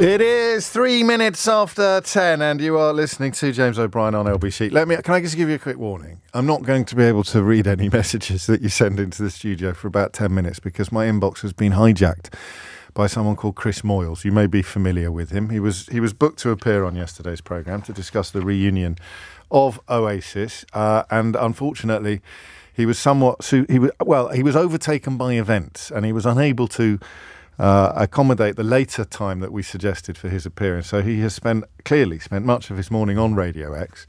It is 3 minutes after 10 and you are listening to James O'Brien on LBC. Can I just give you a quick warning? I'm not going to be able to read any messages that you send into the studio for about 10 minutes because my inbox has been hijacked by someone called Chris Moyles. You may be familiar with him. He was booked to appear on yesterday's programme to discuss the reunion of Oasis, and unfortunately he was overtaken by events and he was unable to accommodate the later time that we suggested for his appearance. So he has clearly spent much of his morning on Radio X,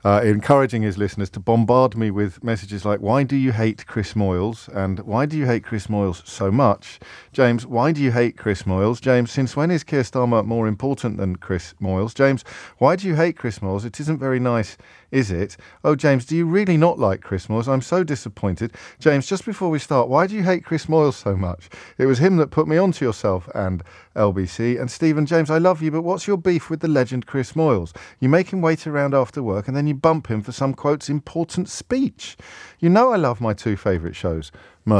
encouraging his listeners to bombard me with messages like, why do you hate Chris Moyles? And why do you hate Chris Moyles so much? James, why do you hate Chris Moyles? James, since when is Keir Starmer more important than Chris Moyles? James, why do you hate Chris Moyles? It isn't very nice, is it? Oh, James, do you really not like Chris Moyles? I'm so disappointed. James, just before we start, why do you hate Chris Moyles so much? It was him that put me onto yourself and LBC. And Stephen, James, I love you, but what's your beef with the legend Chris Moyles? You make him wait around after work and then you bump him for some, quotes, important speech. You know I love my two favourite shows.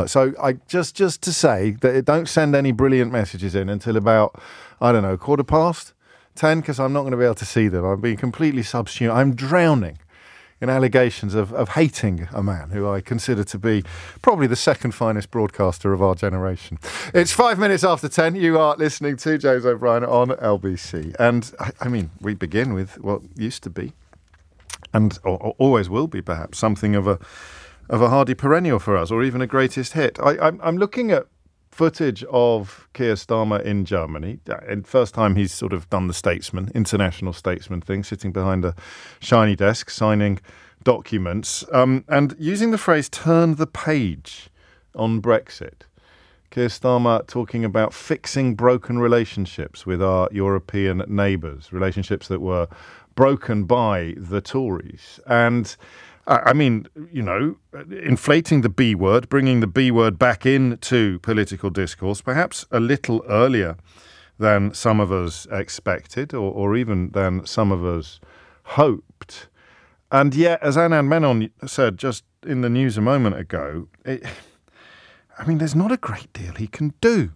So I just to say that don't send any brilliant messages in until about, 10:15, because I'm not going to be able to see them. I'm being completely subsumed. I'm drowning in allegations of hating a man who I consider to be probably the second finest broadcaster of our generation. It's 5 minutes after 10. You are listening to James O'Brien on LBC. And I mean, we begin with what used to be, and or always will be perhaps, something of a hardy perennial for us, or even a greatest hit. I'm looking at footage of Keir Starmer in Germany. And first time he's sort of done the international statesman thing, sitting behind a shiny desk, signing documents, and using the phrase "turn the page" on Brexit. Keir Starmer talking about fixing broken relationships with our European neighbours, relationships that were broken by the Tories. And inflating the B word, bringing the B word back into political discourse, perhaps a little earlier than some of us expected, or even than some of us hoped. And yet, as Anand Menon said just in the news a moment ago, there's not a great deal he can do.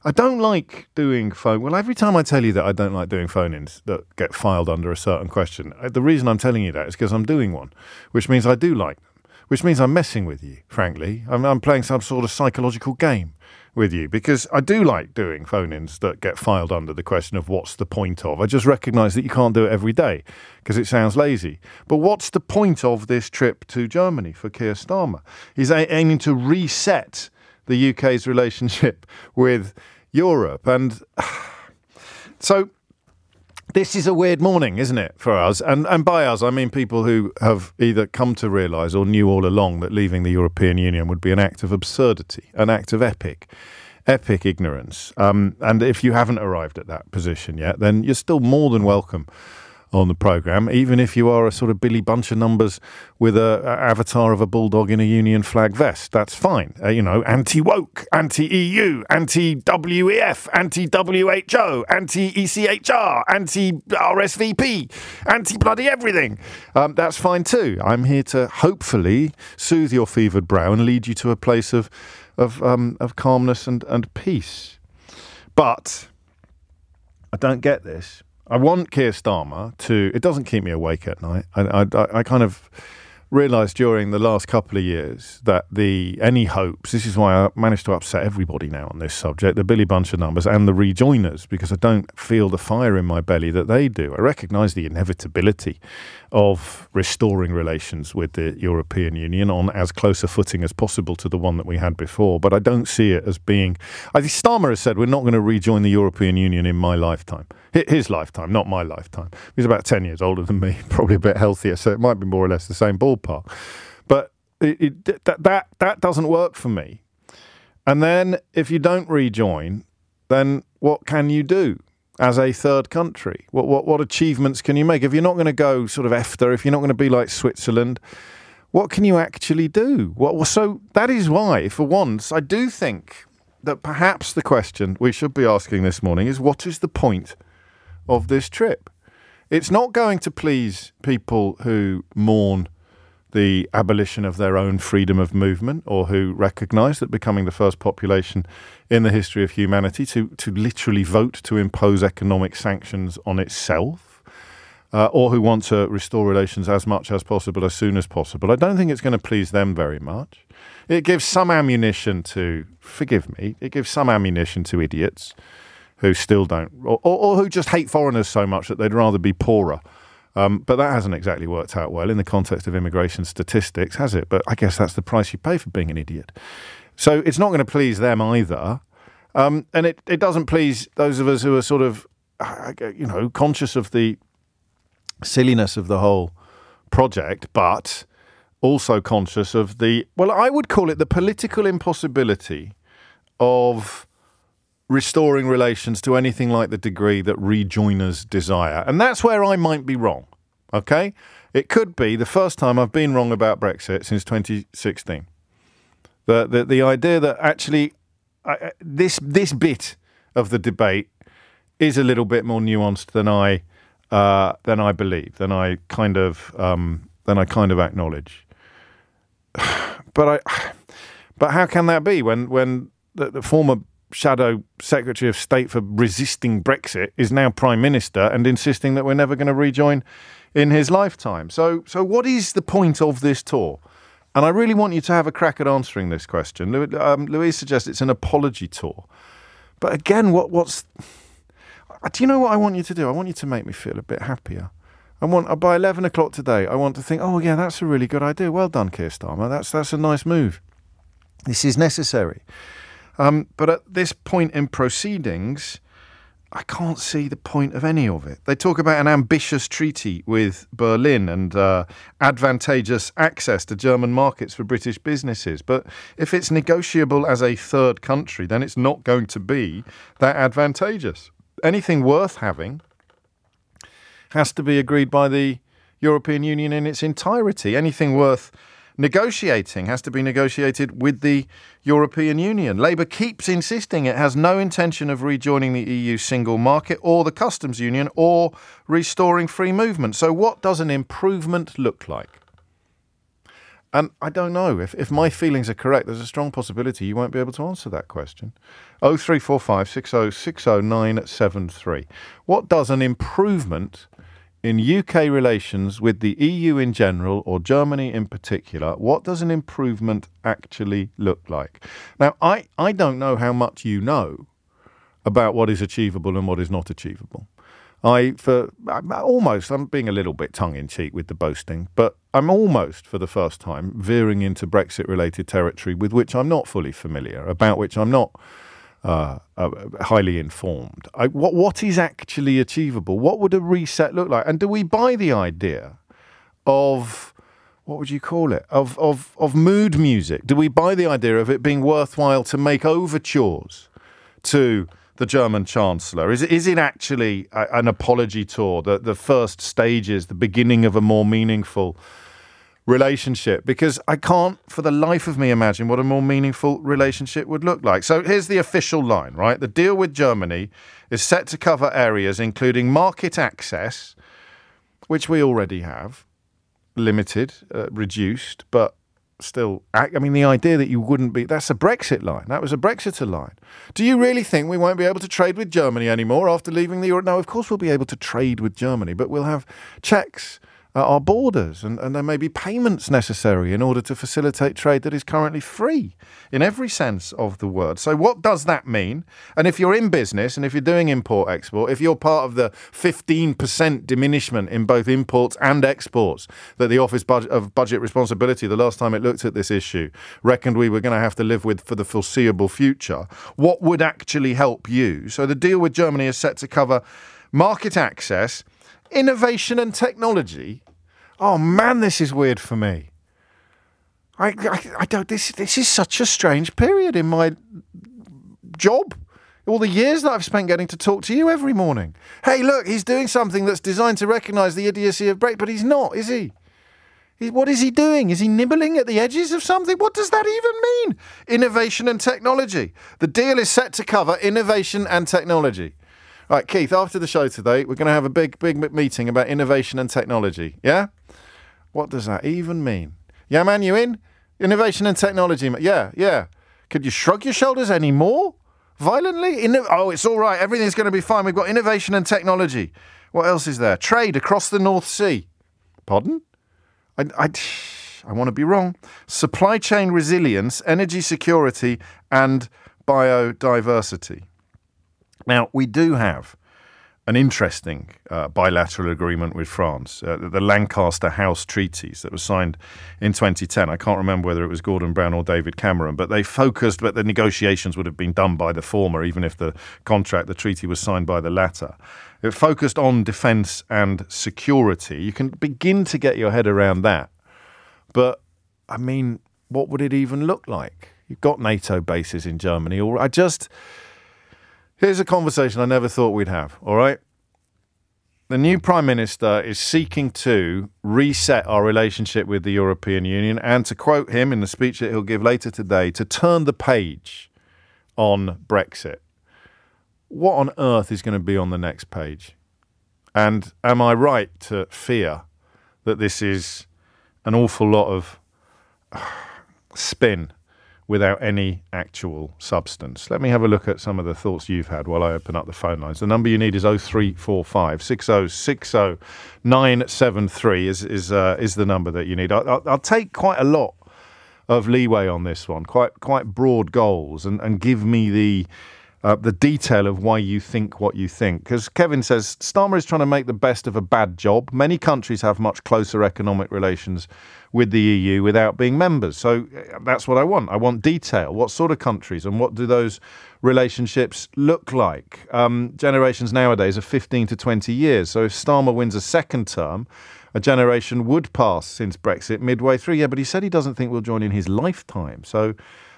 I don't like doing every time I tell you that I don't like doing phone-ins that get filed under a certain question, the reason I'm telling you that is because I'm doing one, which means I do like them, which means I'm messing with you, frankly. I'm playing some sort of psychological game with you, because I do like doing phone-ins that get filed under the question of what's the point of. I just recognise that you can't do it every day because it sounds lazy. But what's the point of this trip to Germany for Keir Starmer? He's aiming to reset the UK's relationship with Europe. And so this is a weird morning, isn't it, for us? And by us, I mean people who have either come to realise or knew all along that leaving the European Union would be an act of absurdity, an act of epic ignorance. And if you haven't arrived at that position yet, then you're still more than welcome on the programme, even if you are a sort of Billy Bunch of numbers with a avatar of a bulldog in a Union flag vest. That's fine. Anti-woke, anti-EU, anti-WEF, anti-WHO, anti-ECHR, anti-RSVP, anti-bloody everything. That's fine too. I'm here to hopefully soothe your fevered brow and lead you to a place of calmness and peace. But I don't get this. I want Keir Starmer to... It doesn't keep me awake at night. I kind of realised during the last couple of years that any hopes... This is why I managed to upset everybody now on this subject, the Billy Bunch of numbers and the rejoiners, because I don't feel the fire in my belly that they do. I recognise the inevitability of restoring relations with the European Union on as close a footing as possible to the one that we had before, but I don't see it as being... I think Starmer has said we're not going to rejoin the European Union in my lifetime. His lifetime, not my lifetime. He's about 10 years older than me, probably a bit healthier, so it might be more or less the same ballpark. But that doesn't work for me. And then if you don't rejoin, then what can you do as a third country? What achievements can you make? If you're not going to go sort of EFTA, if you're not going to be like Switzerland, what can you actually do? So that is why, for once, I do think that perhaps the question we should be asking this morning is, what is the point of this trip? It's not going to please people who mourn the abolition of their own freedom of movement, or who recognise that becoming the first population in the history of humanity to literally vote to impose economic sanctions on itself, or who want to restore relations as much as possible, as soon as possible. I don't think it's going to please them very much. It gives some ammunition to, forgive me, it gives some ammunition to idiots who still don't, or who just hate foreigners so much that they'd rather be poorer. But that hasn't exactly worked out well in the context of immigration statistics, has it? But I guess that's the price you pay for being an idiot. So it's not going to please them either. And it doesn't please those of us who are sort of, conscious of the silliness of the whole project, but also conscious of I would call it the political impossibility of restoring relations to anything like the degree that rejoiners desire. And that's where I might be wrong, okay? It could be the first time I've been wrong about Brexit since 2016. The idea that actually this bit of the debate is a little bit more nuanced than I believe, than I kind of acknowledge. But how can that be when the former Shadow Secretary of State for resisting Brexit is now Prime Minister and insisting that we're never going to rejoin in his lifetime? So what is the point of this tour? And I really want you to have a crack at answering this question. Louise suggests it's an apology tour. But again, do you know what I want you to do? I want you to make me feel a bit happier. By 11 o'clock today, I want to think, oh yeah, that's a really good idea. Well done, Keir Starmer. That's a nice move. This is necessary. But at this point in proceedings, I can't see the point of any of it. They talk about an ambitious treaty with Berlin and advantageous access to German markets for British businesses. But if it's negotiable as a third country, then it's not going to be that advantageous. Anything worth having has to be agreed by the European Union in its entirety. Anything worth negotiating has to be negotiated with the European Union. Labour keeps insisting it has no intention of rejoining the EU single market or the customs union or restoring free movement. So what does an improvement look like? And I don't know. If my feelings are correct, there's a strong possibility you won't be able to answer that question. 0345 60 973. What does an improvement in UK relations with the EU in general, or Germany in particular, what does an improvement actually look like? Now, I don't know how much you know about what is achievable and what is not achievable. I'm being a little bit tongue-in-cheek with the boasting, but I'm almost, for the first time, veering into Brexit-related territory with which I'm not fully familiar, about which I'm not highly informed. What is actually achievable? What would a reset look like? And do we buy the idea of, what would you call it, of mood music? Do we buy the idea of it being worthwhile to make overtures to the German Chancellor? Is it actually an apology tour, the first stages, the beginning of a more meaningful relationship? Because I can't for the life of me imagine what a more meaningful relationship would look like. So here's the official line, right? The deal with Germany is set to cover areas including market access, which we already have, limited, reduced, but still, I mean, the idea that you wouldn't be, that's a Brexit line. That was a Brexiter line. Do you really think we won't be able to trade with Germany anymore after leaving the Euro? No, of course we'll be able to trade with Germany, but we'll have checks at our borders, and there may be payments necessary in order to facilitate trade that is currently free in every sense of the word. So what does that mean? And if you're in business and if you're doing import-export, if you're part of the 15% diminishment in both imports and exports that the Office of Budget Responsibility, the last time it looked at this issue, reckoned we were going to have to live with for the foreseeable future, what would actually help you? So the deal with Germany is set to cover market access, innovation and technology. Oh man, this is weird for me. I don't. This is such a strange period in my job. All the years that I've spent getting to talk to you every morning. Hey, look, he's doing something that's designed to recognise the idiocy of Brexit, but he's not, is he? What is he doing? Is he nibbling at the edges of something? What does that even mean? Innovation and technology. The deal is set to cover innovation and technology. Right, Keith, after the show today, we're going to have a big meeting about innovation and technology, yeah? What does that even mean? Yeah, man, you in? Innovation and technology. Yeah. Could you shrug your shoulders any more? Violently? It's all right. Everything's going to be fine. We've got innovation and technology. What else is there? Trade across the North Sea. Pardon? I want to be wrong. Supply chain resilience, energy security, and biodiversity. Now, we do have an interesting bilateral agreement with France, the Lancaster House Treaties that was signed in 2010. I can't remember whether it was Gordon Brown or David Cameron, but the negotiations would have been done by the former, even if the treaty was signed by the latter. It focused on defence and security. You can begin to get your head around that. But, I mean, what would it even look like? You've got NATO bases in Germany. Here's a conversation I never thought we'd have, all right? The new Prime Minister is seeking to reset our relationship with the European Union and, to quote him in the speech that he'll give later today, to turn the page on Brexit. What on earth is going to be on the next page? And am I right to fear that this is an awful lot of spin without any actual substance? Let me have a look at some of the thoughts you've had while I open up the phone lines. The number you need is 0345 6060 973 is the number that you need. I'll take quite a lot of leeway on this one, quite broad goals, and give me the detail of why you think what you think. Because Kevin says, Starmer is trying to make the best of a bad job. Many countries have much closer economic relations with the EU without being members. So that's what I want. I want detail. What sort of countries and what do those relationships look like? Generations nowadays are 15 to 20 years. So if Starmer wins a second term, a generation would pass since Brexit midway through. Yeah, but he said he doesn't think we'll join in his lifetime. So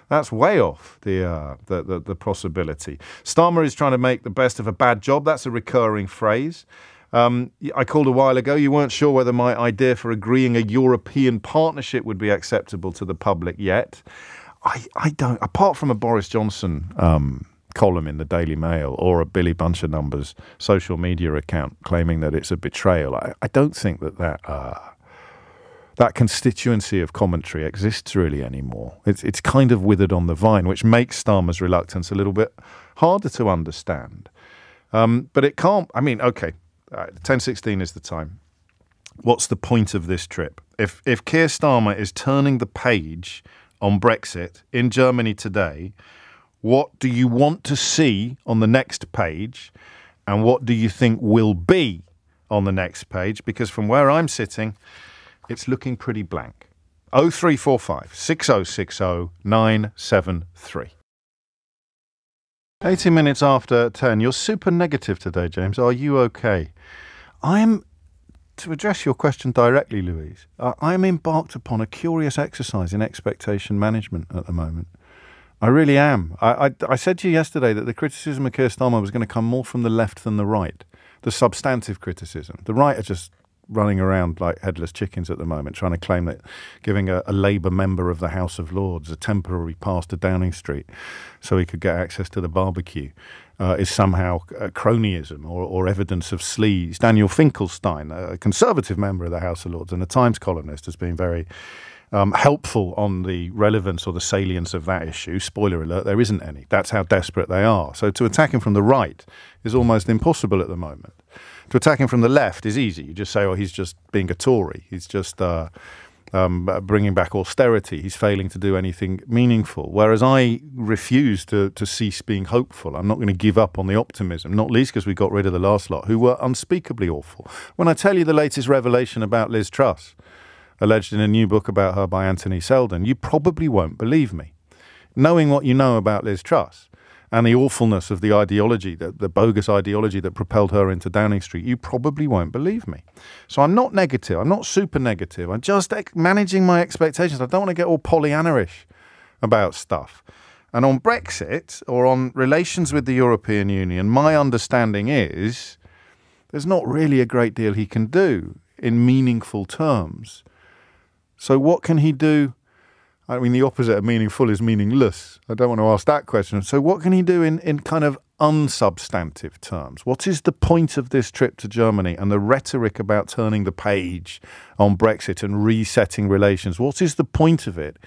that's way off the possibility. Starmer is trying to make the best of a bad job. That's a recurring phrase. I called a while ago. You weren't sure whether my idea for agreeing a European partnership would be acceptable to the public yet. I don't. Apart from a Boris Johnson column in the Daily Mail or a Billy Buncher Numbers social media account claiming that it's a betrayal, I don't think that constituency of commentary exists really anymore. It's kind of withered on the vine, which makes Starmer's reluctance a little bit harder to understand. But it can't. I mean, okay, 10:16 is the time. What's the point of this trip? If Keir Starmer is turning the page on Brexit in Germany today, what do you want to see on the next page, and what do you think will be on the next page? Because from where I'm sitting, it's looking pretty blank. 0345 6060 973. 18 minutes after 10. You're super negative today, James. Are you okay? To address your question directly, Louise, I'm embarked upon a curious exercise in expectation management at the moment. I really am. I said to you yesterday that the criticism of Keir Starmer was going to come more from the left than the right. The substantive criticism. The right are just running around like headless chickens at the moment, trying to claim that giving a Labour member of the House of Lords a temporary pass to Downing Street so he could get access to the barbecue is somehow cronyism or evidence of sleaze. Daniel Finkelstein, a Conservative member of the House of Lords and a Times columnist, has been very helpful on the relevance or the salience of that issue. Spoiler alert, there isn't any. That's how desperate they are. So to attack him from the right is almost impossible at the moment. To attack him from the left is easy. You just say, oh, he's just being a Tory. He's just bringing back austerity. He's failing to do anything meaningful. Whereas I refuse to cease being hopeful. I'm not going to give up on the optimism, not least because we got rid of the last lot, who were unspeakably awful. When I tell you the latest revelation about Liz Truss, alleged in a new book about her by Anthony Seldon, you probably won't believe me. Knowing what you know about Liz Truss and the awfulness of the ideology, the bogus ideology that propelled her into Downing Street, you probably won't believe me. So I'm not negative. I'm not super negative. I'm just managing my expectations. I don't want to get all Pollyanna-ish about stuff. And on Brexit, or on relations with the European Union, my understanding is there's not really a great deal he can do in meaningful terms. So what can he do? I mean, the opposite of meaningful is meaningless. I don't want to ask that question. So what can he do in kind of unsubstantive terms, what is the point of this trip to Germany and the rhetoric about turning the page on Brexit and resetting relations? What is the point of it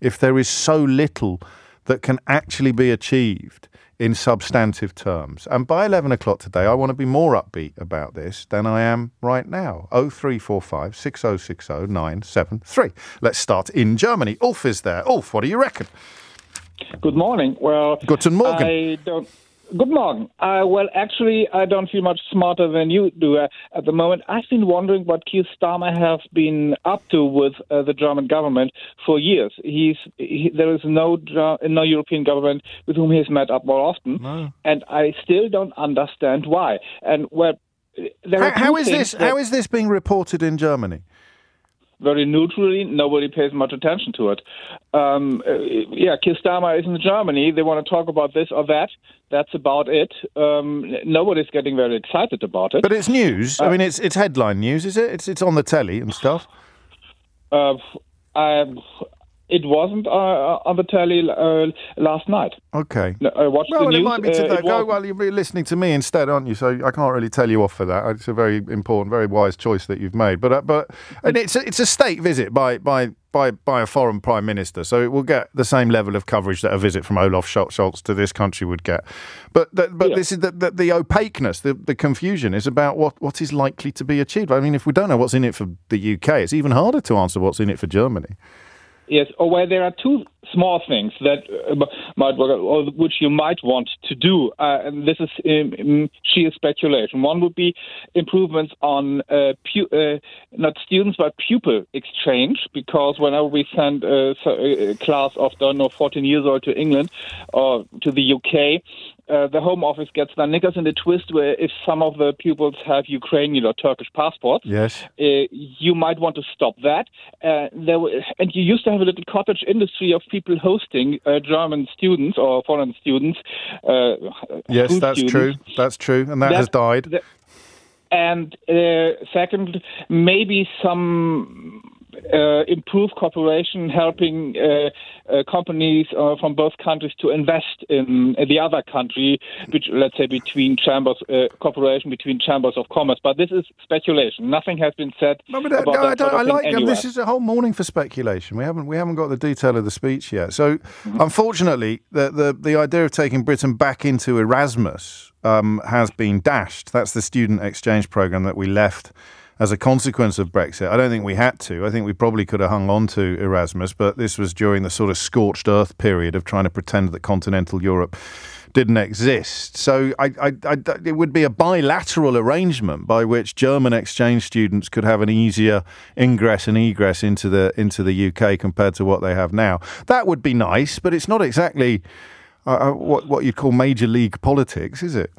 if there is so little that can actually be achieved in substantive terms? And by 11 o'clock today, I want to be more upbeat about this than I am right now. 0345 6060 973. Let's start in Germany. Ulf is there. Ulf, what do you reckon? Good morning. Well, Guten Morgen. Good morning. Well, actually, I don't feel much smarter than you do at the moment. I've been wondering what Keir Starmer has been up to with the German government for years. There is no European government with whom he has met up more often, and I still don't understand why. And how is this being reported in Germany? Very neutrally, nobody pays much attention to it. Keir Starmer is in Germany. They want to talk about this or that. That's about it. Nobody's getting very excited about it. But it's news. I mean, it's headline news, is it? It's on the telly and stuff. It wasn't on the telly last night. Okay. I watched the news. It might be today. You're listening to me instead, aren't you? So I can't really tell you off for that. It's a very important, very wise choice that you've made. But and it's a state visit by a foreign prime minister, so it will get the same level of coverage that a visit from Olaf Scholz to this country would get. But this is the opaqueness, the confusion is about what is likely to be achieved. I mean, if we don't know what's in it for the UK, it's even harder to answer what's in it for Germany. Yes, or there are two small things that might work, or which you might want to do. And this is sheer speculation. One would be improvements on not students but pupil exchange, because whenever we send a class of 14 years old to England or to the UK, the Home Office gets their knickers in a twist where if some of the pupils have Ukrainian or Turkish passports, yes, you might want to stop that. And you used to have a little cottage industry of people hosting German students or foreign students. Yes, that's students. True. That's true. And that has died. And second, maybe some improve cooperation, helping companies from both countries to invest in the other country, which, let's say, between chambers, cooperation between chambers of commerce. But this is speculation. Nothing has been said about that sort of thing anywhere. This is a whole morning for speculation. We haven't got the detail of the speech yet. So, unfortunately, the idea of taking Britain back into Erasmus has been dashed. That's the student exchange programme that we left as a consequence of Brexit. I don't think we had to. I think we probably could have hung on to Erasmus, but this was during the sort of scorched earth period of trying to pretend that continental Europe didn't exist. So it would be a bilateral arrangement by which German exchange students could have an easier ingress and egress into the UK compared to what they have now. That would be nice, but it's not exactly what you'd call major league politics, is it?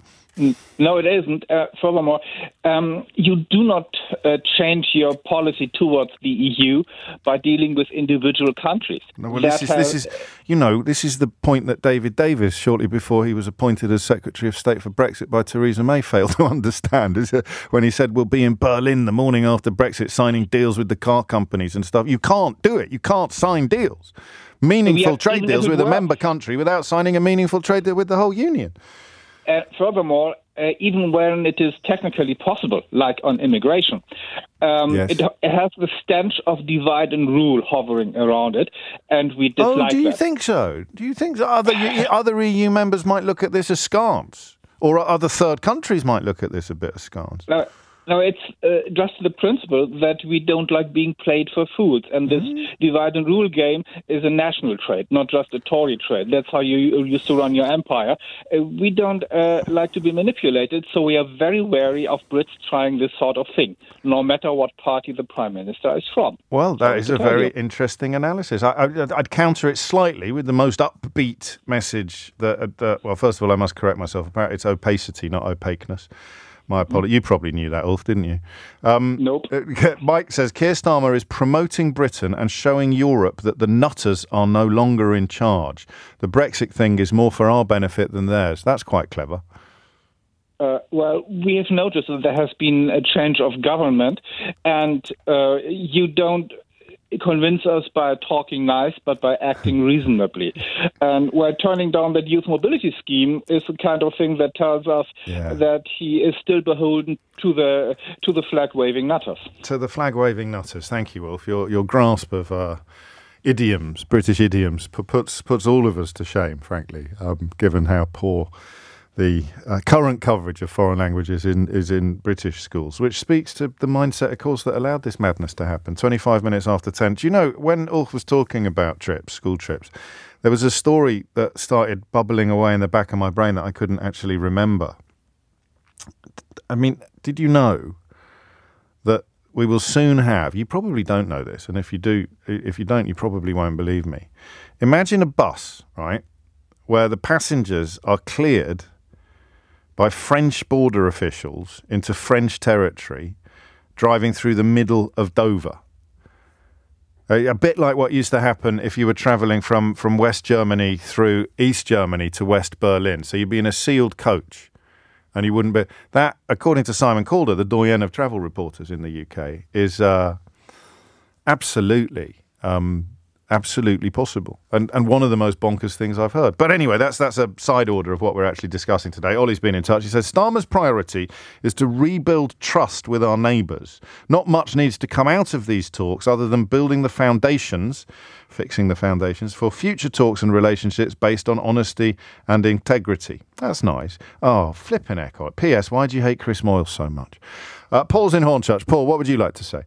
No, it isn't. Furthermore, you do not change your policy towards the EU by dealing with individual countries. No, well, this is the point that David Davis, shortly before he was appointed as Secretary of State for Brexit by Theresa May, failed to understand. When he said, we'll be in Berlin the morning after Brexit signing deals with the car companies and stuff. You can't do it. You can't sign deals. Meaningful trade deals with a member country without signing a meaningful trade deal with the whole union. Furthermore, even when it is technically possible, like on immigration, yes. it has the stench of divide and rule hovering around it, and we dislike that. Oh, do you think so? Do you think that other EU members might look at this askance? Or other third countries might look at this a bit askance? No, it's just the principle that we don't like being played for fools. And this divide and rule game is a national trait, not just a Tory trait. That's how you used to run your empire. We don't like to be manipulated, so we are very wary of Brits trying this sort of thing, no matter what party the Prime Minister is from. Well, that is a very interesting analysis. I'd counter it slightly with the most upbeat message that well, first of all, I must correct myself. Apparently it's opacity, not opaqueness. My apology. You probably knew that, Ulf, didn't you? Nope. Mike says, Keir Starmer is promoting Britain and showing Europe that the nutters are no longer in charge. The Brexit thing is more for our benefit than theirs. That's quite clever. Well, we have noticed that there has been a change of government, and you don't convince us by talking nice, but by acting reasonably. And where turning down that youth mobility scheme is the kind of thing that tells us that he is still beholden to the flag-waving nutters. To the flag-waving nutters. Thank you, Wolf. Your grasp of idioms, British idioms, puts all of us to shame, frankly, given how poor the current coverage of foreign languages is in British schools, which speaks to the mindset, of course, that allowed this madness to happen. 25 minutes after 10. Do you know, when Ulf was talking about trips, school trips, there was a story that started bubbling away in the back of my brain that I couldn't actually remember. I mean, did you know that we will soon have, you probably don't know this, and if you don't, you probably won't believe me. Imagine a bus, right, where the passengers are cleared by French border officials into French territory, driving through the middle of Dover. A bit like what used to happen if you were travelling from West Germany through East Germany to West Berlin. So you'd be in a sealed coach, and you wouldn't be... That, according to Simon Calder, the doyen of travel reporters in the UK, is absolutely possible, and one of the most bonkers things I've heard. But anyway, that's a side order of what we're actually discussing today. Ollie's been in touch. He says Starmer's priority is to rebuild trust with our neighbours. Not much needs to come out of these talks other than building the foundations, fixing the foundations for future talks and relationships based on honesty and integrity. That's nice. Oh, flipping heck. P.S. Why do you hate Chris Moyle so much? Paul's in Hornchurch. Paul, what would you like to say?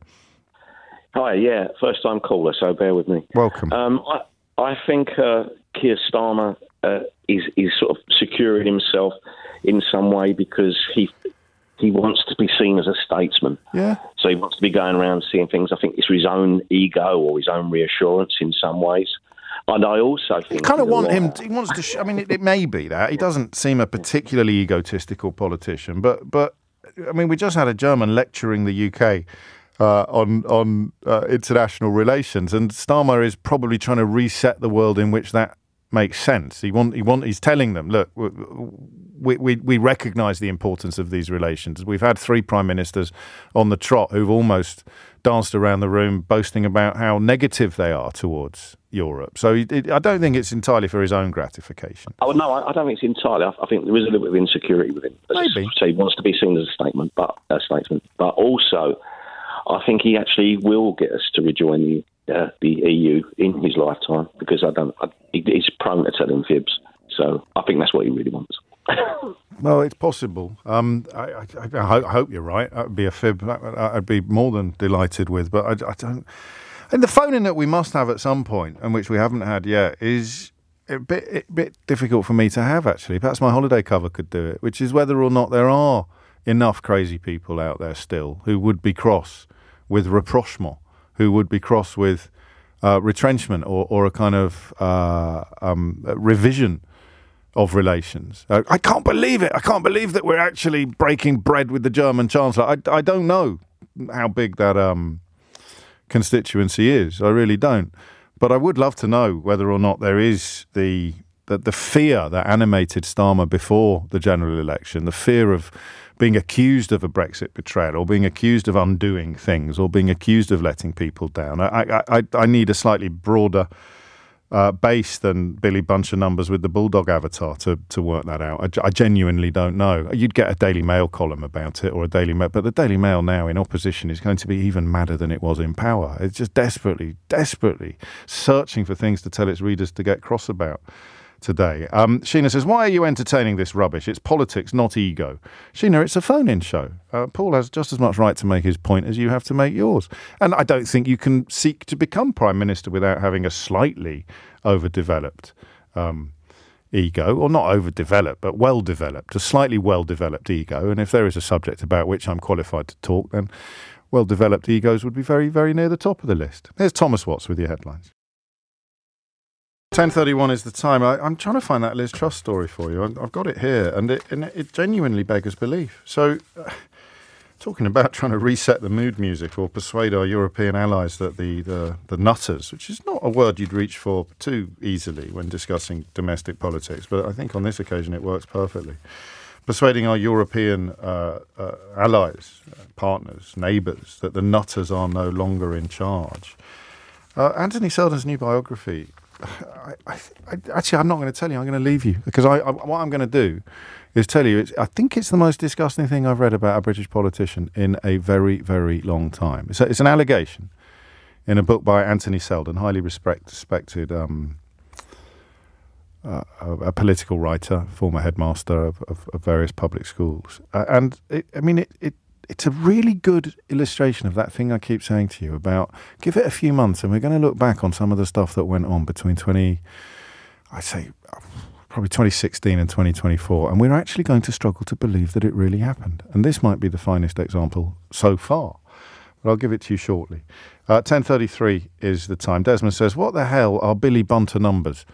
Hi, first time caller, so bear with me. Welcome. I think Keir Starmer is sort of securing himself in some way because he wants to be seen as a statesman. Yeah. So he wants to be going around seeing things. I think it's for his own ego or his own reassurance in some ways. And I also think... You kind of want him... He wants to... I mean, it may be that. He doesn't seem a particularly egotistical politician, but I mean, we just had a German lecturing the UK on international relations, and Starmer is probably trying to reset the world in which that makes sense. He's telling them, look, we recognise the importance of these relations. We've had 3 prime ministers on the trot who've almost danced around the room boasting about how negative they are towards Europe. So I don't think it's entirely for his own gratification. Oh no, I don't think it's entirely. I think there is a little bit of insecurity with him. Maybe. So he wants to be seen as a statesman, but also I think he actually will get us to rejoin the EU in his lifetime, because he's prone to telling fibs. So I think that's what he really wants. Well, it's possible. I hope you're right. That would be a fib. I'd be more than delighted with. But I don't. And the phone-in that we must have at some point, and which we haven't had yet, is a bit difficult for me to have, actually. Perhaps my holiday cover could do it, which is whether or not there are enough crazy people out there still who would be cross with rapprochement, who would be cross with retrenchment or a kind of revision of relations. I can't believe it. I can't believe that we're actually breaking bread with the German Chancellor. I don't know how big that constituency is. I really don't. But I would love to know whether or not there is the fear that animated Starmer before the general election, the fear of being accused of a Brexit betrayal, or being accused of undoing things, or being accused of letting people down. I need a slightly broader base than Billy Bunch of numbers with the Bulldog avatar to work that out. I genuinely don't know. You'd get a Daily Mail column about it, or a Daily Mail, but the Daily Mail now in opposition is going to be even madder than it was in power. It's just desperately searching for things to tell its readers to get cross about today. Sheena says, why are you entertaining this rubbish? It's politics, not ego. Sheena, it's a phone-in show. Paul has just as much right to make his point as you have to make yours. And I don't think you can seek to become Prime Minister without having a slightly overdeveloped ego, or not overdeveloped, but well-developed, a slightly well-developed ego. And if there is a subject about which I'm qualified to talk, then well-developed egos would be very, very near the top of the list. Here's Thomas Watts with your headlines. 10:31 is the time. I'm trying to find that Liz Truss story for you. I've got it here, and it genuinely beggars belief. So, talking about trying to reset the mood music or persuade our European allies that the nutters, which is not a word you'd reach for too easily when discussing domestic politics, but I think on this occasion it works perfectly. Persuading our European allies, partners, neighbours, that the nutters are no longer in charge. Anthony Seldon's new biography. Actually, I'm not going to tell you. I'm going to leave you because what I'm going to do is tell you. I think it's the most disgusting thing I've read about a British politician in a very, very long time. It's an allegation in a book by Anthony Seldon, highly respected a political writer, former headmaster of various public schools, and it's a really good illustration of that thing I keep saying to you about give it a few months and we're going to look back on some of the stuff that went on between probably 2016 and 2024, and we're actually going to struggle to believe that it really happened. And this might be the finest example so far, but I'll give it to you shortly. 10:33 is the time. Desmond says, what the hell are Billy Bunter numbers?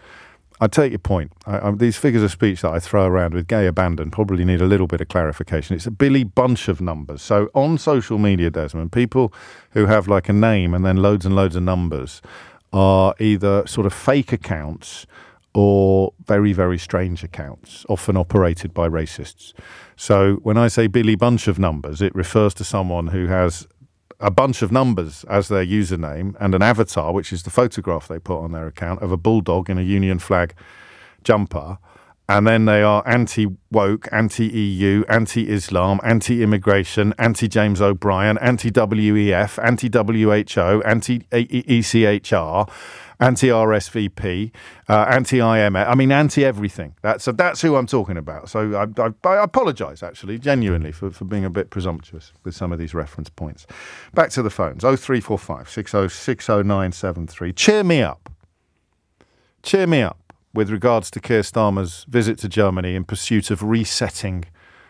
I take your point. These figures of speech that I throw around with gay abandon probably need a little bit of clarification. It's a Billy bunch of numbers. So on social media, Desmond, people who have like a name and then loads and loads of numbers are either sort of fake accounts or very, very strange accounts, often operated by racists. So when I say Billy bunch of numbers, it refers to someone who has a bunch of numbers as their username and an avatar, which is the photograph they put on their account of a bulldog in a Union flag jumper. And then they are anti-woke, anti-EU, anti-Islam, anti-immigration, anti-James O'Brien, anti-WEF, anti-WHO, anti-ECHR, anti-RSVP, anti-IMF. I mean, anti-everything. That's who I'm talking about. So I apologise, actually, genuinely, for being a bit presumptuous with some of these reference points. Back to the phones. 0345 6060973. Cheer me up. Cheer me up with regards to Keir Starmer's visit to Germany in pursuit of resetting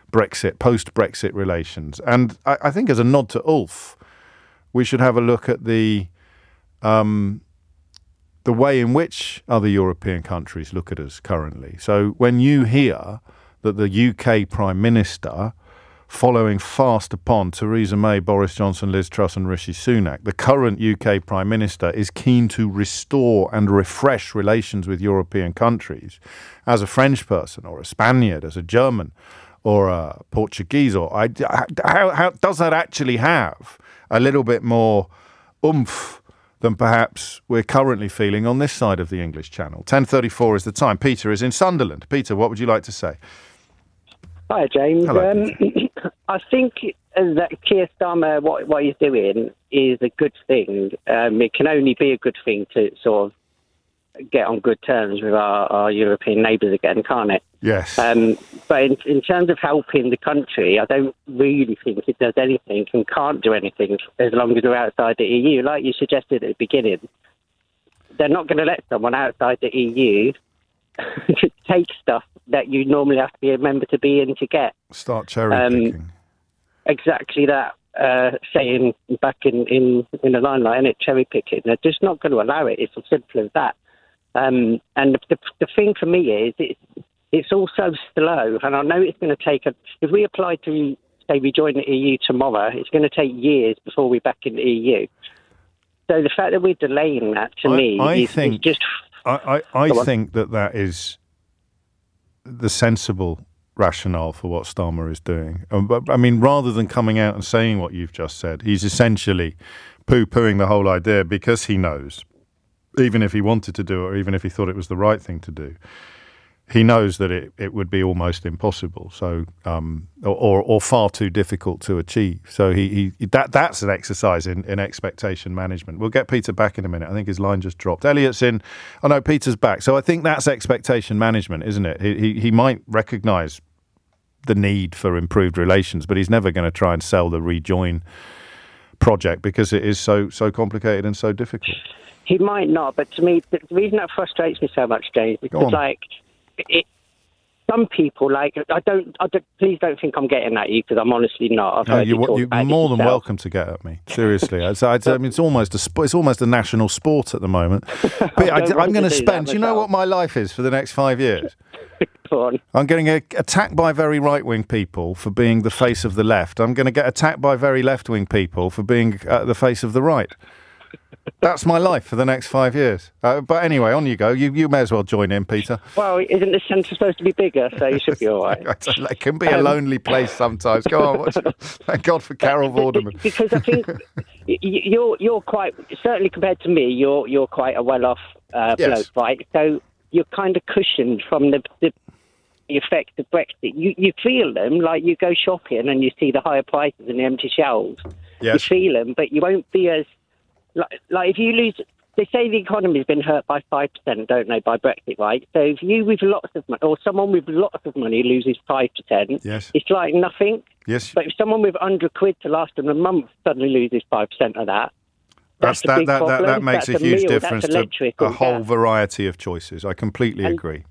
Brexit, post-Brexit relations. And I think as a nod to Ulf, we should have a look at the way in which other European countries look at us currently. So when you hear that the UK Prime Minister, following fast upon Theresa May, Boris Johnson, Liz Truss and Rishi Sunak, the current UK Prime Minister is keen to restore and refresh relations with European countries, as a French person or a Spaniard, as a German or a Portuguese, or how does that actually have a little bit more oomph than perhaps we're currently feeling on this side of the English Channel? 10:34 is the time. Peter is in Sunderland. Peter, what would you like to say? Hi, James. Hello, I think that Keir Starmer, what he's doing is a good thing. It can only be a good thing to sort of get on good terms with our European neighbours again, can't it? Yes. But in terms of helping the country, I don't really think it does anything and can't do anything as long as we're outside the EU. Like you suggested at the beginning, they're not going to let someone outside the EU take stuff that you normally have to be a member to be in to get. Start cherry picking. Exactly that. Saying back in the limelight, and it cherry picking. They're just not going to allow it. It's as simple as that. And the thing for me is it's all so slow, and I know it's going to take if we apply to say we join the EU tomorrow, it's going to take years before we're back in the EU. So the fact that we're delaying that is just. I think that is the sensible rationale for what Starmer is doing. I mean, rather than coming out and saying what you've just said, he's essentially poo-pooing the whole idea because he knows, even if he wanted to do it or even if he thought it was the right thing to do, he knows that it would be almost impossible, so or far too difficult to achieve. So that's an exercise in expectation management. We'll get Peter back in a minute. I think his line just dropped. Elliot's in. Oh no, Peter's back. So I think that's expectation management, isn't it? He might recognise the need for improved relations, but he's never going to try and sell the rejoin project because it is so complicated and so difficult. He might not, but to me, the reason that frustrates me so much, James, because some people I don't. Please don't think I'm getting at you because I'm honestly not. You're more than welcome to get at me. Seriously, I mean, it's almost a national sport at the moment. But I'm going to spend. Do you know what my life is for the next 5 years? Go on. I'm getting attacked by very right-wing people for being the face of the left. I'm going to get attacked by very left-wing people for being the face of the right. That's my life for the next 5 years. But anyway, on you go. You may as well join in, Peter. Well, isn't the centre supposed to be bigger? So you should be all right. It can be a lonely place sometimes. Go on. Thank God for Carol Vorderman. Because I think you're quite, certainly compared to me, you're quite a well-off bloke, right? So you're kind of cushioned from the effect of Brexit. You feel them, like you go shopping and you see the higher prices and the empty shelves. Yes. You feel them, but you won't be as... Like if you lose... They say the economy's been hurt by 5%, don't they, by Brexit, right? So if you with lots of money, or someone with lots of money loses 5%, it's like nothing. Yes. But if someone with £100 to last them a month suddenly loses 5% of that, that makes a huge difference to a whole variety of choices. I completely agree.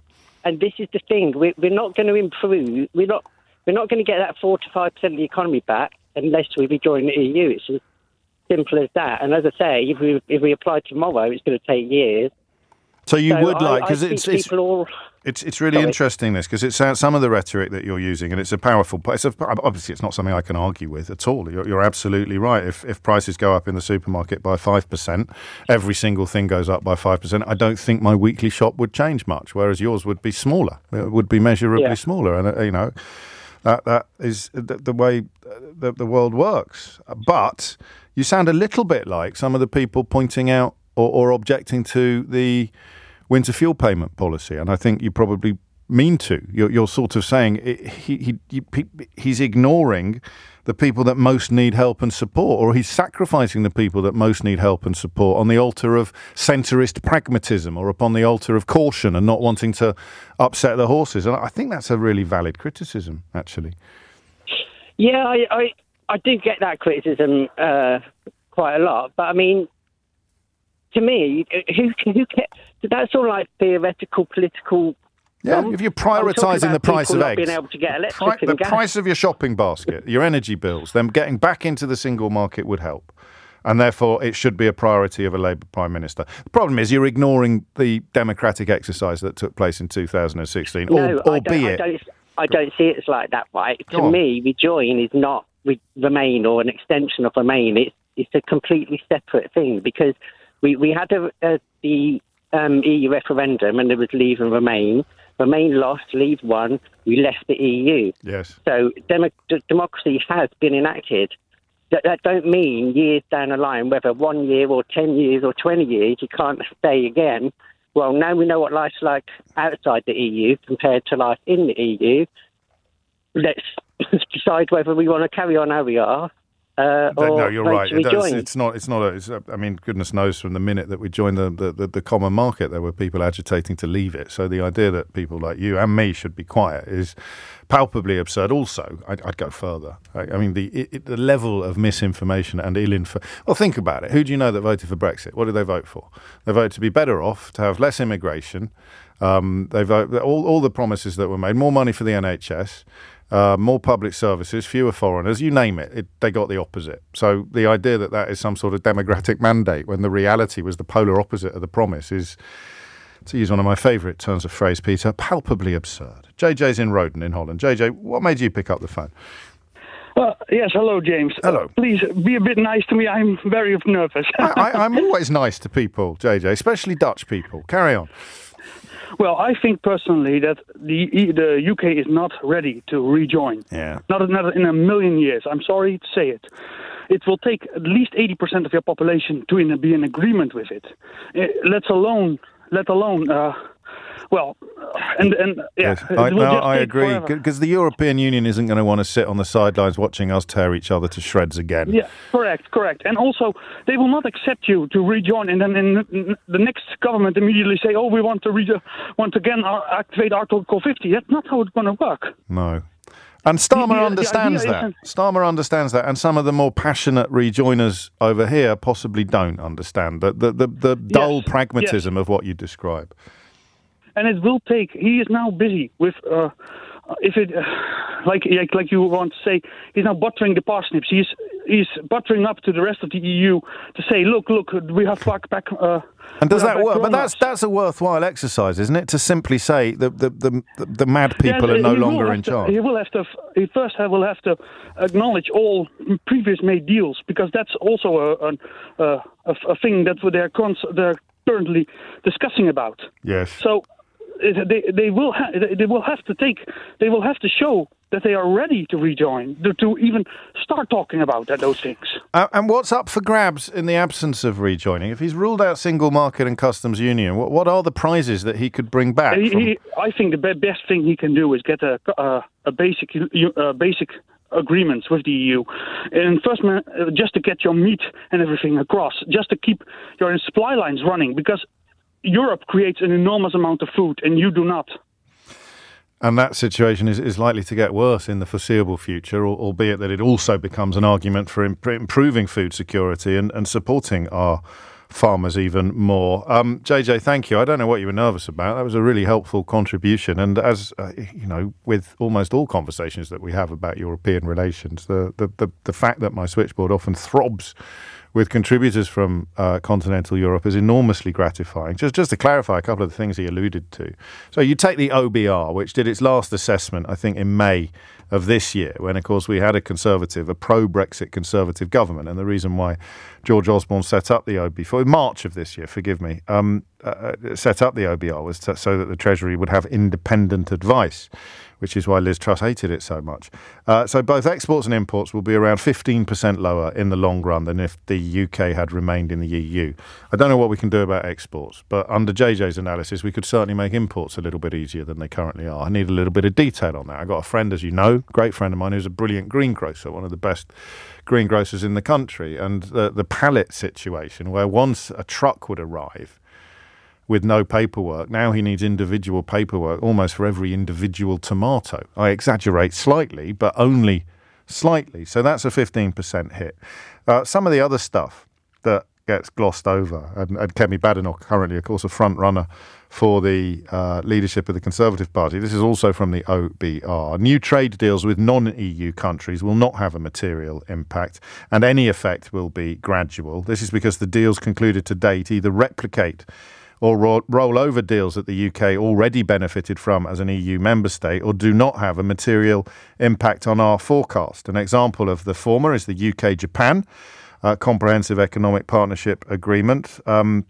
And this is the thing: we're not going to improve. We're not going to get that 4 to 5% of the economy back unless we rejoin the EU. It's as simple as that. And as I say, if we apply tomorrow, it's going to take years. So would like, because it's really interesting this, because it's some of the rhetoric that you're using, and it's a powerful. Obviously, it's not something I can argue with at all. You're absolutely right. If prices go up in the supermarket by 5%, every single thing goes up by 5%. I don't think my weekly shop would change much, whereas yours would be smaller. It would be measurably smaller, and that is the way that the world works. But you sound a little bit like some of the people pointing out or objecting to the winter fuel payment policy, and I think you probably mean to. You're sort of saying he's ignoring the people that most need help and support, or he's sacrificing the people that most need help and support on the altar of centrist pragmatism or upon the altar of caution and not wanting to upset the horses. And I think that's a really valid criticism, actually. Yeah, I do get that criticism quite a lot, but I mean, to me, who cares? That's all like theoretical political. Yeah, if you're prioritising the price of eggs, being able to get electric the price of your shopping basket, your energy bills, then getting back into the single market would help. And therefore, it should be a priority of a Labour Prime Minister. The problem is you're ignoring the democratic exercise that took place in 2016, no, I don't see it as like that, right? To me, Rejoin is not Remain or an extension of Remain. It's a completely separate thing, because we had the EU referendum and there was Leave and Remain. Remain lost, Leave won, we left the EU. Yes. So democracy has been enacted. That don't mean years down the line, whether 1 year or 10 years or 20 years, you can't stay again. Well, now we know what life's like outside the EU compared to life in the EU. Let's decide whether we want to carry on how we are. No, you're right. It's not. I mean, goodness knows, from the minute that we joined the common market, there were people agitating to leave it. So the idea that people like you and me should be quiet is palpably absurd. Also, I'd go further. I mean, the level of misinformation and ill-information. Well, think about it. Who do you know that voted for Brexit? What did they vote for? They voted to be better off, to have less immigration. They vote all the promises that were made, more money for the NHS. More public services, fewer foreigners, you name it, they got the opposite. So the idea that is some sort of democratic mandate when the reality was the polar opposite of the promise is, to use one of my favourite turns of phrase, Peter, palpably absurd. JJ's in Roden in Holland. JJ, what made you pick up the phone? Yes, hello, James. Hello. Please be a bit nice to me. I'm very nervous. I'm always nice to people, JJ, especially Dutch people. Carry on. Well, I think personally that the UK is not ready to rejoin. Yeah. Not in a million years. I'm sorry to say it. It will take at least 80% of your population to be in agreement with it. Let alone. Yes. I agree, because the European Union isn't going to want to sit on the sidelines watching us tear each other to shreds again. Yeah, correct. And also, they will not accept you to rejoin, and then in the next government immediately say, "Oh, we want to again activate Article 50." That's not how it's going to work. No. And Starmer understands that. Starmer understands that, and some of the more passionate rejoiners over here possibly don't understand the dull pragmatism of what you describe. And it will take. He is now busy with, like you want to say, he's now buttering the parsnips. buttering up to the rest of the EU to say, look, we have back. And does that work? But that's a worthwhile exercise, isn't it? To simply say the mad people are no longer in charge. He will have to acknowledge all previous made deals, because that's also a thing that they're currently discussing about. Yes. So they will have to show that they are ready to rejoin, to even start talking about those things. And what's up for grabs in the absence of rejoining? If he's ruled out single market and customs union, what are the prizes that he could bring back? I think the best thing he can do is get a basic agreements with the EU, and first, just to get your meat and everything across, just to keep your supply lines running, because Europe creates an enormous amount of food, and you do not. And that situation is likely to get worse in the foreseeable future, albeit that it also becomes an argument for improving food security and supporting our farmers even more. JJ, thank you. I don't know what you were nervous about. That was a really helpful contribution. And as with almost all conversations that we have about European relations, the fact that my switchboard often throbs with contributors from continental Europe is enormously gratifying. Just to clarify a couple of the things he alluded to. So you take the OBR, which did its last assessment, I think, in May of this year, when, of course, we had a pro-Brexit Conservative government. And the reason why George Osborne set up the OBR, March of this year, forgive me, set up the OBR was so that the Treasury would have independent advice, which is why Liz Truss hated it so much. So both exports and imports will be around 15% lower in the long run than if the UK had remained in the EU. I don't know what we can do about exports, but under JJ's analysis, we could certainly make imports a little bit easier than they currently are. I need a little bit of detail on that. I got a friend, as you know, great friend of mine, who's a brilliant greengrocer, one of the best greengrocers in the country. And the pallet situation, where once a truck would arrive with no paperwork, now he needs individual paperwork almost for every individual tomato. I exaggerate slightly, but only slightly. So that's a 15% hit. Some of the other stuff that gets glossed over, and Kemi Badenoch, currently, of course, a front runner for the leadership of the Conservative Party. This is also from the OBR. New trade deals with non-EU countries will not have a material impact, and any effect will be gradual. This is because the deals concluded to date either replicate or roll over deals that the UK already benefited from as an EU member state, or do not have a material impact on our forecast. An example of the former is the UK-Japan Comprehensive Economic Partnership Agreement. And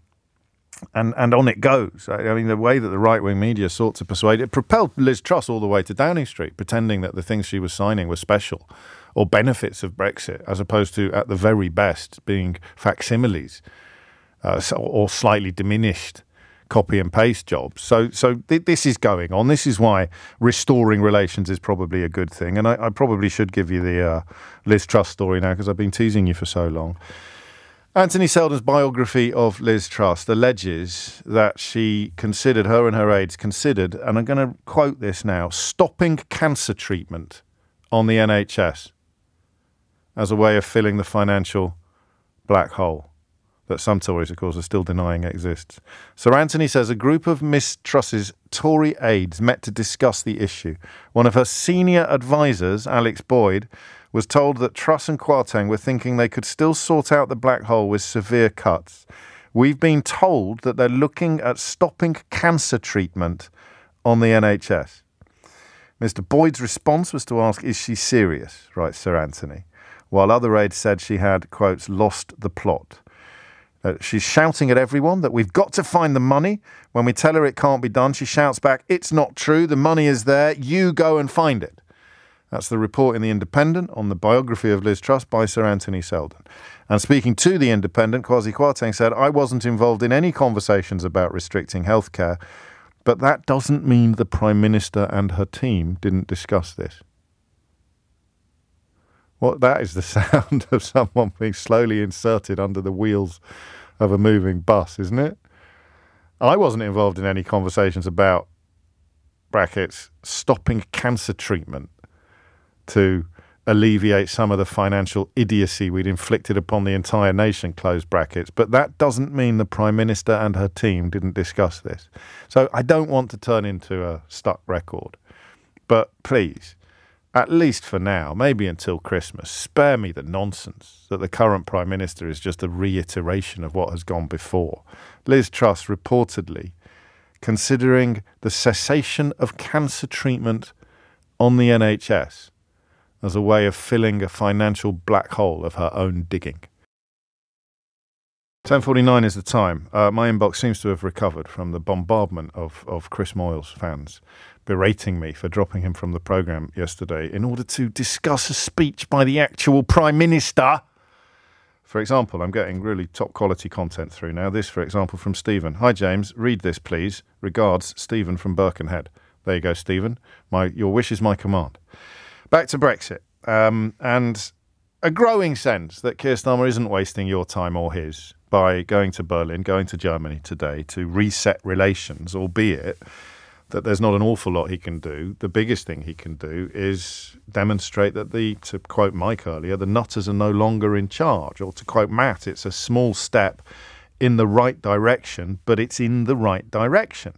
on it goes. I mean, the way that the right-wing media sought to persuade it propelled Liz Truss all the way to Downing Street, pretending that the things she was signing were special or benefits of Brexit, as opposed to, at the very best, being facsimiles. Or slightly diminished copy and paste jobs. So this is going on. This is why restoring relations is probably a good thing. And I probably should give you the Liz Truss story now, because I've been teasing you for so long. Anthony Seldon's biography of Liz Truss alleges that her and her aides considered, and I'm going to quote this now, stopping cancer treatment on the NHS as a way of filling the financial black hole that some Tories, of course, are still denying exists. Sir Anthony says a group of Miss Truss's Tory aides met to discuss the issue. One of her senior advisers, Alex Boyd, was told that Truss and Kwarteng were thinking they could still sort out the black hole with severe cuts. We've been told that they're looking at stopping cancer treatment on the NHS. Mr. Boyd's response was to ask, is she serious, writes Sir Anthony, while other aides said she had, quotes, lost the plot. She's shouting at everyone that we've got to find the money. When we tell her it can't be done, she shouts back, it's not true, the money is there, you go and find it. That's the report in The Independent on the biography of Liz Truss by Sir Anthony Seldon. And speaking to The Independent, Kwasi Kwarteng said, I wasn't involved in any conversations about restricting healthcare, but that doesn't mean the Prime Minister and her team didn't discuss this. That is the sound of someone being slowly inserted under the wheels of a moving bus, isn't it? I wasn't involved in any conversations about, brackets, stopping cancer treatment to alleviate some of the financial idiocy we'd inflicted upon the entire nation, close brackets. But that doesn't mean the Prime Minister and her team didn't discuss this. So I don't want to turn into a stuck record. But please, at least for now, maybe until Christmas, spare me the nonsense that the current Prime Minister is just a reiteration of what has gone before. Liz Truss reportedly considering the cessation of cancer treatment on the NHS as a way of filling a financial black hole of her own digging. 10:49 is the time. My inbox seems to have recovered from the bombardment of Chris Moyles fans berating me for dropping him from the programme yesterday in order to discuss a speech by the actual Prime Minister. For example, I'm getting really top quality content through now. This, for example, from Stephen. Hi, James. Read this, please. Regards, Stephen from Birkenhead. There you go, Stephen. Your wish is my command. Back to Brexit. And a growing sense that Keir Starmer isn't wasting your time or his by going to Berlin, going to Germany today to reset relations, albeit that there's not an awful lot he can do. The biggest thing he can do is demonstrate that to quote Mike earlier, the nutters are no longer in charge. Or to quote Matt, it's a small step in the right direction, but it's in the right direction.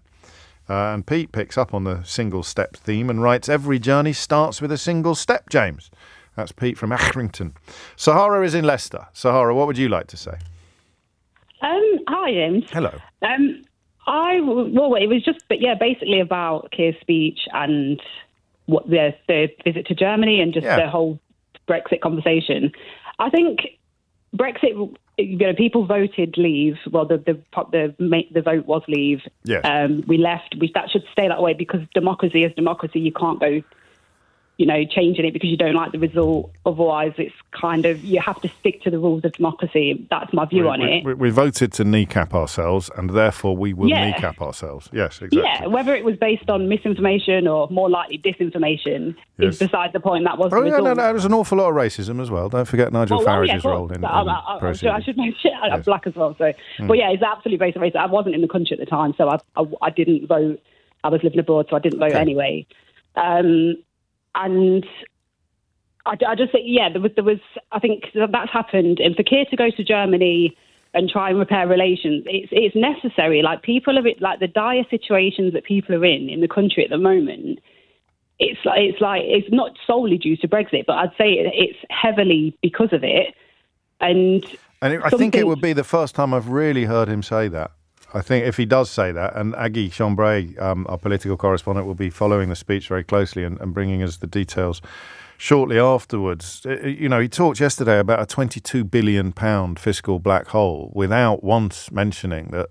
And Pete picks up on the single step theme and writes, every journey starts with a single step, James. That's Pete from Accrington. Sahara is in Leicester. Sahara, what would you like to say? Hi, James. Hello. It was just, basically about Keir's speech and what the visit to Germany and just the whole Brexit conversation. I think Brexit, people voted leave. Well, the vote was leave. Yes. We left. That should stay that way because democracy is democracy. You can't go, changing it because you don't like the result. Otherwise, it's kind of, you have to stick to the rules of democracy. That's my view on it. We voted to kneecap ourselves, and therefore we will kneecap ourselves. Yes, exactly. Yeah, whether it was based on misinformation or more likely disinformation is beside the point. That was the result. No, there was an awful lot of racism as well. Don't forget Nigel Farage's role in I should mention I'm black as well. So, But it's absolutely based on racism. I wasn't in the country at the time, so I didn't vote. I was living abroad, so I didn't vote anyway. And I just think, there was. I think that's happened. And for Keir to go to Germany and try and repair relations, it's necessary. Like people are like the dire situations that people are in the country at the moment. It's not solely due to Brexit, but I'd say it's heavily because of it. And I think it would be the first time I've really heard him say that. I think if he does say that, and Aggie Chambray, our political correspondent, will be following the speech very closely and bringing us the details shortly afterwards. He talked yesterday about a £22 billion fiscal black hole without once mentioning that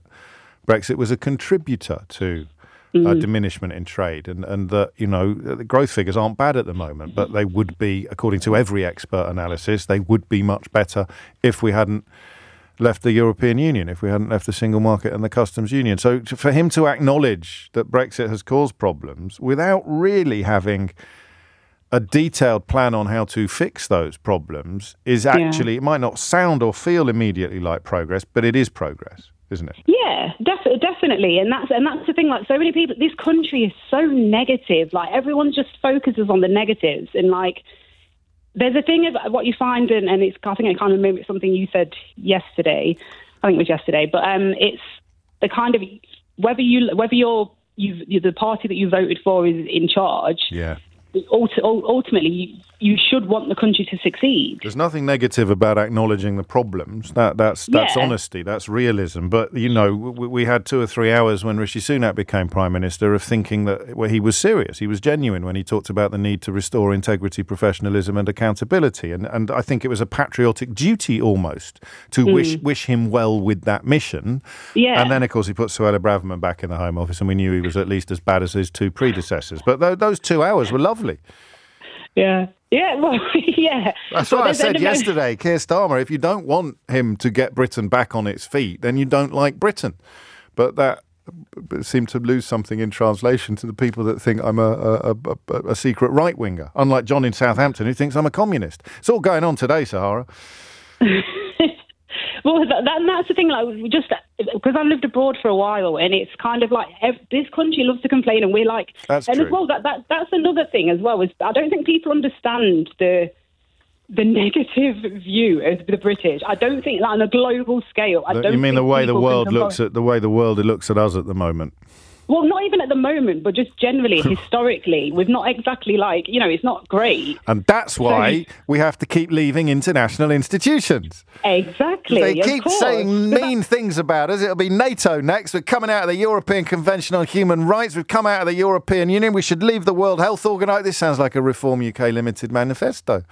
Brexit was a contributor to diminishment in trade and that, the growth figures aren't bad at the moment, but they would be, according to every expert analysis, they would be much better if we hadn't left the European Union, if we hadn't left the single market and the customs union. So for him to acknowledge that Brexit has caused problems without really having a detailed plan on how to fix those problems is actually, it might not sound or feel immediately like progress, but it is progress, isn't it? Yeah, definitely. And that's the thing, like so many people, this country is so negative, like everyone just focuses on the negatives and like, there's a thing of what you find, and it's, I think it kind of mimics something you said yesterday. I think it was yesterday, but it's the kind of whether you're the party that you voted for is in charge. Yeah. Ultimately, you should want the country to succeed. There's nothing negative about acknowledging the problems. That's honesty. That's realism. But we had 2 or 3 hours when Rishi Sunak became Prime Minister of thinking that he was serious. He was genuine when he talked about the need to restore integrity, professionalism, and accountability. And I think it was a patriotic duty almost to wish him well with that mission. Yeah. And then, of course, he put Suella Braverman back in the Home Office, and we knew he was at least as bad as his 2 predecessors. But those 2 hours were lovely. Yeah. Yeah, well, yeah. That's what I said yesterday, Keir Starmer. If you don't want him to get Britain back on its feet, then you don't like Britain. But that seemed to lose something in translation to the people that think I'm a secret right-winger, unlike John in Southampton who thinks I'm a communist. It's all going on today, Sahara. Well, that's the thing. Like, just because I've lived abroad for a while, and it's kind of like this country loves to complain, and we're like, that's and true. As well, that's another thing as well. Is I don't think people understand the negative view of the British. I don't think on a global scale. You mean the way the world looks at us at the moment? Well, not even at the moment, but just generally, historically, we've not exactly it's not great. And that's why we have to keep leaving international institutions. Exactly. They keep saying mean things about us. It'll be NATO next. We're coming out of the European Convention on Human Rights. We've come out of the European Union. We should leave the World Health Organization. This sounds like a Reform UK Limited manifesto.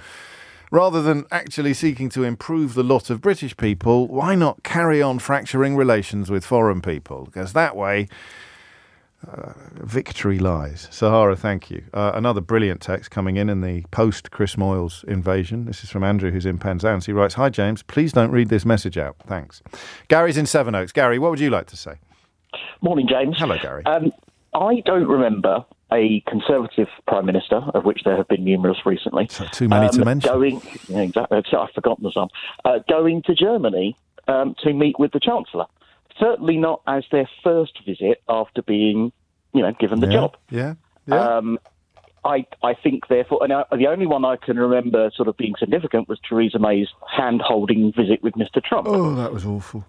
Rather than actually seeking to improve the lot of British people, why not carry on fracturing relations with foreign people? Because that way... victory lies. Sahara, thank you. Another brilliant text coming in the post-Chris Moyles invasion. This is from Andrew, who's in Penzance. He writes, "Hi, James. Please don't read this message out. Thanks." Gary's in Sevenoaks. Gary, what would you like to say? Morning, James. Hello, Gary. I don't remember a Conservative Prime Minister, of which there have been numerous recently. So too many to mention. Exactly. I've forgotten some. Going to Germany to meet with the Chancellor. Certainly not as their first visit after being, given the job. Yeah. I think, therefore, and the only one I can remember sort of being significant was Theresa May's hand-holding visit with Mr. Trump. Oh, that was awful.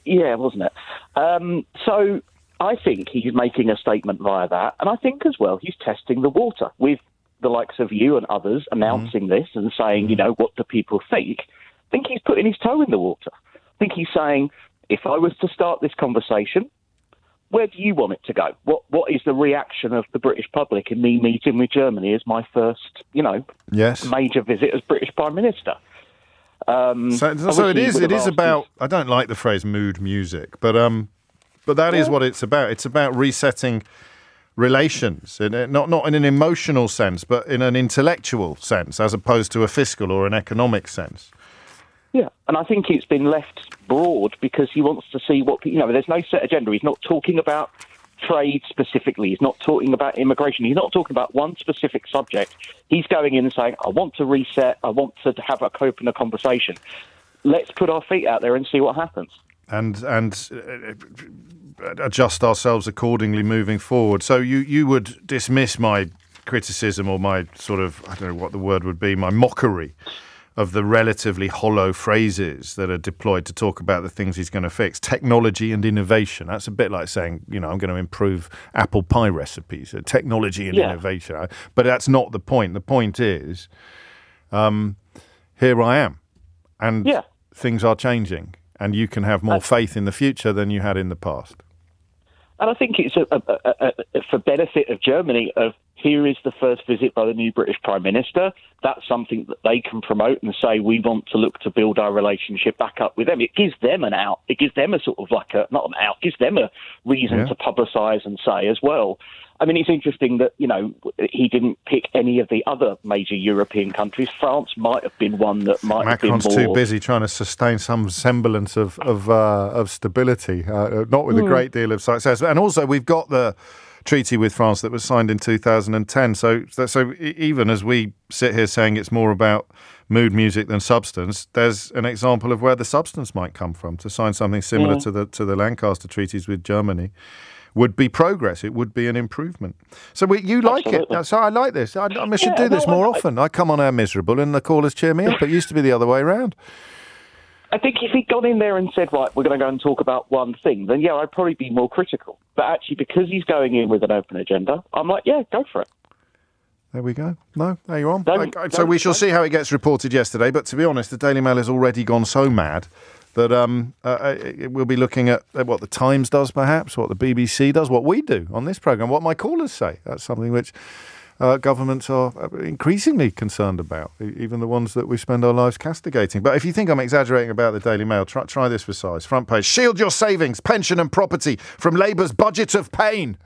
Yeah, wasn't it? So I think he's making a statement via that, and I think as well he's testing the water with the likes of you and others announcing this and saying, what do people think? I think he's putting his toe in the water. I think he's saying, if I was to start this conversation, where do you want it to go? What is the reaction of the British public in me meeting with Germany as my first, major visit as British Prime Minister? So it is about. I don't like the phrase mood music, but that is what it's about. It's about resetting relations, not in an emotional sense, but in an intellectual sense, as opposed to a fiscal or an economic sense. Yeah, and I think it's been left broad because he wants to see there's no set agenda. He's not talking about trade specifically. He's not talking about immigration. He's not talking about one specific subject. He's going in and saying, I want to reset. I want to have a open conversation. Let's put our feet out there and see what happens. And adjust ourselves accordingly moving forward. So you would dismiss my criticism or my sort of, I don't know what the word would be, my mockery of the relatively hollow phrases that are deployed to talk about the things he's going to fix. Technology and innovation. That's a bit like saying, I'm going to improve apple pie recipes. Technology and innovation. But that's not the point. The point is, here I am. And things are changing. And you can have more faith in the future than you had in the past. And I think it's for benefit of Germany here is the first visit by the new British Prime Minister. That's something that they can promote and say, we want to look to build our relationship back up with them. It gives them an out. It gives them a sort of not an out, gives them a reason to publicise and say as well. I mean, it's interesting that, he didn't pick any of the other major European countries. France might have been one that might have been more... Macron's too busy trying to sustain some semblance of stability, not with a great deal of success. And also, we've got the treaty with France that was signed in 2010. So even as we sit here saying it's more about mood music than substance, there's an example of where the substance might come from. To sign something similar to the Lancaster treaties with Germany would be progress. It would be an improvement. So you like it. So I like this. I should do this more often. I come on air miserable and the callers cheer me up. It used to be the other way around. I think if he'd gone in there and said, right, we're going to go and talk about one thing, then, I'd probably be more critical. But actually, because he's going in with an open agenda, I'm like, go for it. There we go. No, there you're on. So we shall see how it gets reported yesterday. But to be honest, the Daily Mail has already gone so mad that we'll be looking at what the Times does, perhaps, what the BBC does, what we do on this programme, what my callers say. That's something which governments are increasingly concerned about, even the ones that we spend our lives castigating. But if you think I'm exaggerating about the Daily Mail, try this for size. Front page, shield your savings, pension and property from Labour's budget of pain.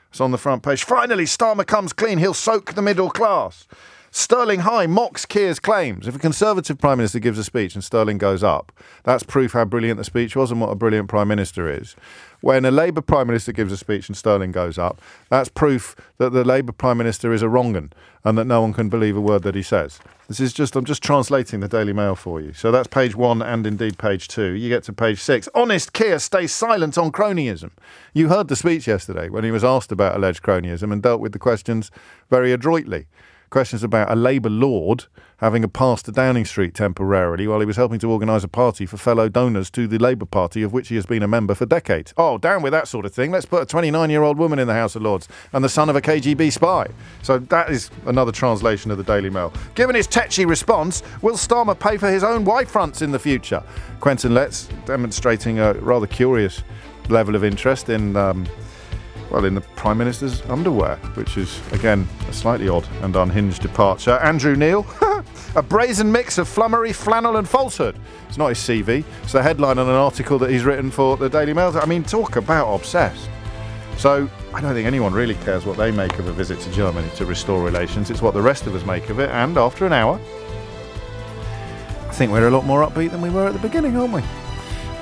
It's on the front page. Finally, Starmer comes clean. He'll soak the middle class. Sterling High mocks Keir's claims. If a Conservative Prime Minister gives a speech and Sterling goes up, that's proof how brilliant the speech was and what a brilliant Prime Minister is. When a Labour Prime Minister gives a speech and Sterling goes up, that's proof that the Labour Prime Minister is a wrong-un and that no one can believe a word that he says. I'm just translating the Daily Mail for you. So that's page 1 and indeed page 2. You get to page 6. Honest Keir stays silent on cronyism. You heard the speech yesterday when he was asked about alleged cronyism and dealt with the questions very adroitly. questions about a Labour lord having a pass to Downing Street temporarily while he was helping to organise a party for fellow donors to the Labour Party, of which he has been a member for decades. Oh, down with that sort of thing. Let's put a 29-year-old woman in the House of Lords and the son of a KGB spy. So that is another translation of the Daily Mail. Given his tetchy response, will Starmer pay for his own wife fronts in the future? Quentin Letts demonstrating a rather curious level of interest in the Prime Minister's underwear, which is, again, a slightly odd and unhinged departure. Andrew Neil, a brazen mix of flummery, flannel and falsehood. It's not his CV. It's the headline on an article that he's written for the Daily Mail. I mean, talk about obsessed. So I don't think anyone really cares what they make of a visit to Germany to restore relations. It's what the rest of us make of it. And after an hour, I think we're a lot more upbeat than we were at the beginning, aren't we?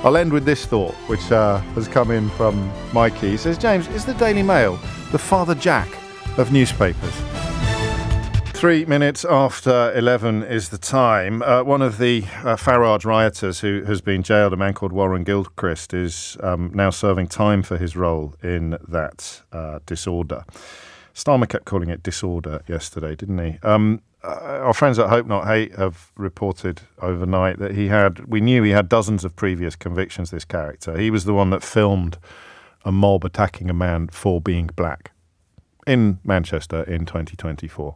I'll end with this thought, which has come in from Mikey. He says, James, is the Daily Mail the Father Jack of newspapers? 3 minutes after 11 is the time. One of the Farage rioters who has been jailed, a man called Warren Gilchrist, is now serving time for his role in that disorder. Starmer kept calling it disorder yesterday, didn't he? Our friends at Hope Not Hate have reported overnight that we knew he had dozens of previous convictions, this character. He was the one that filmed a mob attacking a man for being black in Manchester in 2024.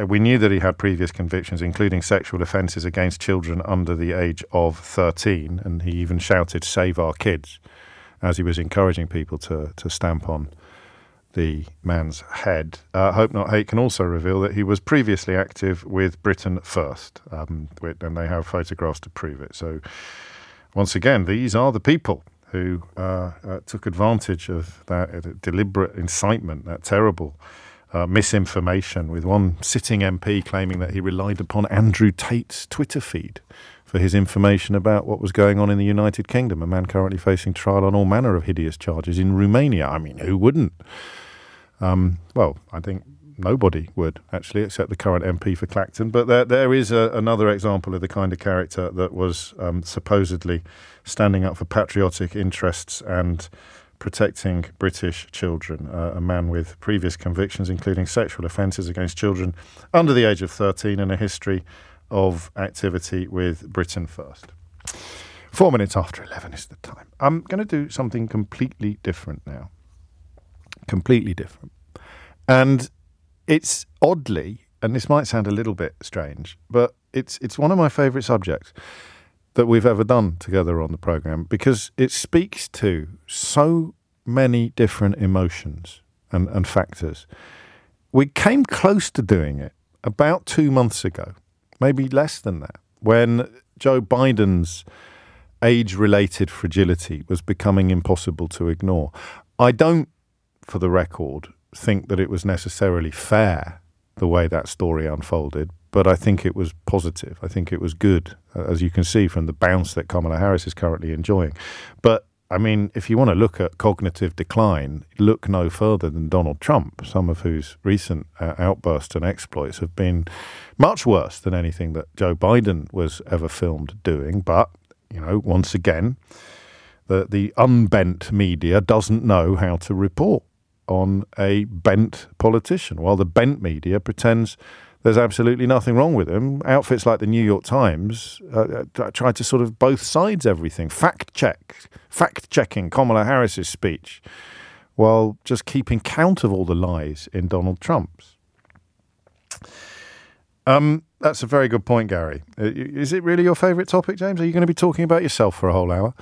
We knew that he had previous convictions, including sexual offences against children under the age of 13, and he even shouted, "Save our kids," as he was encouraging people to stamp on the man's head. Hope Not Hate can also reveal that he was previously active with Britain First, and they have photographs to prove it. So, once again, these are the people who took advantage of that deliberate incitement, that terrible misinformation, with one sitting MP claiming that he relied upon Andrew Tate's Twitter feed for his information about what was going on in the United Kingdom, a man currently facing trial on all manner of hideous charges in Romania. I mean, who wouldn't? Well, I think nobody would, actually, except the current MP for Clacton. But there is another example of the kind of character that was supposedly standing up for patriotic interests and protecting British children, a man with previous convictions, including sexual offences against children under the age of 13 and a history of activity with Britain First. 4 minutes after 11 is the time. I'm going to do something completely different now. Completely different. And it's oddly, and this might sound a little bit strange, but it's one of my favourite subjects that we've ever done together on the programme, because it speaks to so many different emotions and factors. We came close to doing it about 2 months ago, maybe less than that, when Joe Biden's age-related fragility was becoming impossible to ignore. I don't, for the record, think that it was necessarily fair the way that story unfolded, but I think it was positive. I think it was good, as you can see from the bounce that Kamala Harris is currently enjoying. But, I mean, if you want to look at cognitive decline, look no further than Donald Trump, some of whose recent outbursts and exploits have been much worse than anything that Joe Biden was ever filmed doing. But, you know, once again, the unbent media doesn't know how to report on a bent politician, while the bent media pretends there's absolutely nothing wrong with him. Outfits like the New York Times try to sort of both sides everything, fact-checking Kamala Harris's speech, while just keeping count of all the lies in Donald Trump's. That's a very good point, Gary. Is it really your favourite topic, James? Are you going to be talking about yourself for a whole hour?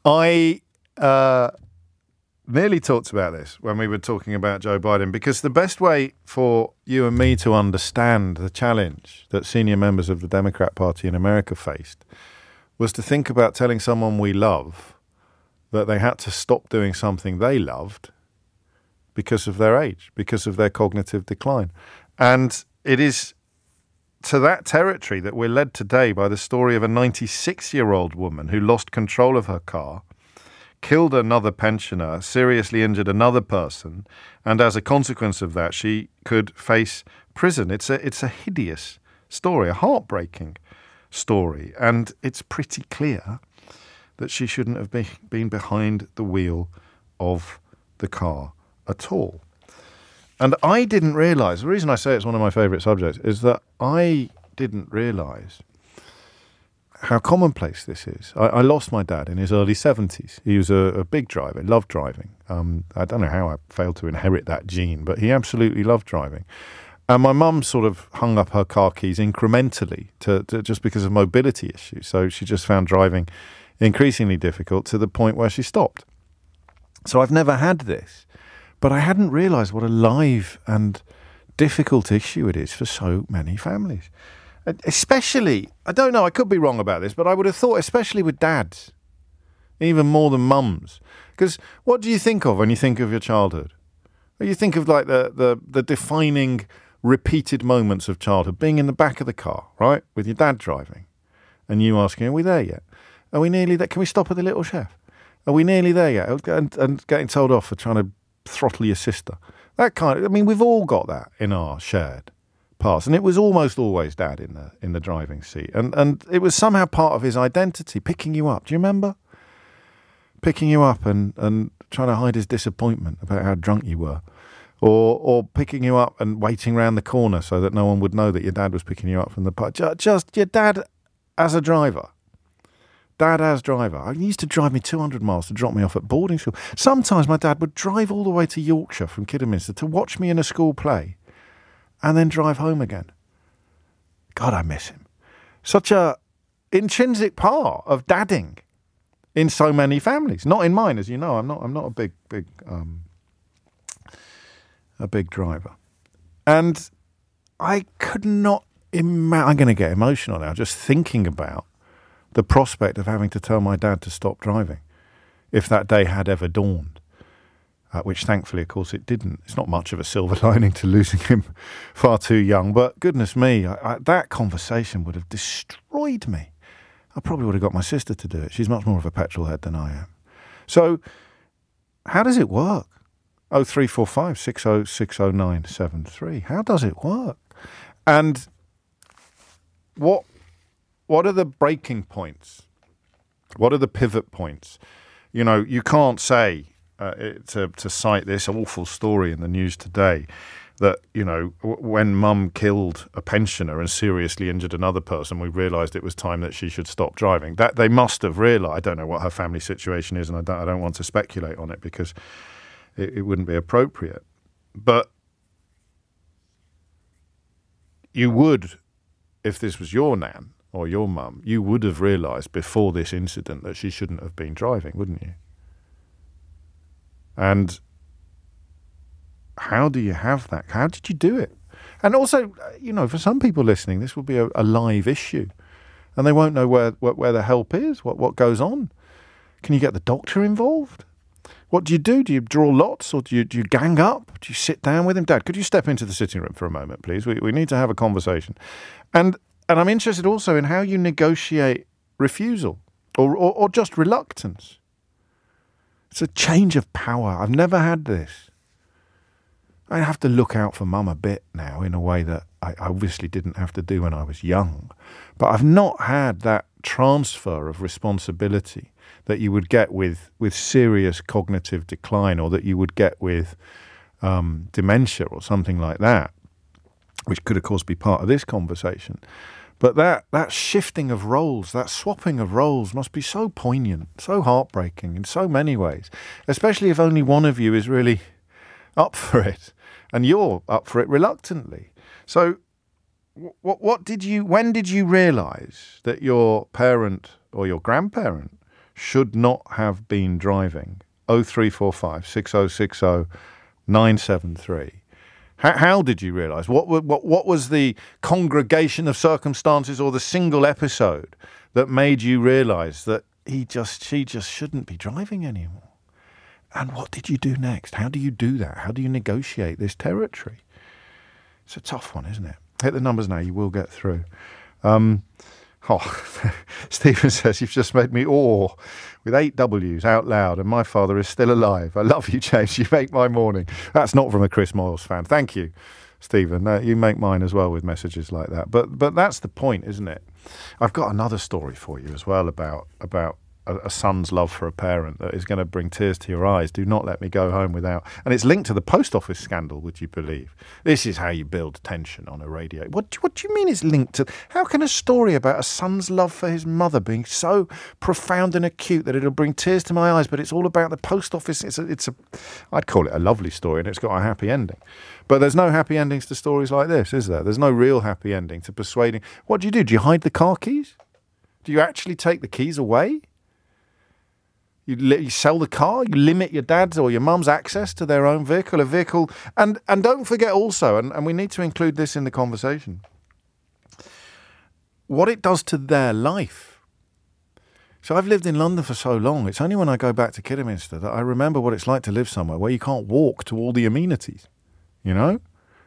I nearly talked about this when we were talking about Joe Biden, because the best way for you and me to understand the challenge that senior members of the Democrat Party in America faced was to think about telling someone we love that they had to stop doing something they loved because of their age, because of their cognitive decline. And it is to that territory that we're led today by the story of a 96-year-old woman who lost control of her car, killed another pensioner, seriously injured another person, and as a consequence of that, she could face prison. It's a hideous story, a heartbreaking story, and it's pretty clear that she shouldn't have been behind the wheel of the car at all. And I didn't realise, the reason I say it's one of my favourite subjects is that I didn't realise how commonplace this is. I lost my dad in his early 70s. He was a big driver, loved driving. I don't know how I failed to inherit that gene, but he absolutely loved driving. And my mum sort of hung up her car keys incrementally to just because of mobility issues. So she just found driving increasingly difficult to the point where she stopped. So I've never had this, but I hadn't realised what a live and difficult issue it is for so many families. Especially, I don't know, I could be wrong about this, but I would have thought especially with dads, even more than mums. Because what do you think of when you think of your childhood? You think of like the defining repeated moments of childhood, being in the back of the car, right, with your dad driving, and you asking, are we there yet? Are we nearly there? Can we stop at the Little Chef? Are we nearly there yet? And getting told off for trying to throttle your sister. That kind of, I mean, we've all got that in our shared past, and it was almost always dad in the driving seat, and it was somehow part of his identity, picking you up. Do you remember? Picking you up and trying to hide his disappointment about how drunk you were, or picking you up and waiting around the corner so that no one would know that your dad was picking you up from the pub. Just your dad as a driver. Dad as driver. He used to drive me 200 miles to drop me off at boarding school. Sometimes my dad would drive all the way to Yorkshire from Kidderminster to watch me in a school play and then drive home again. God, I miss him. Such a intrinsic part of dadding in so many families. Not in mine, as you know. I'm not a big driver. And I could not imagine. I'm going to get emotional now just thinking about the prospect of having to tell my dad to stop driving if that day had ever dawned, which thankfully, of course, it didn't. It's not much of a silver lining to losing him far too young, but goodness me, that conversation would have destroyed me. I probably would have got my sister to do it. She's much more of a petrol head than I am. So how does it work? 0345 6060973. How does it work? And what are the breaking points? What are the pivot points? You know, you can't say, to cite this awful story in the news today, that, you know, when mum killed a pensioner and seriously injured another person, we realised it was time that she should stop driving. That they must have realised. I don't know what her family situation is, and I don't want to speculate on it because it wouldn't be appropriate. But you would, if this was your nan or your mum, you would have realised before this incident that she shouldn't have been driving, wouldn't you? And how do you have that? How did you do it? And also, you know, for some people listening, this will be a live issue, and they won't know where the help is, what goes on. Can you get the doctor involved? What do you do? Do you draw lots, or do you gang up? Do you sit down with him? Dad, could you step into the sitting room for a moment, please? We need to have a conversation. And I'm interested also in how you negotiate refusal or just reluctance. It's a change of power. I've never had this. I have to look out for mum a bit now in a way that I obviously didn't have to do when I was young. But I've not had that transfer of responsibility that you would get with serious cognitive decline, or that you would get with dementia or something like that, which could, of course, be part of this conversation. But that shifting of roles, that swapping of roles must be so poignant, so heartbreaking in so many ways, especially if only one of you is really up for it and you're up for it reluctantly. So when did you realise that your parent or your grandparent should not have been driving? 0345 6060 973. How did you realise? What was the congregation of circumstances or the single episode that made you realise that she just shouldn't be driving anymore? And what did you do next? How do you do that? How do you negotiate this territory? It's a tough one, isn't it? Hit the numbers now. You will get through. Stephen says, you've just made me awe with 8 W's out loud, and my father is still alive. I love you, James. You make my morning. That's not from a Chris Moyles fan. Thank you, Stephen. You make mine as well with messages like that. But that's the point, isn't it? I've got another story for you as well about a son's love for a parent that is going to bring tears to your eyes. Do not let me go home without. And it's linked to the post office scandal, would you believe? This is how you build tension on a radio. What do you mean it's linked to? How can a story about a son's love for his mother being so profound and acute that it'll bring tears to my eyes, but it's all about the post office? I'd call it a lovely story, and it's got a happy ending. But there's no happy endings to stories like this, is there? There's no real happy ending to persuading. What do? Do you hide the car keys? Do you actually take the keys away? You sell the car, you limit your dad's or your mum's access to their own vehicle, and don't forget also, and we need to include this in the conversation, what it does to their life. So I've lived in London for so long, it's only when I go back to Kidderminster that I remember what it's like to live somewhere where you can't walk to all the amenities, you know?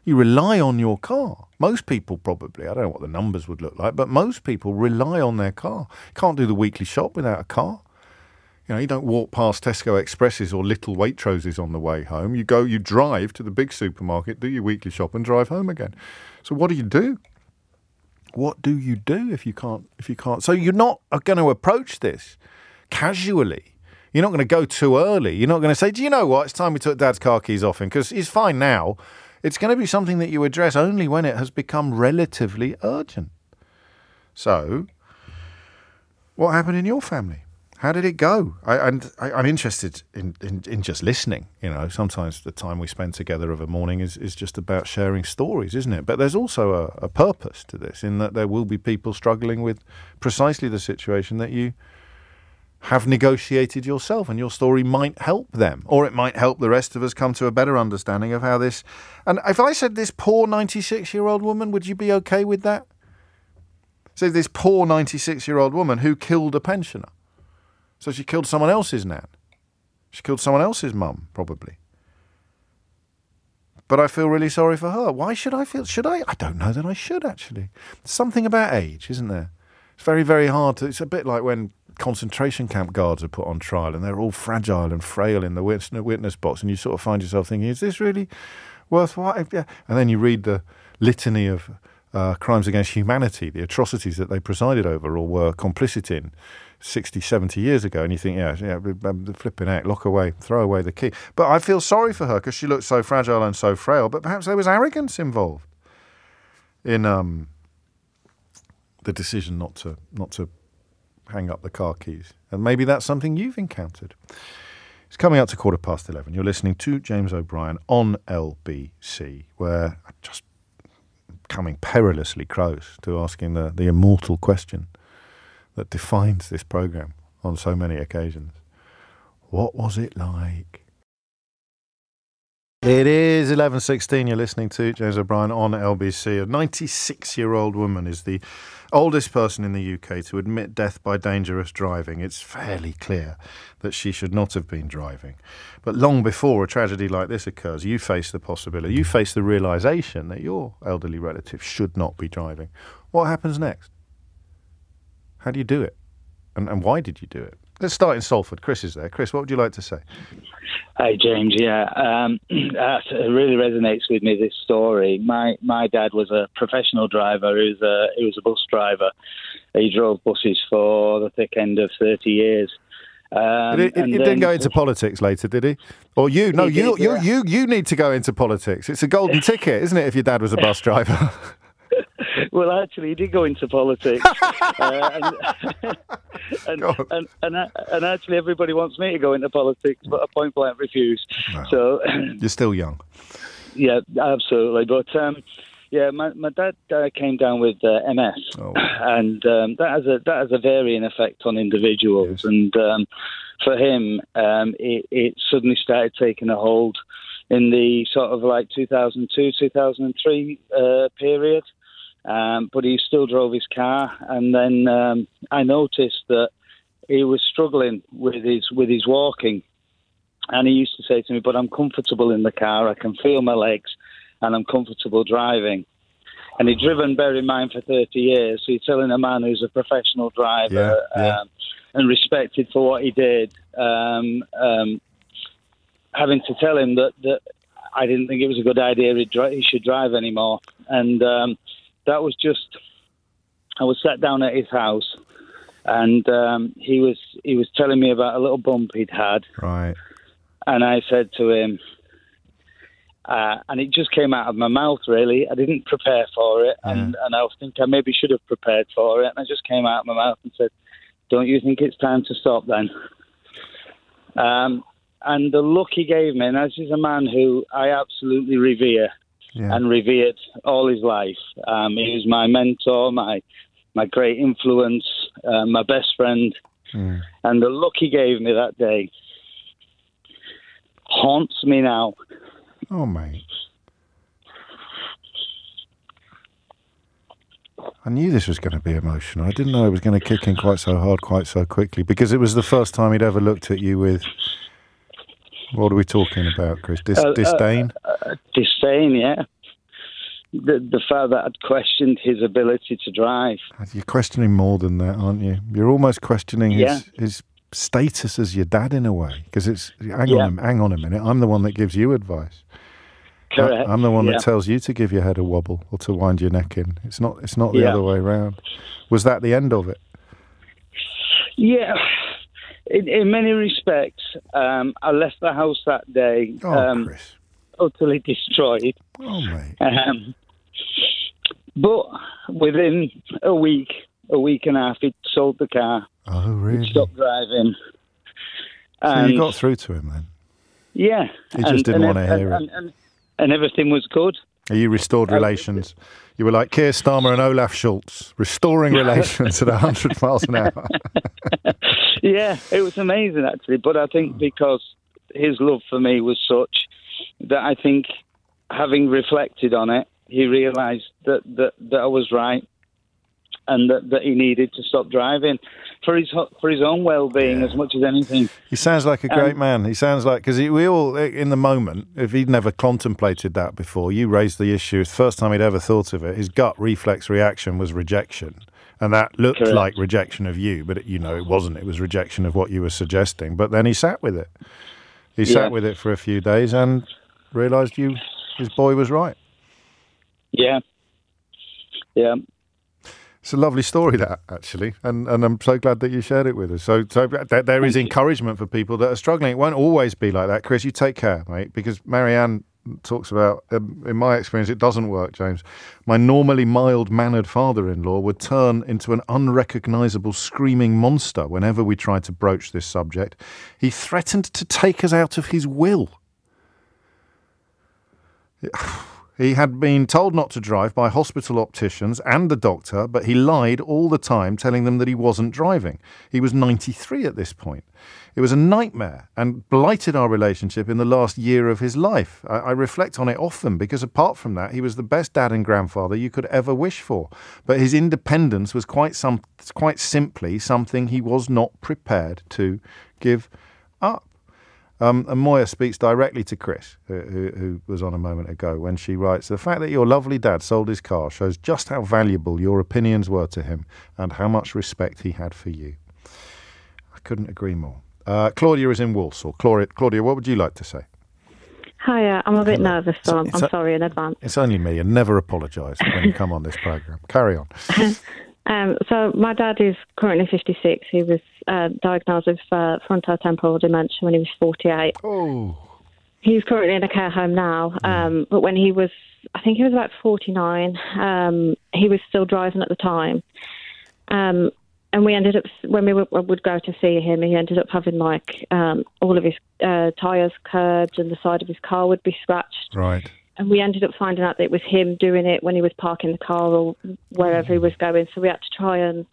You rely on your car. Most people probably, I don't know what the numbers would look like, but most people rely on their car. You can't do the weekly shop without a car. You know, you don't walk past Tesco Expresses or little Waitroses on the way home. You drive to the big supermarket, do your weekly shop and drive home again. So what do you do? What do you do if you can't? So you're not going to approach this casually. You're not going to go too early. You're not going to say, do you know what? It's time we took Dad's car keys off him because he's fine now. It's going to be something that you address only when it has become relatively urgent. So what happened in your family? How did it go? I'm interested in just listening. You know, sometimes the time we spend together of a morning is just about sharing stories, isn't it? But there's also a purpose to this, in that there will be people struggling with precisely the situation that you have negotiated yourself, and your story might help them, or it might help the rest of us come to a better understanding of how this... And if I said this poor 96-year-old woman, would you be okay with that? So this poor 96-year-old woman who killed a pensioner. So she killed someone else's nan. She killed someone else's mum, probably. But I feel really sorry for her. Why should I feel... Should I? I don't know that I should, actually. There's something about age, isn't there? It's very, very hard to... It's a bit like when concentration camp guards are put on trial and they're all fragile and frail in the witness box, and you sort of find yourself thinking, is this really worthwhile? Yeah. And then you read the litany of crimes against humanity, the atrocities that they presided over or were complicit in 60, 70 years ago, and you think, yeah, the flipping act, lock away, throw away the key. But I feel sorry for her because she looked so fragile and so frail, but perhaps there was arrogance involved in the decision not to hang up the car keys. And maybe that's something you've encountered. It's coming up to 11:15. You're listening to James O'Brien on LBC, where I'm just coming perilously close to asking the immortal question that defines this programme on so many occasions. What was it like? It is 11:16. You're listening to James O'Brien on LBC. A 96-year-old woman is the oldest person in the UK to admit death by dangerous driving. It's fairly clear that she should not have been driving. But long before a tragedy like this occurs, you face the possibility, you face the realisation that your elderly relative should not be driving. What happens next? How do you do it? And why did you do it? Let's start in Salford. Chris is there. Chris, what would you like to say? Hi, James. Yeah, it really resonates with me, this story. My dad was a professional driver. He was a bus driver. He drove buses for the thick end of 30 years. He didn't go into politics later, did he? Or you? No, you need to go into politics. It's a golden ticket, isn't it, if your dad was a bus driver? Well, actually, he did go into politics, and actually, everybody wants me to go into politics, but I point blank refuse. Wow. So you're still young. Yeah, absolutely. But yeah, my dad came down with MS, and that has a varying effect on individuals. Yes. And for him, it suddenly started taking a hold in the sort of like 2002, 2003 period. But he still drove his car, and then I noticed that he was struggling with his walking, and he used to say to me, "But I'm comfortable in the car. I can feel my legs, and I'm comfortable driving." And he'd driven, bear in mind, for 30 years. So you're telling a man who's a professional driver and respected for what he did, having to tell him that I didn't think it was a good idea he should drive anymore, and. That was just, I was sat down at his house and he was telling me about a little bump he'd had. Right. And I said to him, and it just came out of my mouth, really. I didn't prepare for it, and I think I maybe should have prepared for it. And I just came out of my mouth and said, "Don't you think it's time to stop then?" And the look he gave me, and this is a man who I absolutely revere and revered all his life. He was my mentor, my great influence, my best friend. And the look he gave me that day haunts me now. Oh, mate. I knew this was going to be emotional. I didn't know it was going to kick in quite so hard, quite so quickly, because it was the first time he'd ever looked at you with... What are we talking about, Chris? Disdain? Disdain, yeah. The fact that I'd questioned his ability to drive. You're questioning more than that, aren't you? You're almost questioning his status as your dad in a way, because it's hang on a minute. I'm the one that gives you advice. Correct. I'm the one that tells you to give your head a wobble or to wind your neck in. It's not the other way around. Was that the end of it? Yeah. In many respects, I left the house that day Chris. utterly destroyed. Oh, mate. But within a week and a half, he'd sold the car. Oh, really? He'd stopped driving. So you got through to him then? Yeah. He just didn't want to hear it. And everything was good. You restored relations. You were like Keir Starmer and Olaf Schultz, restoring relations at 100 miles an hour. Yeah, it was amazing, actually. But I think because his love for me was such that I think, having reflected on it, he realised that I was right and that he needed to stop driving for his own well-being as much as anything. He sounds like a great man. He sounds like, because we all, in the moment, if he'd never contemplated that before, you raised the issue, it's the first time he'd ever thought of it, his gut reflex reaction was rejection. And that looked like rejection of you, but it wasn't. It was rejection of what you were suggesting. But then he sat with it. He sat with it for a few days and realised his boy was right. Yeah. Yeah. It's a lovely story, that, actually, and I'm so glad that you shared it with us. So there is encouragement for people that are struggling. It won't always be like that. Chris, you take care, mate, because Marianne talks about, in my experience, it doesn't work, James. My normally mild-mannered father-in-law would turn into an unrecognisable screaming monster whenever we tried to broach this subject. He threatened to take us out of his will. He had been told not to drive by hospital opticians and the doctor, but he lied all the time, telling them that he wasn't driving. He was 93 at this point. It was a nightmare and blighted our relationship in the last year of his life. I reflect on it often because apart from that, he was the best dad and grandfather you could ever wish for. But his independence was quite simply something he was not prepared to give up. And Moya speaks directly to Chris, who was on a moment ago, when she writes, "The fact that your lovely dad sold his car shows just how valuable your opinions were to him and how much respect he had for you." I couldn't agree more. Claudia is in Walsall. Claudia, what would you like to say? Hiya, I'm a bit nervous, so I'm sorry in advance. It's only me, and never apologise when you come on this programme. Carry on. So my dad is currently 56. He was diagnosed with frontotemporal dementia when he was 48. Oh. He's currently in a care home now, but when he was, I think he was about 49, he was still driving at the time. And we ended up, when we would go to see him, he ended up having all of his tyres curbed and the side of his car would be scratched. Right. And we ended up finding out that it was him doing it when he was parking the car or wherever he was going. So we had to try and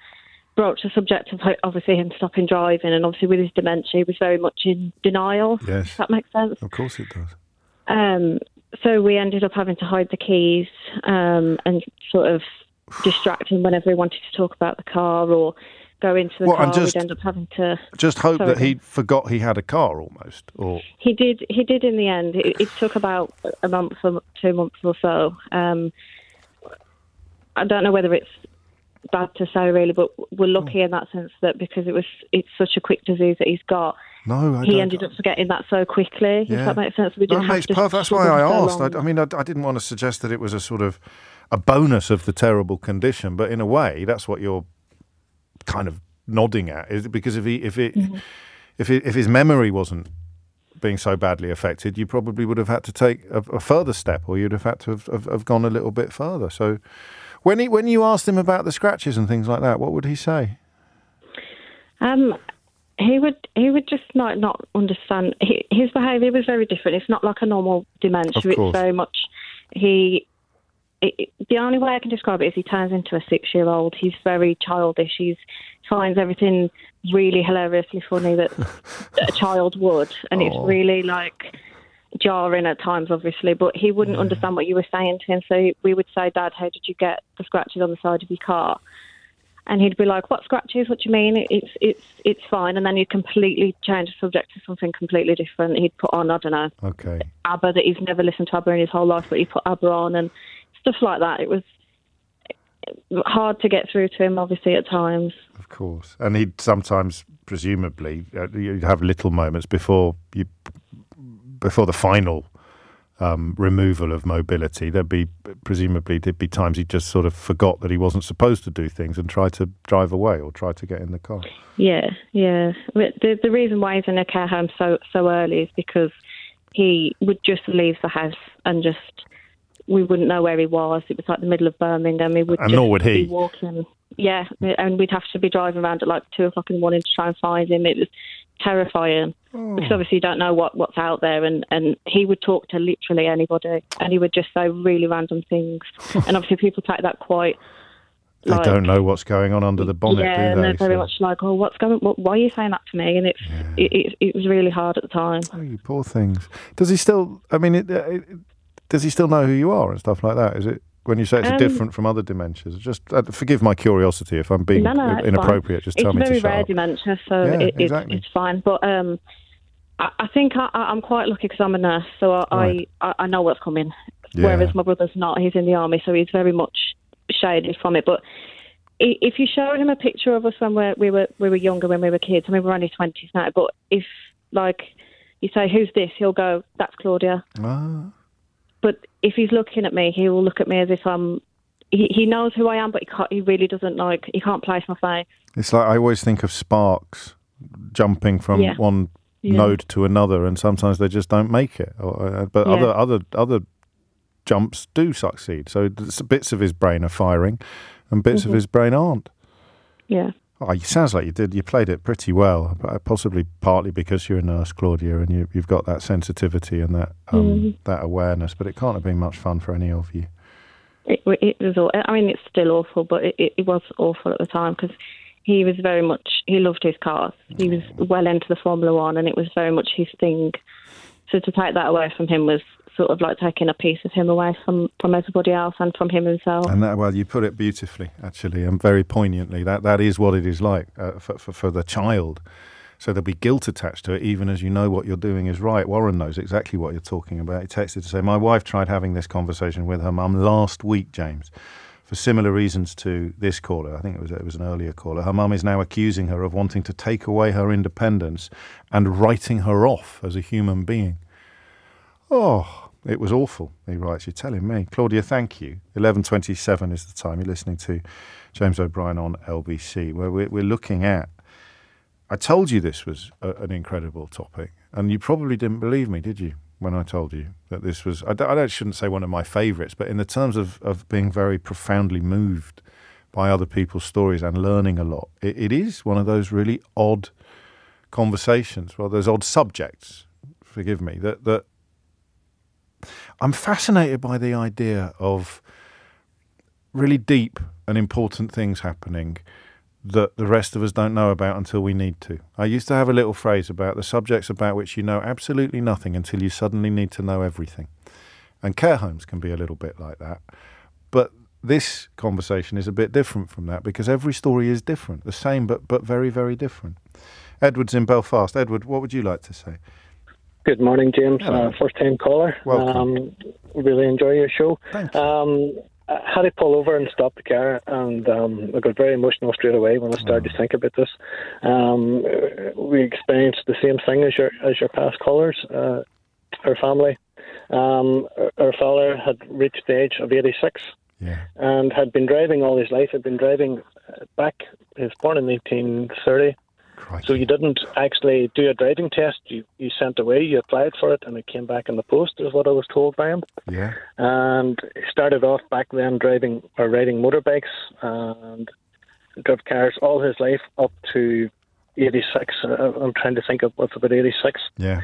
broach the subject of obviously him stopping driving. And obviously with his dementia, he was very much in denial. Yes. If that makes sense. Of course it does. So we ended up having to hide the keys and sort of distract him whenever he wanted to talk about the car or go into the car. We'd end up having to just hope that he forgot he had a car almost. Or he did in the end. It took about a month or 2 months or so. I don't know whether it's bad to say really, but we're lucky in that sense that because it's such a quick disease that he's got. He ended up forgetting that so quickly. Yeah. If that makes sense. We didn't have to. That's why I asked. I didn't want to suggest that it was a sort of a bonus of the terrible condition, but in a way, that's what you're kind of nodding at? Is it because if his memory wasn't being so badly affected, you probably would have had to take a further step, or you'd have had to have gone a little bit further. So when you asked him about the scratches and things like that, what would he say? He would just not understand. His behaviour was very different. It's not like a normal dementia. It's very much the only way I can describe it is he turns into a 6-year-old. He's very childish. He finds everything really hilariously funny that a child would, and it's really like jarring at times, obviously. But he wouldn't understand what you were saying to him. So we would say, "Dad, how did you get the scratches on the side of your car?" And he'd be like, "What scratches? What do you mean? It's fine." And then he'd completely change the subject to something completely different. He'd put on, I don't know, Abbot, that he's never listened to Abbot in his whole life, but he'd put Abbot on and stuff like that. It was hard to get through to him, obviously, at times. Of course. And he'd sometimes, presumably, you'd have little moments before the final removal of mobility. There'd be times he just sort of forgot that he wasn't supposed to do things and tried to drive away or tried to get in the car. Yeah. But the reason why he's in a care home so early is because he would just leave the house and just, we wouldn't know where he was. It was like the middle of Birmingham. He would nor would he. be walking. Yeah, and we'd have to be driving around at like 2 o'clock in the morning to try and find him. It was terrifying because obviously you don't know what's out there, and he would talk to literally anybody, and he would just say really random things. And obviously people take that quite. They don't know what's going on under the bonnet, do they? Yeah, and they're very much like, "Oh, what's going? Why are you saying that to me?" And it was really hard at the time. Oh, you poor things. Does he still? I mean, does he still know who you are and stuff like that? Is it when you say it's different from other dementias? Just forgive my curiosity if I'm being inappropriate. Just tell me to shut up. It's very rare dementia, so it's fine. But I think I'm quite lucky because I'm a nurse, so I know what's coming. Yeah. Whereas my brother's not. He's in the army, so he's very much shaded from it. But if you showed him a picture of us when we were younger, when we were kids, I mean we're only 20s now. But if like you say, "Who's this?" he'll go, "That's Claudia." Ah. But if he's looking at me, he will look at me as if he knows who I am, but he really doesn't he can't place my face. It's like I always think of sparks jumping from one node to another, and sometimes they just don't make it. But other jumps do succeed. So bits of his brain are firing, and bits of his brain aren't. Yeah. Oh, it sounds like you played it pretty well, possibly partly because you're a nurse, Claudia, and you've got that sensitivity and that that awareness, but it can't have been much fun for any of you. It was, I mean, it's still awful, but it was awful at the time because he was very much, he loved his cars. He was well into the Formula One, and it was very much his thing. So to take that away from him was sort of like taking a piece of him away from everybody else and from him himself. And that, you put it beautifully, actually, and very poignantly. That is what it is like for the child. So there'll be guilt attached to it, even as you know what you're doing is right. Warren knows exactly what you're talking about. He texted to say, "My wife tried having this conversation with her mum last week, James, for similar reasons to this caller." I think it was an earlier caller. Her mum is now accusing her of wanting to take away her independence and writing her off as a human being. Oh, it was awful, he writes. You're telling me. Claudia, thank you. 11:27 is the time. You're listening to James O'Brien on LBC, where we're looking at... I told you this was an incredible topic, and you probably didn't believe me, did you, when I told you that this was... I shouldn't say one of my favourites, but in the terms of being very profoundly moved by other people's stories and learning a lot, it is one of those really odd conversations, well, those odd subjects, forgive me, that I'm fascinated by the idea of really deep and important things happening that the rest of us don't know about until we need to. I used to have a little phrase about the subjects about which you know absolutely nothing until you suddenly need to know everything. And care homes can be a little bit like that. But this conversation is a bit different from that because every story is different, the same but very, very different. Edward's in Belfast. Edward, what would you like to say? Good morning, James. First-time caller. Welcome. Really enjoy your show. Thank you. I had to pull over and stop the car, and I got very emotional straight away when I started to think about this. We experienced the same thing as your past callers. Our family. Our father had reached the age of 86 and had been driving all his life. Had been driving he was born in 1830. Crikey. So you didn't actually do a driving test. You sent away, you applied for it, and it came back in the post, is what I was told by him. Yeah. And he started off back then riding motorbikes and drove cars all his life up to 86. I'm trying to think of what's about 86. Yeah.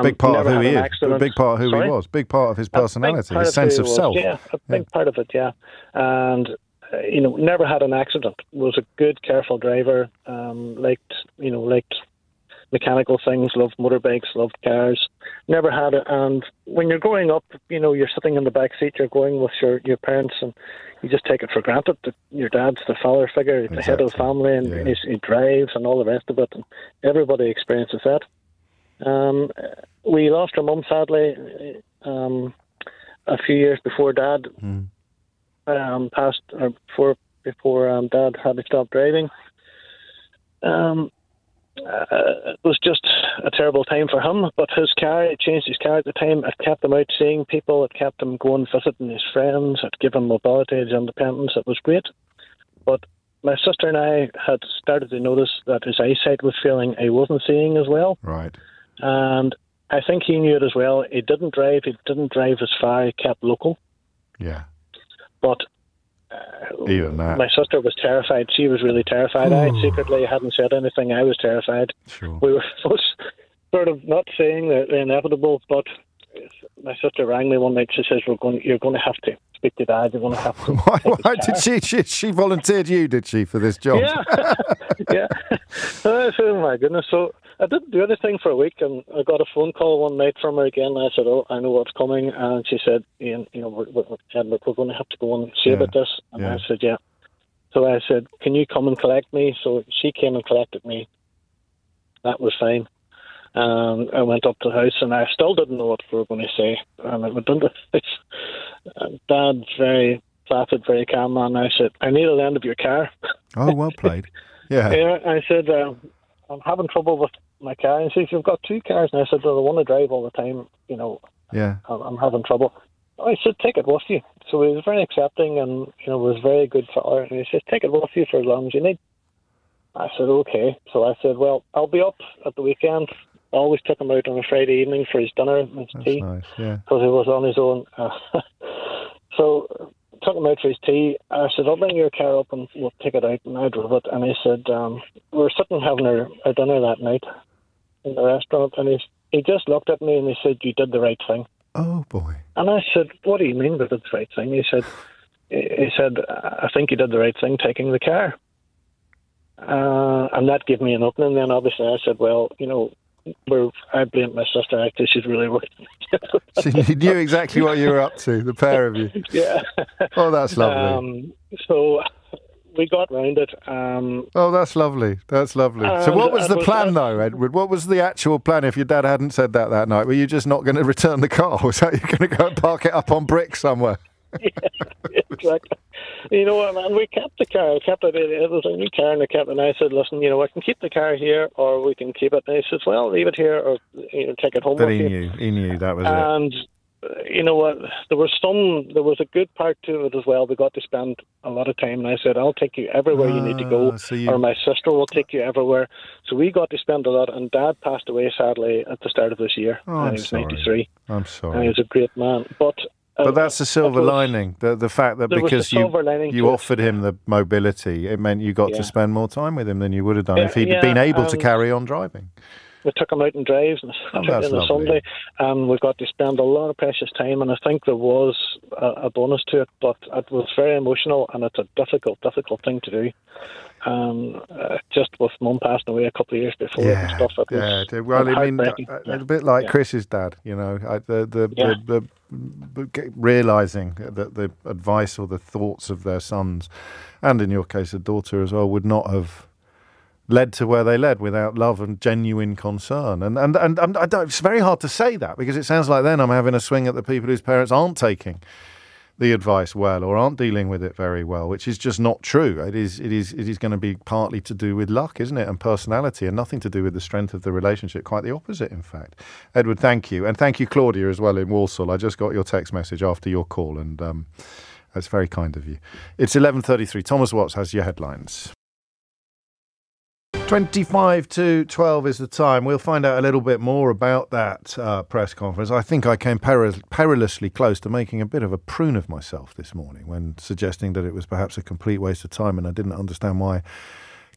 Big part of who he is. Big part of who Sorry? he was. Big part of his personality, his sense of self. Yeah, a big part of it, yeah. And never had an accident. Was a good, careful driver. Liked mechanical things. Loved motorbikes. Loved cars. Never had it. And when you're growing up, you're sitting in the back seat. You're going with your parents, and you just take it for granted that your dad's the father figure, the head of the family, and he drives and all the rest of it. And everybody experiences that. We lost our mum sadly a few years before Dad. Passed, or before Dad had to stop driving. It was just a terrible time for him, but his car, he changed his car at the time. It kept him out seeing people, it kept him going visiting his friends, it gave him mobility and independence. It was great. But my sister and I had started to notice that his eyesight was failing. He wasn't seeing as well. Right. And I think he knew it as well. He didn't drive as far, he kept local. Yeah. But even that. My sister was terrified. She was really terrified. I secretly hadn't said anything. I was terrified. Sure. We were sort of not saying the inevitable, but my sister rang me one night. She says, "You're going to have to speak to Dad. You're going to have to." Why did she volunteered you? Did she for this job? Yeah, yeah. Oh my goodness! So I didn't do anything for a week, and I got a phone call one night from her again. And I said, "Oh, I know what's coming," and she said, "Ian, we're going to have to go and see about this." And I said, "Yeah." So I said, "Can you come and collect me?" So she came and collected me. That was fine. I went up to the house, and I still didn't know what we were going to say. And I went into the house. Dad's very placid, very calm man. I said, "I need a lend of your car." Oh, well played. Yeah. Yeah. I said, "I'm having trouble with my car." And she said, "You've got two cars." And I said, "Well, I want to drive all the time. Yeah. I'm having trouble." I said, "Take it with you." So he was very accepting, and was very good for her. And he said, "Take it with you for as long as you need." I said, "Okay." So I said, "Well, I'll be up at the weekend." I always took him out on a Friday evening for his dinner and his tea. Nice, yeah. Because he was on his own. So took him out for his tea. I said, "I'll bring your car up and we'll take it out." And I drove it. And he said, we were sitting having our dinner that night in the restaurant. And he just looked at me and he said, "You did the right thing." Oh, boy. And I said, "What do you mean we did the right thing?" He said, "I think you did the right thing taking the car." And that gave me an opening. Then obviously I said, "Well, I blamed my sister actually. She's really worried." She knew exactly what you were up to, the pair of you. Yeah. Oh, that's lovely. So we got round it. Oh, that's lovely. That's lovely. So what was the plan, though, Edward? What was the actual plan if your dad hadn't said that night? Were you just not going to return the car? Was that you're going to go and park it up on bricks somewhere? Yeah, exactly. And we kept the car. It was a new car, and I said, "Listen, I can keep the car here, or we can keep it." And he says, "Well, leave it here, or take it home." But with he you. He knew that was and, it. You know what? There was a good part to it as well. We got to spend a lot of time, and I said, "I'll take you everywhere you need to go, or my sister will take you everywhere." So we got to spend a lot. And Dad passed away sadly at the start of this year. Oh, he was 93. I'm sorry. And he was a great man, but that's the silver lining. The fact that because you offered him the mobility, it meant you got to spend more time with him than you would have done if he'd been able to carry on driving. We took him out on drives on a Sunday, and we got to spend a lot of precious time, and I think there was a bonus to it, but it was very emotional, and it's a difficult thing to do. Just with Mum passing away a couple of years before and stuff. Well, I mean, a bit like Chris's dad, the realising that the advice or the thoughts of their sons, and in your case a daughter as well, would not have led to where they led without love and genuine concern. And I don't, it's very hard to say that, because it sounds like then I'm having a swing at the people whose parents aren't taking the advice well or aren't dealing with it very well, which is just not true. It is going to be partly to do with luck, isn't it, and personality, and nothing to do with the strength of the relationship. Quite the opposite, in fact. Edward, thank you. And thank you, Claudia, as well in Walsall. I just got your text message after your call, and That's very kind of you. It's 11:33. Thomas Watts has your headlines. 25 to 12 is the time. We'll find out a little bit more about that press conference. I think I came perilously close to making a bit of a prune of myself this morning when suggesting that it was perhaps a complete waste of time, and I didn't understand why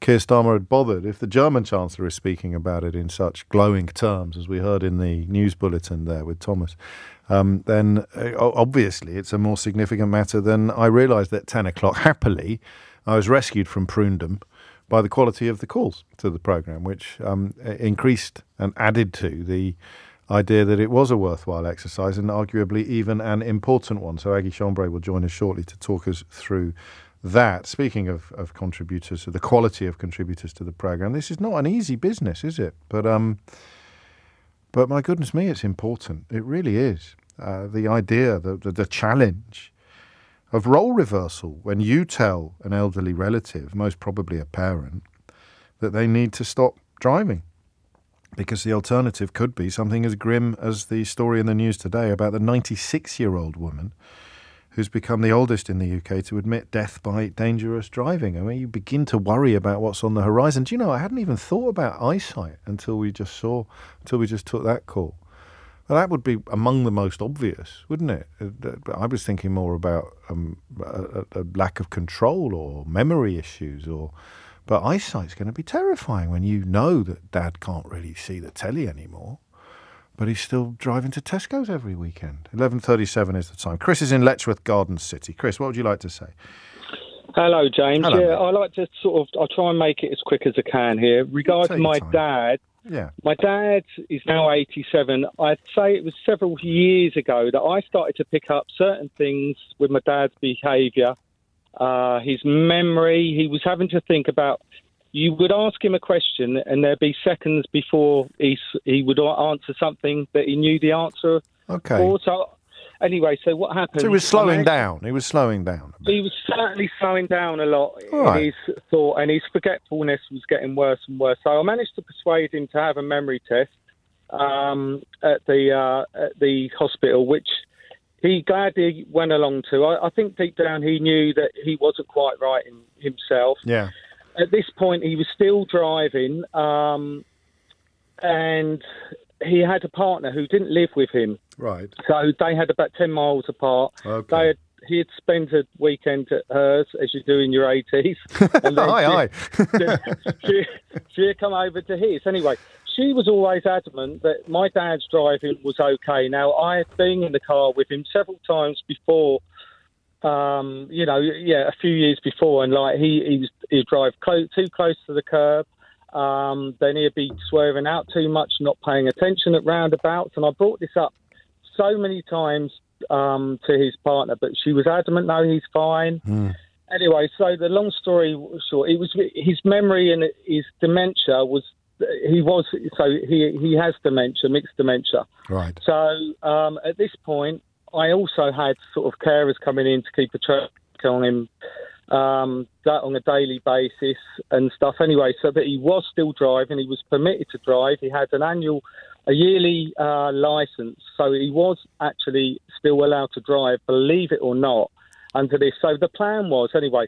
Keir Starmer had bothered. If the German Chancellor is speaking about it in such glowing terms, as we heard in the news bulletin there with Thomas, then obviously it's a more significant matter than I realised at 10 o'clock. Happily, I was rescued from prunedom by the quality of the calls to the programme, which increased and added to the idea that it was a worthwhile exercise and arguably even an important one. So Aggie Chambray will join us shortly to talk us through that. Speaking of contributors, the quality of contributors to the programme, this is not an easy business, is it? But my goodness me, it's important. It really is. The idea, the challenge of role reversal when you tell an elderly relative, most probably a parent, that they need to stop driving. Because the alternative could be something as grim as the story in the news today about the 96-year-old woman who's become the oldest in the UK to admit death by dangerous driving. I mean, you begin to worry about what's on the horizon. Do you know, I hadn't even thought about eyesight until we just took that call. Well, that would be among the most obvious, wouldn't it? I was thinking more about a lack of control or memory issues, but eyesight's going to be terrifying when you know that Dad can't really see the telly anymore, but he's still driving to Tesco's every weekend. 11:37 is the time. Chris is in Letchworth Garden City. Chris, what would you like to say? Hello, James. Hello, yeah, mate. I like to I'll try and make it as quick as I can here. Regarding my dad, my dad is now 87. I'd say it was several years ago that I started to pick up certain things with my dad's behaviour, his memory. He was having to think about, you would ask him a question and there'd be seconds before he would answer something that he knew the answer for. So anyway, so what happened? So he was slowing down. He was slowing down. He was certainly slowing down a lot in his thought, and his forgetfulness was getting worse and worse. So I managed to persuade him to have a memory test at the hospital, which he gladly went along to. I think deep down he knew that he wasn't quite right in himself. Yeah. At this point, he was still driving, and he had a partner who didn't live with him. Right. So they had about 10 miles apart. Okay. He had spent a weekend at hers, as you do in your 80s. And then she had come over to his. Anyway, she was always adamant that my dad's driving was okay. Now, I've been in the car with him several times before, a few years before, and like he'd drive too close to the curb. Then he'd be swerving out too much, not paying attention at roundabouts. And I brought this up so many times to his partner, but she was adamant, no, he's fine. Anyway, so the long story short, it was his memory and his dementia he has dementia, mixed dementia. Right. So at this point, I also had sort of carers coming in to keep a track on him that on a daily basis and stuff. Anyway, so that he was still driving. He was permitted to drive. He had a yearly licence, so he was actually still allowed to drive, believe it or not, under this. So the plan was, anyway,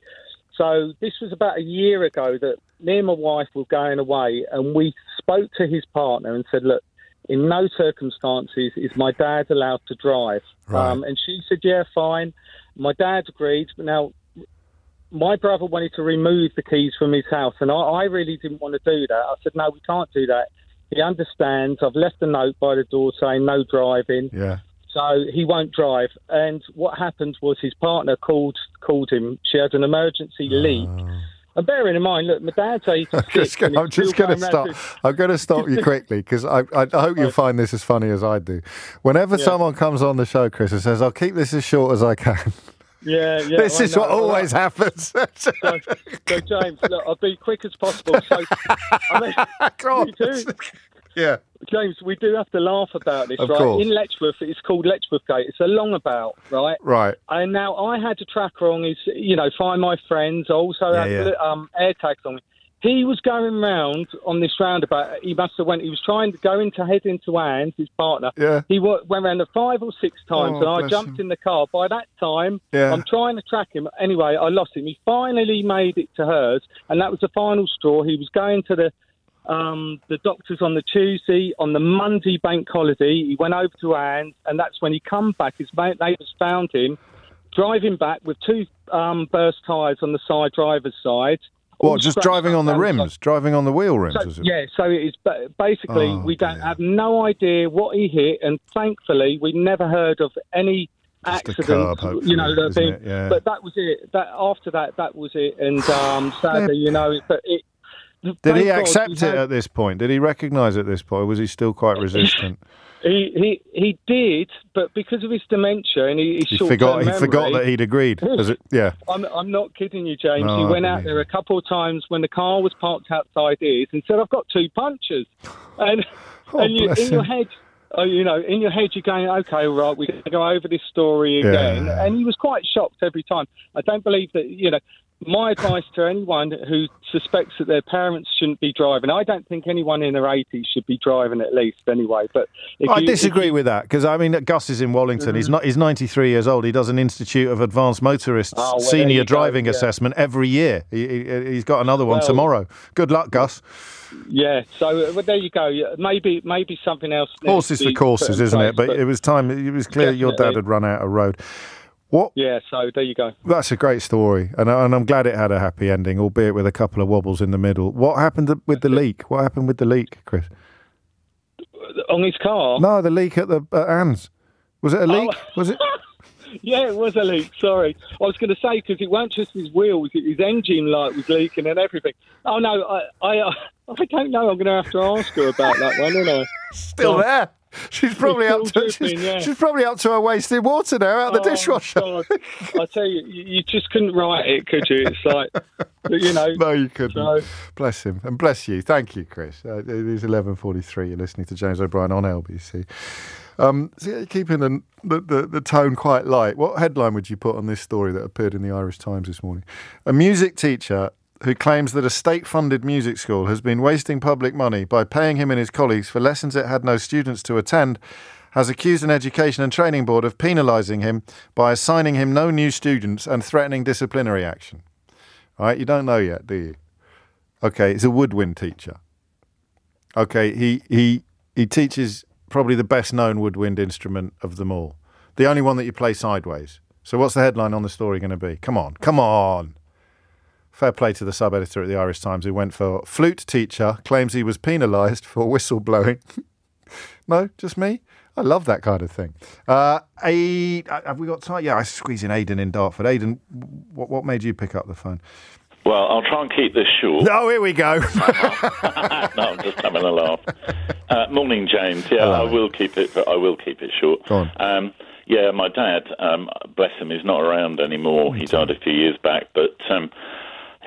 so this was about a year ago that me and my wife were going away, and we spoke to his partner and said, look, in no circumstances is my dad allowed to drive. Right. And she said, yeah, fine. My dad agreed, but now my brother wanted to remove the keys from his house, and I really didn't want to do that. I said, no, we can't do that. He understands. I've left a note by the door saying no driving. Yeah. So he won't drive. And what happened was his partner called him. She had an emergency leak. And bearing in mind, look, my dad's 86. I'm just going to stop. I'm going to stop you quickly because I hope you find this as funny as I do. Whenever someone comes on the show, Chris, and says, I'll keep this as short as I can. Yeah. This is what always happens. So, James, look, I'll be quick as possible. So, God. Yeah. James, we do have to laugh about this, of right? Course. In Letchworth, it's called Letchworth Gate. It's a longabout, right? Right. And now I had a tracker on his, Find My Friends. I also had air tags on me. He was going round on this roundabout. He must have he was trying to head into Anne's, his partner. Yeah. He went round it 5 or 6 times, and I jumped in the car. By that time, I'm trying to track him. Anyway, I lost him. He finally made it to hers, and that was the final straw. He was going to the doctors on the Tuesday. On the Monday bank holiday, he went over to Anne's, and that's when he come back. His neighbours found him driving back with 2 burst tyres on the side driver's side. What, just driving on the rims? Driving on the wheel rims? So, so it is basically we don't have no idea what he hit, and thankfully we never heard of any accidents. Curb, Yeah. But that was it. After that was it, and sadly, but it. Did he accept it at this point? Did he recognise at this point? Or was he still quite resistant? He did, but because of his dementia and his short-term memory, he forgot that he'd agreed. I'm not kidding you, James. He went out there a couple of times when the car was parked outside his and said, "I've got 2 punches," and in your head. In your head, you're going, okay, right, we're going to go over this story again. Yeah. And he was quite shocked every time. I don't believe that, my advice to anyone who suspects that their parents shouldn't be driving, I don't think anyone in their 80s should be driving at least anyway. But I disagree with that, because, Gus is in Wallington. Mm-hmm. He's 93 years old. He does an Institute of Advanced Motorists senior driving assessment every year. He's got another one tomorrow. Good luck, Gus. Yeah, so there you go. Maybe something else. Horses for courses, isn't it? But it was time. It was clear your dad had run out of road. What? Yeah, so there you go. That's a great story, and I'm glad it had a happy ending, albeit with a couple of wobbles in the middle. What happened with the leak? What happened with the leak, Chris? On his car? No, the leak at Anne's. Was it a leak? Was it? Yeah, it was a leak, sorry. I was going to say, because it weren't just his wheels, his engine light was leaking and everything. Oh, no, I don't know. I'm going to have to ask her about that one, aren't I? Still there. She's probably up to her waist in water now out of the dishwasher. God. I tell you, you just couldn't write it, could you? It's like, No, you couldn't. So. Bless him. And bless you. Thank you, Chris. It is 11:43. You're listening to James O'Brien on LBC. So keeping the tone quite light, what headline would you put on this story that appeared in the Irish Times this morning? A music teacher who claims that a state-funded music school has been wasting public money by paying him and his colleagues for lessons it had no students to attend has accused an education and training board of penalising him by assigning him no new students and threatening disciplinary action. All right, you don't know yet, do you? Okay, it's a woodwind teacher. Okay, he teaches probably the best-known woodwind instrument of them all. The only one that you play sideways. So what's the headline on the story going to be? Come on. Fair play to the sub-editor at the Irish Times who went for flute teacher, claims he was penalised for whistle-blowing. No, just me? I love that kind of thing. Have we got time? Yeah, I squeeze in Aidan in Dartford. Aidan, what made you pick up the phone? Well, I'll try and keep this short. Oh, here we go. No, I'm just having a laugh. Morning, James. Yeah, hello. I will keep it short. Go on. Yeah, my dad, bless him, he's not around anymore. He died a few years back, but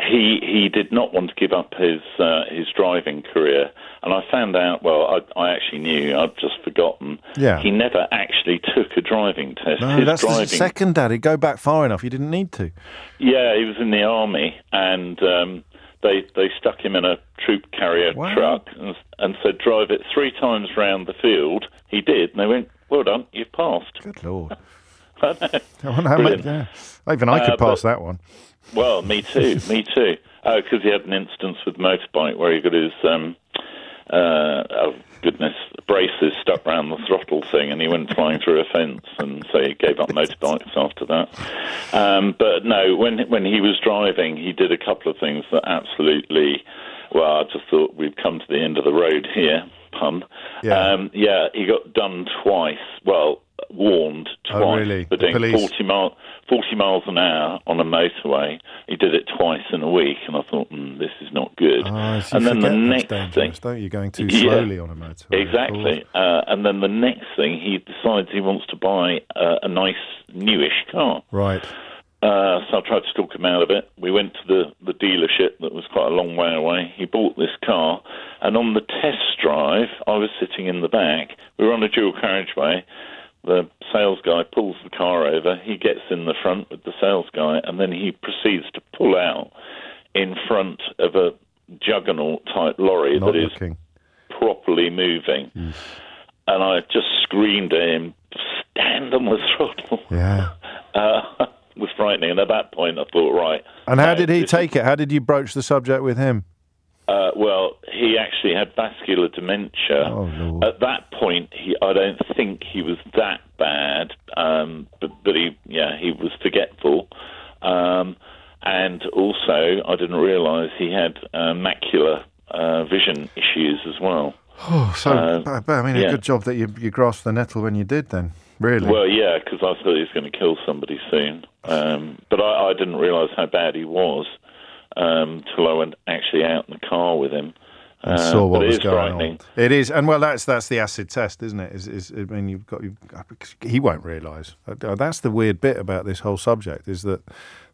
he did not want to give up his driving career. And I found out, I actually knew, I'd just forgotten. Yeah. He never actually took a driving test. No, that's the second dad. He'd go back far enough. You didn't need to. Yeah, he was in the army, and they stuck him in a troop carrier truck and said, drive it 3 times round the field. He did, and they went, well done, you've passed. Good Lord. I wonder how many, even I could pass that one. Well, me too. Because he had an instance with motorbike where he got his, braces stuck round the throttle thing, and he went flying through a fence, and so he gave up motorbikes after that. But no, when he was driving, he did a couple of things that absolutely, I just thought we'd come to the end of the road here, pun. Yeah. He got done twice. Well, warned twice. Oh, really? For doing 40 miles an hour on a motorway. He did it twice in a week, and I thought, this is not good. So and then the next thing, don't you, going too slowly on a motorway? Exactly. And then the next thing, he decides he wants to buy a nice newish car. Right. So I tried to talk him out of it. We went to the dealership that was quite a long way away. He bought this car, and on the test drive, I was sitting in the back. We were on a dual carriageway. The sales guy pulls the car over. He gets in the front with the sales guy, and then he proceeds to pull out in front of a juggernaut-type lorry Not that is looking. properly moving. And I just screamed at him, stand on the throttle. Yeah. It was frightening. And at that point, I thought, right. And how did he take it? How did you broach the subject with him? Well, he actually had vascular dementia. Oh, Lord. At that point, I don't think he was that bad, but he was forgetful. And also, I didn't realise he had macular vision issues as well. Oh, so I mean, a good job that you grasped the nettle when you did. Then, really. Well, yeah, because I thought he was going to kill somebody soon. But I didn't realise how bad he was till I went actually out in the car with him. And saw what was going on. It is, and well, that's the acid test, isn't it? I mean, he won't realise. That's the weird bit about this whole subject, is that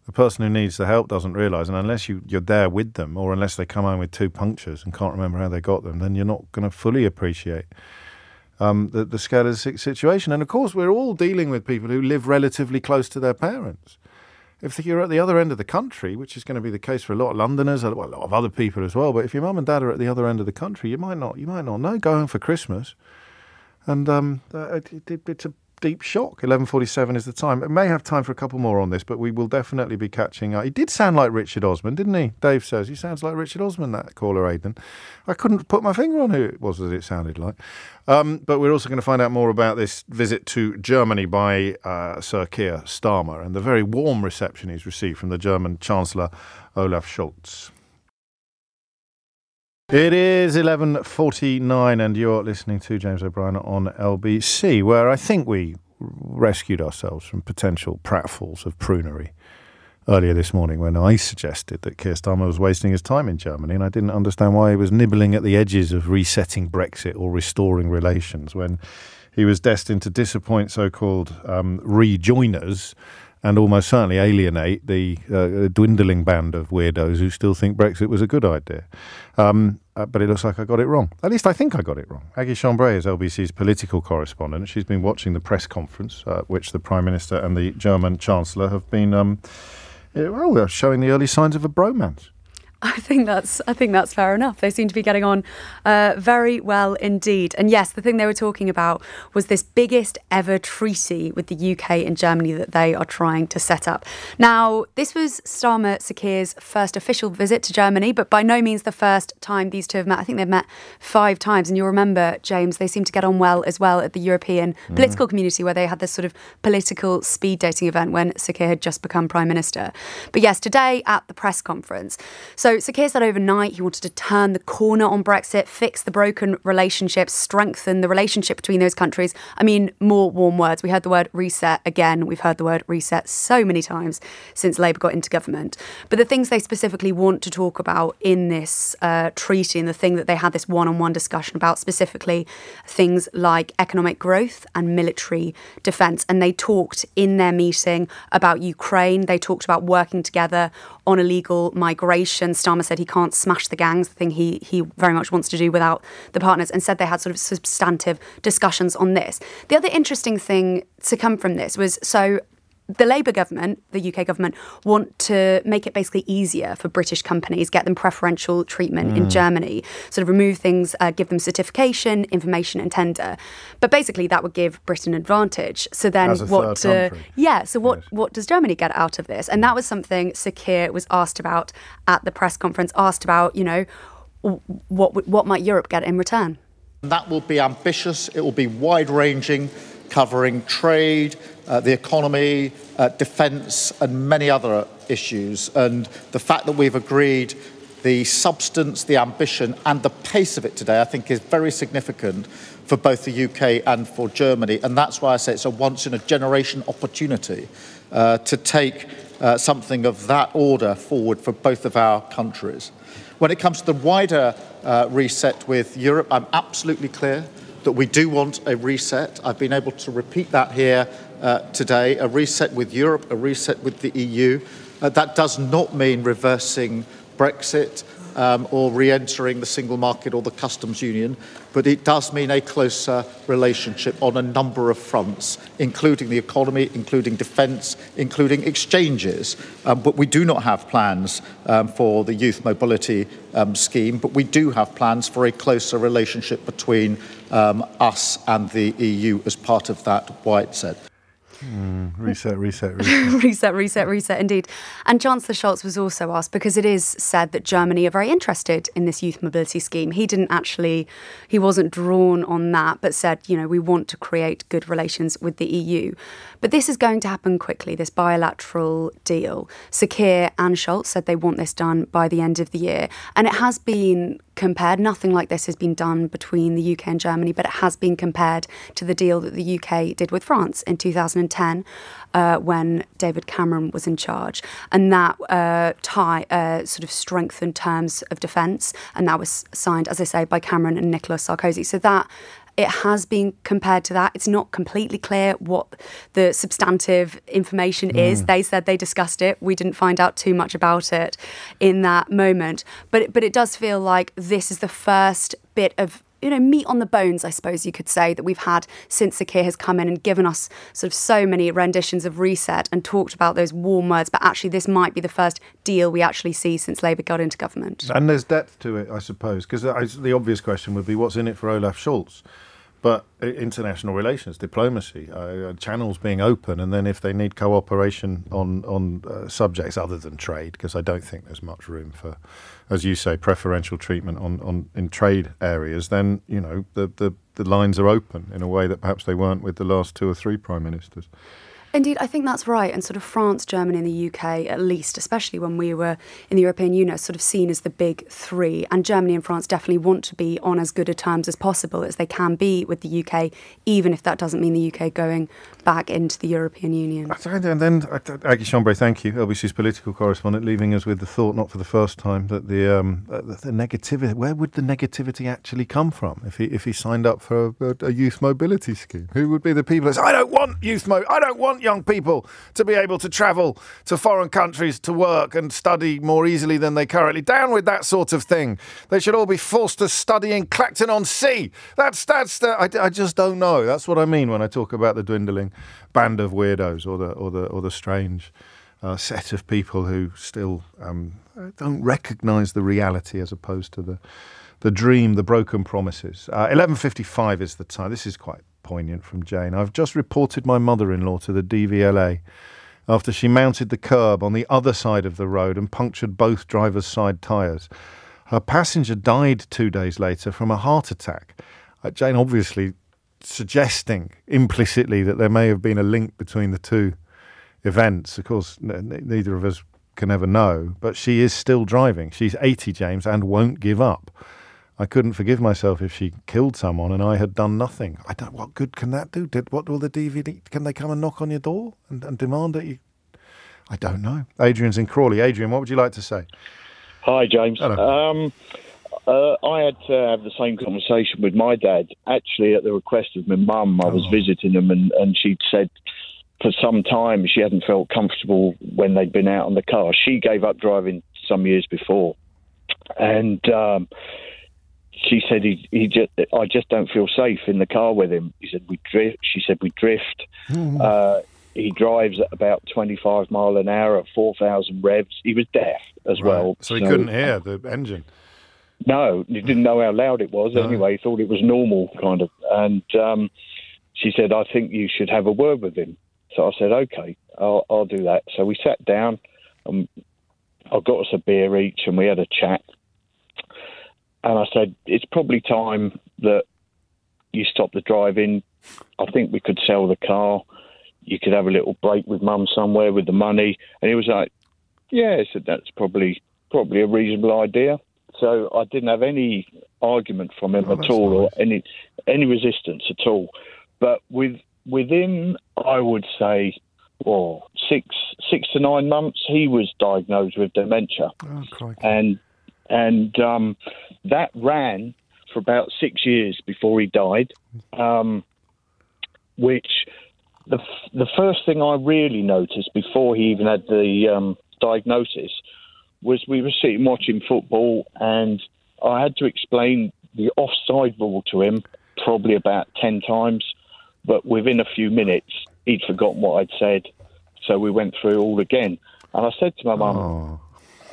the person who needs the help doesn't realise, and unless you're there with them, or unless they come home with 2 punctures and can't remember how they got them, then you're not going to fully appreciate the scale of the situation. And of course, we're all dealing with people who live relatively close to their parents. If you're at the other end of the country, which is going to be the case for a lot of Londoners, a lot of other people as well, but if your mum and dad are at the other end of the country, you might not know. Go home for Christmas, and it's a deep shock. 11:47 is the time. I may have time for a couple more on this, but we will definitely be catching up. He did sound like Richard Osman, didn't he? Dave says he sounds like Richard Osman, that caller, Aidan. I couldn't put my finger on who it was that it sounded like. But we're also going to find out more about this visit to Germany by Sir Keir Starmer and the very warm reception he's received from the German Chancellor Olaf Scholz. It is 11:49 and you're listening to James O'Brien on LBC, where I think we rescued ourselves from potential pratfalls of prunery earlier this morning when I suggested that Keir Starmer was wasting his time in Germany, and I didn't understand why he was nibbling at the edges of resetting Brexit or restoring relations when he was destined to disappoint so-called rejoiners and almost certainly alienate the dwindling band of weirdos who still think Brexit was a good idea. But it looks like I got it wrong. At least I think I got it wrong. Aggie Chambray is LBC's political correspondent. She's been watching the press conference, which the Prime Minister and the German Chancellor have been, they're showing the early signs of a bromance. I think that's fair enough. They seem to be getting on very well indeed. And yes, the thing they were talking about was this biggest ever treaty with the UK and Germany that they are trying to set up. Now, this was Starmer Sir Keir's first official visit to Germany, but by no means the first time these two have met. I think they've met 5 times. And you'll remember, James, they seem to get on well as well at the European political community, where they had this sort of political speed dating event when Sir Keir had just become Prime Minister. But yes, today at the press conference. So Sir Keir said overnight he wanted to turn the corner on Brexit, fix the broken relationships, strengthen the relationship between those countries. I mean, more warm words. We heard the word reset again. We've heard the word reset so many times since Labour got into government. But the things they specifically want to talk about in this treaty, and the thing that they had this one-on-one discussion about, specifically things like economic growth and military defence. And they talked in their meeting about Ukraine. They talked about working together on illegal migration. Starmer said he can't smash the gangs, the thing he very much wants to do without the partners, and said they had sort of substantive discussions on this. The other interesting thing to come from this was, so the Labour government, the UK government, want to make it basically easier for British companies, get them preferential treatment in Germany, sort of remove things, give them certification, information and tender. But basically that would give Britain an advantage. So then what does Germany get out of this? And that was something Sir Keir was asked about at the press conference, asked about, what might Europe get in return? That will be ambitious, it will be wide-ranging, covering trade, the economy, defence and many other issues. And the fact that we've agreed the substance, the ambition and the pace of it today, I think is very significant for both the UK and for Germany. And that's why I say it's a once-in-a-generation opportunity to take something of that order forward for both of our countries. When it comes to the wider reset with Europe, I'm absolutely clear that we do want a reset. I've been able to repeat that here today, a reset with Europe, a reset with the EU. That does not mean reversing Brexit. or re-entering the single market or the customs union, but it does mean a closer relationship on a number of fronts, including the economy, including defence, including exchanges. But we do not have plans for the youth mobility scheme, but we do have plans for a closer relationship between us and the EU as part of that, White said. Reset. reset, indeed. And Chancellor Scholz was also asked, because it is said that Germany are very interested in this youth mobility scheme. He wasn't drawn on that, but said, we want to create good relations with the EU. But this is going to happen quickly, this bilateral deal. Sir Keir and Scholz said they want this done by the end of the year. And it has been compared, nothing like this has been done between the UK and Germany, but it has been compared to the deal that the UK did with France in 2010 when David Cameron was in charge. And that sort of strengthened terms of defence. And that was signed, as I say, by Cameron and Nicolas Sarkozy. So that it has been compared to that. It's not completely clear what the substantive information is. They said they discussed it. We didn't find out too much about it in that moment. But it does feel like this is the first bit of meat on the bones, I suppose you could say, that we've had since Sir Keir has come in and given us sort of so many renditions of reset and talked about those warm words. But actually, this might be the first deal we actually see since Labour got into government. And there's depth to it, I suppose, because the obvious question would be, what's in it for Olaf Scholz? But international relations, diplomacy, channels being open, and then if they need cooperation on subjects other than trade, because I don't think there's much room for, as you say, preferential treatment in trade areas, then the lines are open in a way that perhaps they weren't with the last 2 or 3 prime ministers. Indeed, I think that's right. And sort of France, Germany and the UK, at least, especially when we were in the European Union, sort of seen as the big three. And Germany and France definitely want to be on as good a terms as possible as they can be with the UK, even if that doesn't mean the UK going back into the European Union. And then, Aggie Chambray, thank you, LBC's political correspondent, leaving us with the thought, not for the first time, that the negativity, where would the negativity actually come from if he signed up for a youth mobility scheme? Who would be the people that say, I don't want I don't want young people to be able to travel to foreign countries to work and study more easily than they currently. Down with that sort of thing. They should all be forced to study in Clacton-on-Sea. I just don't know. That's what I mean when I talk about the dwindling band of weirdos or the strange set of people who still don't recognise the reality as opposed to the dream, the broken promises. 11:55 is the time. This is quite poignant from Jane. I've just reported my mother-in-law to the DVLA after she mounted the curb on the other side of the road and punctured both driver's side tyres. Her passenger died 2 days later from a heart attack. Jane obviously suggesting implicitly that there may have been a link between the two events. Of course, neither of us can ever know, but she is still driving. She's 80, James, and won't give up. I couldn't forgive myself if she killed someone and I had done nothing. What good can that do? What will the DVD? Can they come and knock on your door and demand that you? I don't know. Adrian's in Crawley. Adrian, what would you like to say? Hi, James. Hello. I had to have the same conversation with my dad. Actually, at the request of my mum, I was visiting him, and she'd said for some time she hadn't felt comfortable when they'd been out on the car. She gave up driving some years before, and she said I just don't feel safe in the car with him. He said we drift. She said we drift. He drives at about 25 mile an hour at 4,000 revs. He was deaf as well, so he couldn't hear the engine. No, he didn't know how loud it was. Anyway, he thought it was normal, kind of. And she said, I think you should have a word with him. So I said, OK, I'll do that. So we sat down and I got us a beer each and we had a chat. And I said, it's probably time that you stop the driving. I think we could sell the car. You could have a little break with Mum somewhere with the money. And he was like, yeah, I said, that's probably a reasonable idea. So I didn't have any argument from him at all, or any resistance at all. But within, I would say, 6 to 9 months, he was diagnosed with dementia. And that ran for about 6 years before he died, which the first thing I really noticed before he even had the diagnosis was we were sitting watching football, and I had to explain the offside rule to him probably about 10 times, but within a few minutes, he'd forgotten what I'd said, so we went through it all again. And I said to my mum,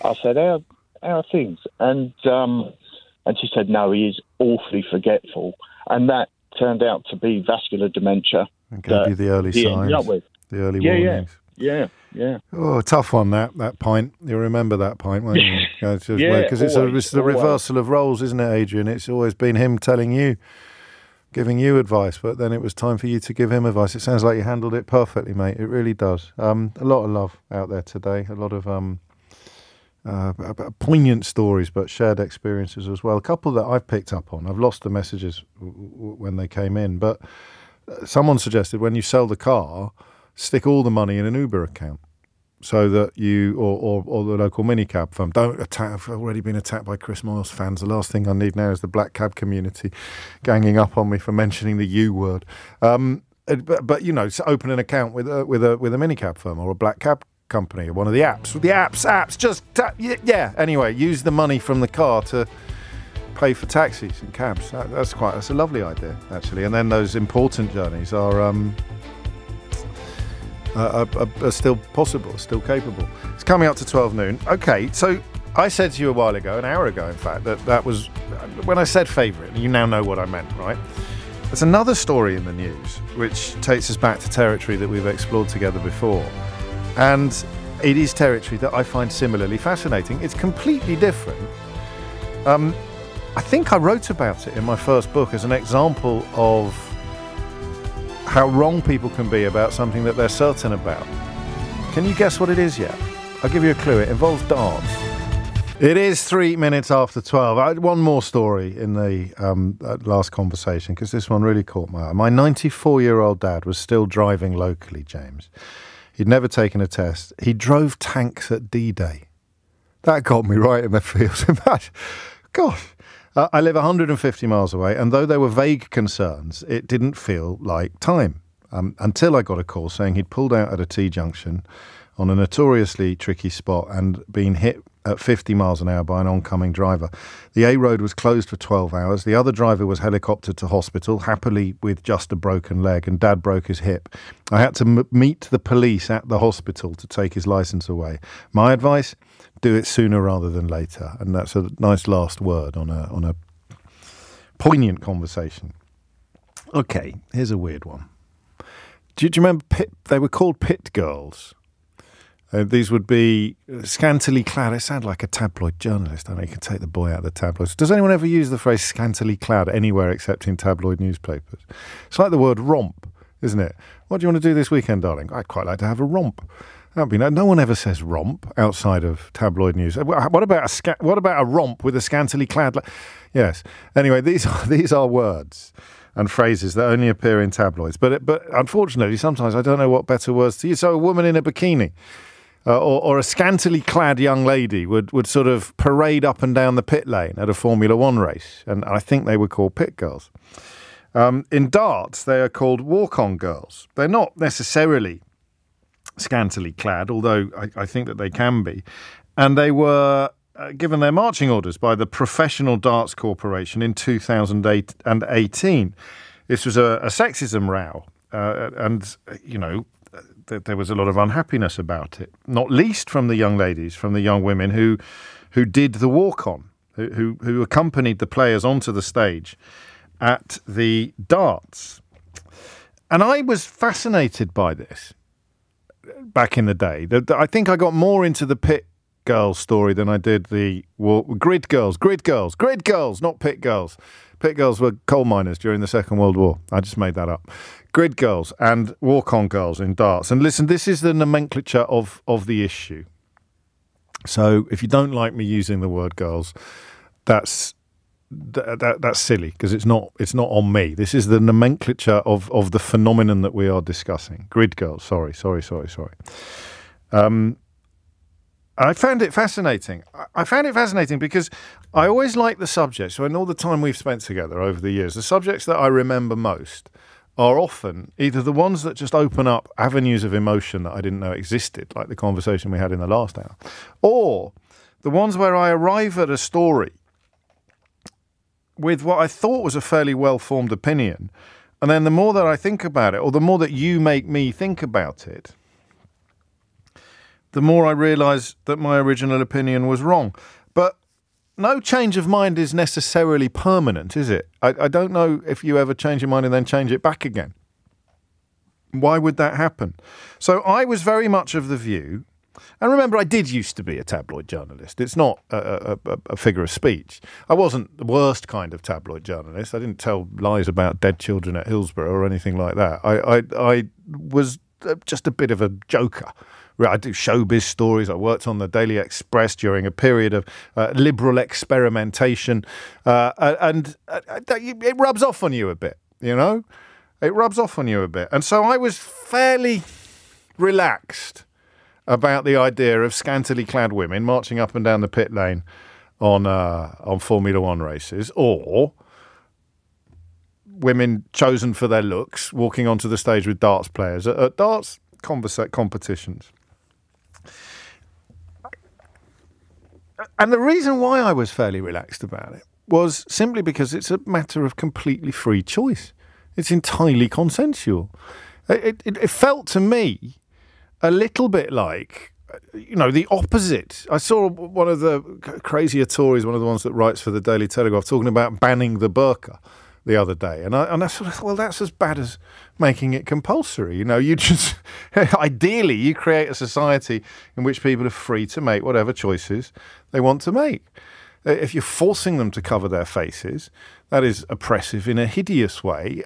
I said, how are things? And she said, no, he is awfully forgetful. And that turned out to be vascular dementia. And gave you the early signs, the early warnings. Yeah. Oh, tough one, that point. You remember that point, won't you? Because it's the reversal of roles, isn't it, Adrian? It's always been him telling you, giving you advice, but then it was time for you to give him advice. It sounds like you handled it perfectly, mate. It really does. A lot of love out there today. A lot of poignant stories, but shared experiences as well. A couple that I've picked up on. I've lost the messages when they came in, but someone suggested when you sell the car, stick all the money in an Uber account, so that you or the local minicab firm don't attack. I've already been attacked by Chris Moyles fans. The last thing I need now is the black cab community ganging up on me for mentioning the U word. But you know, open an account with a minicab firm or a black cab company or one of the apps. With the apps, just Anyway, use the money from the car to pay for taxis and cabs. That's a lovely idea, actually. And then those important journeys are still possible, still capable. It's coming up to 12 noon. Okay, so I said to you a while ago, an hour ago in fact, that was when I said favourite, you now know what I meant, right? There's another story in the news which takes us back to territory that we've explored together before, and it is territory that I find similarly fascinating. It's completely different. I think I wrote about it in my first book as an example of how wrong people can be about something that they're certain about. Can you guess what it is yet? I'll give you a clue. It involves darts. It is 3 minutes after 12. I had one more story in the last conversation, because this one really caught my eye. My 94-year-old dad was still driving locally, James. He'd never taken a test. He drove tanks at D-Day. That got me right in the feels. Gosh. I live 150 miles away, and though there were vague concerns, it didn't feel like time. Until I got a call saying he'd pulled out at a T-junction on a notoriously tricky spot and been hit at 50 miles an hour by an oncoming driver. The A road was closed for 12 hours. The other driver was helicoptered to hospital, happily with just a broken leg, and Dad broke his hip. I had to meet the police at the hospital to take his licence away. My advice? Do it sooner rather than later. And that's a nice last word on a poignant conversation. Okay, here's a weird one. Do you remember they were called pit girls? These would be scantily clad. I sound like a tabloid journalist. I know you can take the boy out of the tabloids. Does anyone ever use the phrase scantily clad anywhere except in tabloid newspapers? It's like the word romp, isn't it? What do you want to do this weekend, darling? I'd quite like to have a romp. That'd be no one ever says romp outside of tabloid news. What about a romp with a scantily clad? Yes. Anyway, these are words and phrases that only appear in tabloids. But unfortunately, sometimes I don't know what better words to use. So a woman in a bikini or a scantily clad young lady would sort of parade up and down the pit lane at a Formula One race, and I think they were called pit girls. In darts, they are called walk-on girls. They're not necessarily scantily clad, although I think that they can be. And they were given their marching orders by the Professional Darts Corporation in 2018. This was a sexism row, and, you know, there was a lot of unhappiness about it, not least from the young ladies, from the young women who did the walk-on, who accompanied the players onto the stage at the darts. And I was fascinated by this back in the day. I think I got more into the pit girls story than I did the grid girls, not pit girls. Pit girls were coal miners during the Second World War. I just made that up. Grid girls and walk-on girls in darts. And listen, this is the nomenclature of the issue. So if you don't like me using the word girls, that's silly, because it's not on me. This is the nomenclature of the phenomenon that we are discussing. Grid girls. Sorry. I found it fascinating. I found it fascinating because I always like the subjects. So in all the time we've spent together over the years, the subjects that I remember most are often either the ones that just open up avenues of emotion that I didn't know existed, like the conversation we had in the last hour, or the ones where I arrive at a story with what I thought was a fairly well-formed opinion, and then the more that I think about it, or the more that you make me think about it, the more I realise that my original opinion was wrong. But no change of mind is necessarily permanent, is it? I don't know if you ever change your mind and then change it back again. Why would that happen? So I was very much of the view, and remember, I did used to be a tabloid journalist. It's not a figure of speech. I wasn't the worst kind of tabloid journalist. I didn't tell lies about dead children at Hillsborough or anything like that. I was just a bit of a joker. I do showbiz stories. I worked on the Daily Express during a period of liberal experimentation, and it rubs off on you a bit, you know? It rubs off on you a bit. And so I was fairly relaxed about the idea of scantily clad women marching up and down the pit lane on Formula One races, or women chosen for their looks walking onto the stage with darts players at darts competitions. And the reason why I was fairly relaxed about it was simply because it's a matter of completely free choice. It's entirely consensual. It felt to me a little bit like, you know, the opposite. I saw one of the crazier Tories, one of the ones that writes for the Daily Telegraph, talking about banning the burqa the other day. And I sort of thought, well, that's as bad as making it compulsory. You know, you just, ideally, you create a society in which people are free to make whatever choices they want to make. If you're forcing them to cover their faces, that is oppressive in a hideous way.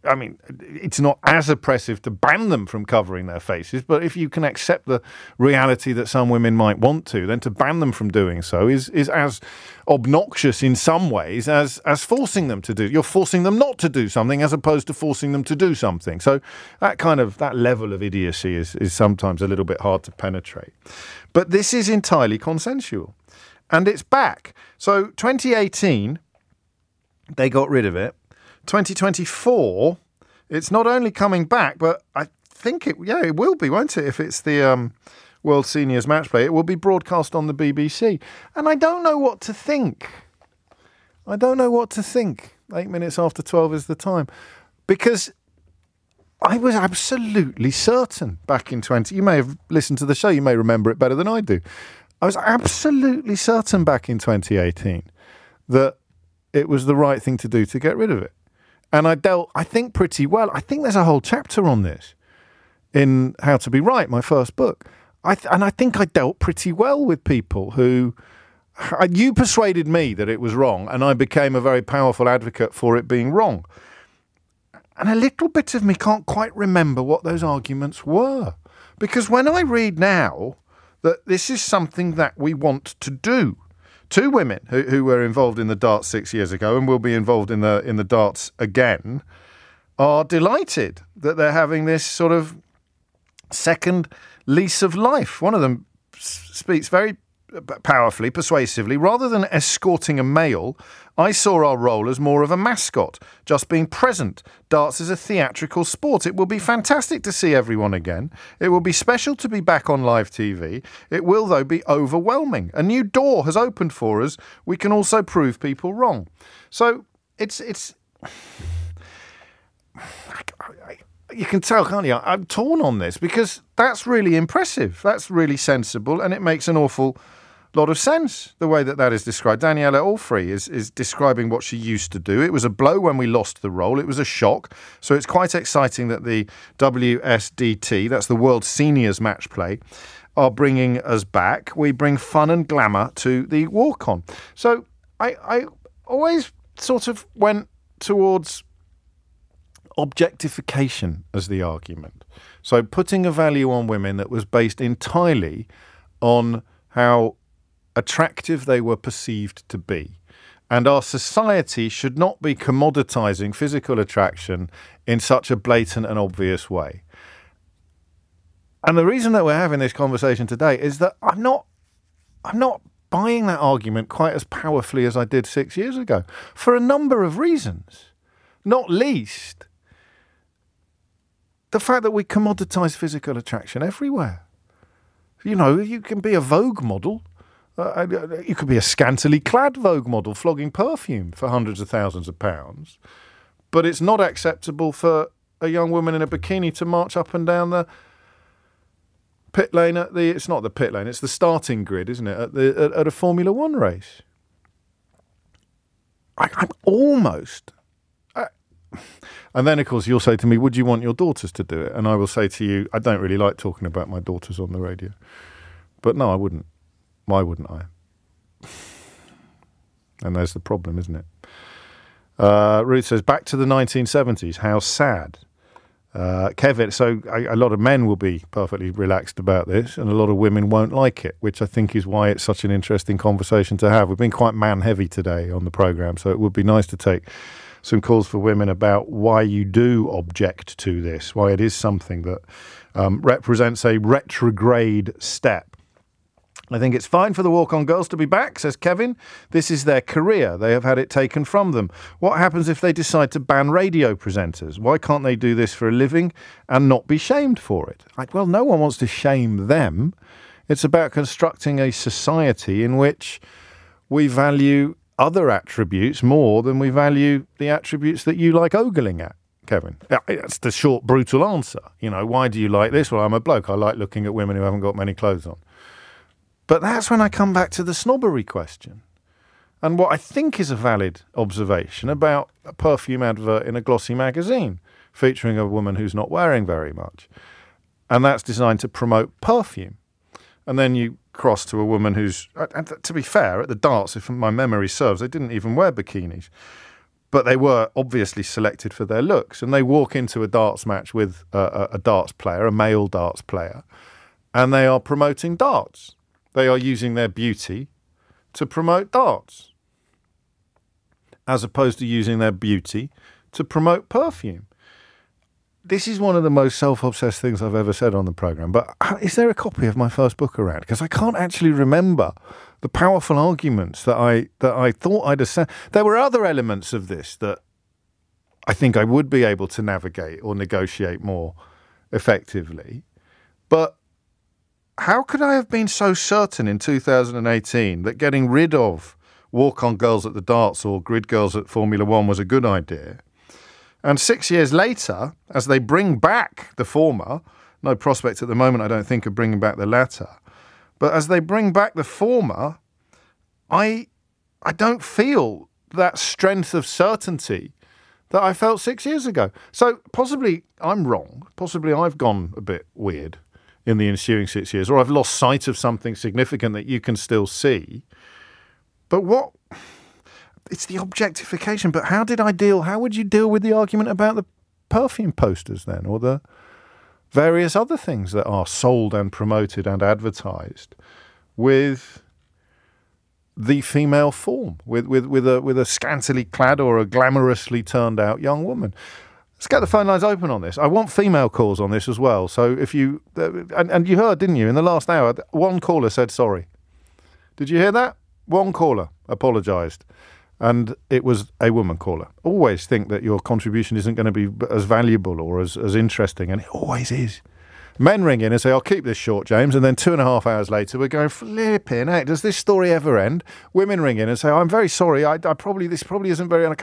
It's not as oppressive to ban them from covering their faces, but if you can accept the reality that some women might want to, then to ban them from doing so is as obnoxious in some ways as forcing them to do. You're forcing them not to do something as opposed to forcing them to do something. So that level of idiocy is sometimes a little bit hard to penetrate. But this is entirely consensual. And it's back. So 2018, they got rid of it. 2024, it's not only coming back, but I think it will be, won't it? If it's the World Seniors Match Play, it will be broadcast on the BBC. And I don't know what to think. 8 minutes after 12 is the time. Because I was absolutely certain back in you may have listened to the show, you may remember it better than I do. I was absolutely certain back in 2018 that it was the right thing to do to get rid of it. And I think, pretty well. I think there's a whole chapter on this in How to Be Right, my first book. And I think I dealt pretty well with people who... You persuaded me that it was wrong, and I became a very powerful advocate for it being wrong. And a little bit of me can't quite remember what those arguments were. Because when I read now that this is something that we want to do, two women who were involved in the darts 6 years ago and will be involved in the darts again are delighted that they're having this sort of second lease of life. One of them speaks very powerfully, persuasively. Rather than escorting a male, I saw our role as more of a mascot, just being present. Darts is a theatrical sport. It will be fantastic to see everyone again. It will be special to be back on live TV. It will, though, be overwhelming. A new door has opened for us. We can also prove people wrong. So it's you can tell, can't you? I'm torn on this because that's really impressive. That's really sensible, and it makes an awful lot of sense, the way that is described. Daniela Allfrey is describing what she used to do. It was a blow when we lost the role. It was a shock. So it's quite exciting that the WSDT, that's the World Seniors Match Play, are bringing us back. We bring fun and glamour to the walk-on. So I always sort of went towards objectification as the argument. So putting a value on women that was based entirely on how attractive they were perceived to be. And our society should not be commoditizing physical attraction in such a blatant and obvious way. And the reason that we're having this conversation today is that I'm not buying that argument quite as powerfully as I did 6 years ago for a number of reasons. Not least the fact that we commoditize physical attraction everywhere. You know, you can be a Vogue model You could be a scantily clad Vogue model flogging perfume for hundreds of thousands of pounds, but it's not acceptable for a young woman in a bikini to march up and down the pit lane it's not the pit lane, it's the starting grid, isn't it, at a Formula One race. I'm almost... and then, of course, you'll say to me, would you want your daughters to do it? And I will say to you, I don't really like talking about my daughters on the radio. But no, I wouldn't. Why wouldn't I? And there's the problem, isn't it? Ruth says, back to the 1970s, how sad. Kevin, so a lot of men will be perfectly relaxed about this, and a lot of women won't like it, which I think is why it's such an interesting conversation to have. We've been quite man-heavy today on the programme, so it would be nice to take some calls for women about why you do object to this, why it is something that represents a retrograde step. I think it's fine for the walk-on girls to be back, says Kevin. This is their career. They have had it taken from them. What happens if they decide to ban radio presenters? Why can't they do this for a living and not be shamed for it? Well, no one wants to shame them. It's about constructing a society in which we value other attributes more than we value the attributes that you like ogling at, Kevin. That's the short, brutal answer. You know, why do you like this? Well, I'm a bloke. I like looking at women who haven't got many clothes on. But that's when I come back to the snobbery question. And what I think is a valid observation about a perfume advert in a glossy magazine featuring a woman who's not wearing very much. And that's designed to promote perfume. And then you cross to a woman who's, and to be fair, at the darts, if my memory serves, they didn't even wear bikinis. But they were obviously selected for their looks. And they walk into a darts match with a darts player, a male darts player, and they are promoting darts. They are using their beauty to promote darts, as opposed to using their beauty to promote perfume. This is one of the most self-obsessed things I've ever said on the programme. But is there a copy of my first book around? Because I can't actually remember the powerful arguments that I thought I'd have said. There were other elements of this that I think I would be able to navigate or negotiate more effectively. But how could I have been so certain in 2018 that getting rid of walk-on girls at the darts or grid girls at Formula One was a good idea? And 6 years later, as they bring back the former, no prospect at the moment, I don't think, of bringing back the latter, but as they bring back the former, I don't feel that strength of certainty that I felt 6 years ago. So possibly I'm wrong. Possibly I've gone a bit weird in the ensuing 6 years, or I've lost sight of something significant that you can still see. But it's the objectification. But how would you deal with the argument about the perfume posters then, or the various other things that are sold and promoted and advertised with the female form, with a scantily clad or a glamorously turned out young woman? Let's get the phone lines open on this. I want female calls on this as well. So if you... And you heard, didn't you, in the last hour, one caller said sorry. Did you hear that? One caller apologised. And it was a woman caller. Always think that your contribution isn't going to be as valuable or as interesting, and it always is. Men ring in and say, I'll keep this short, James, and then 2.5 hours later we're going, flipping heck, does this story ever end? Women ring in and say, I'm very sorry, this probably isn't very...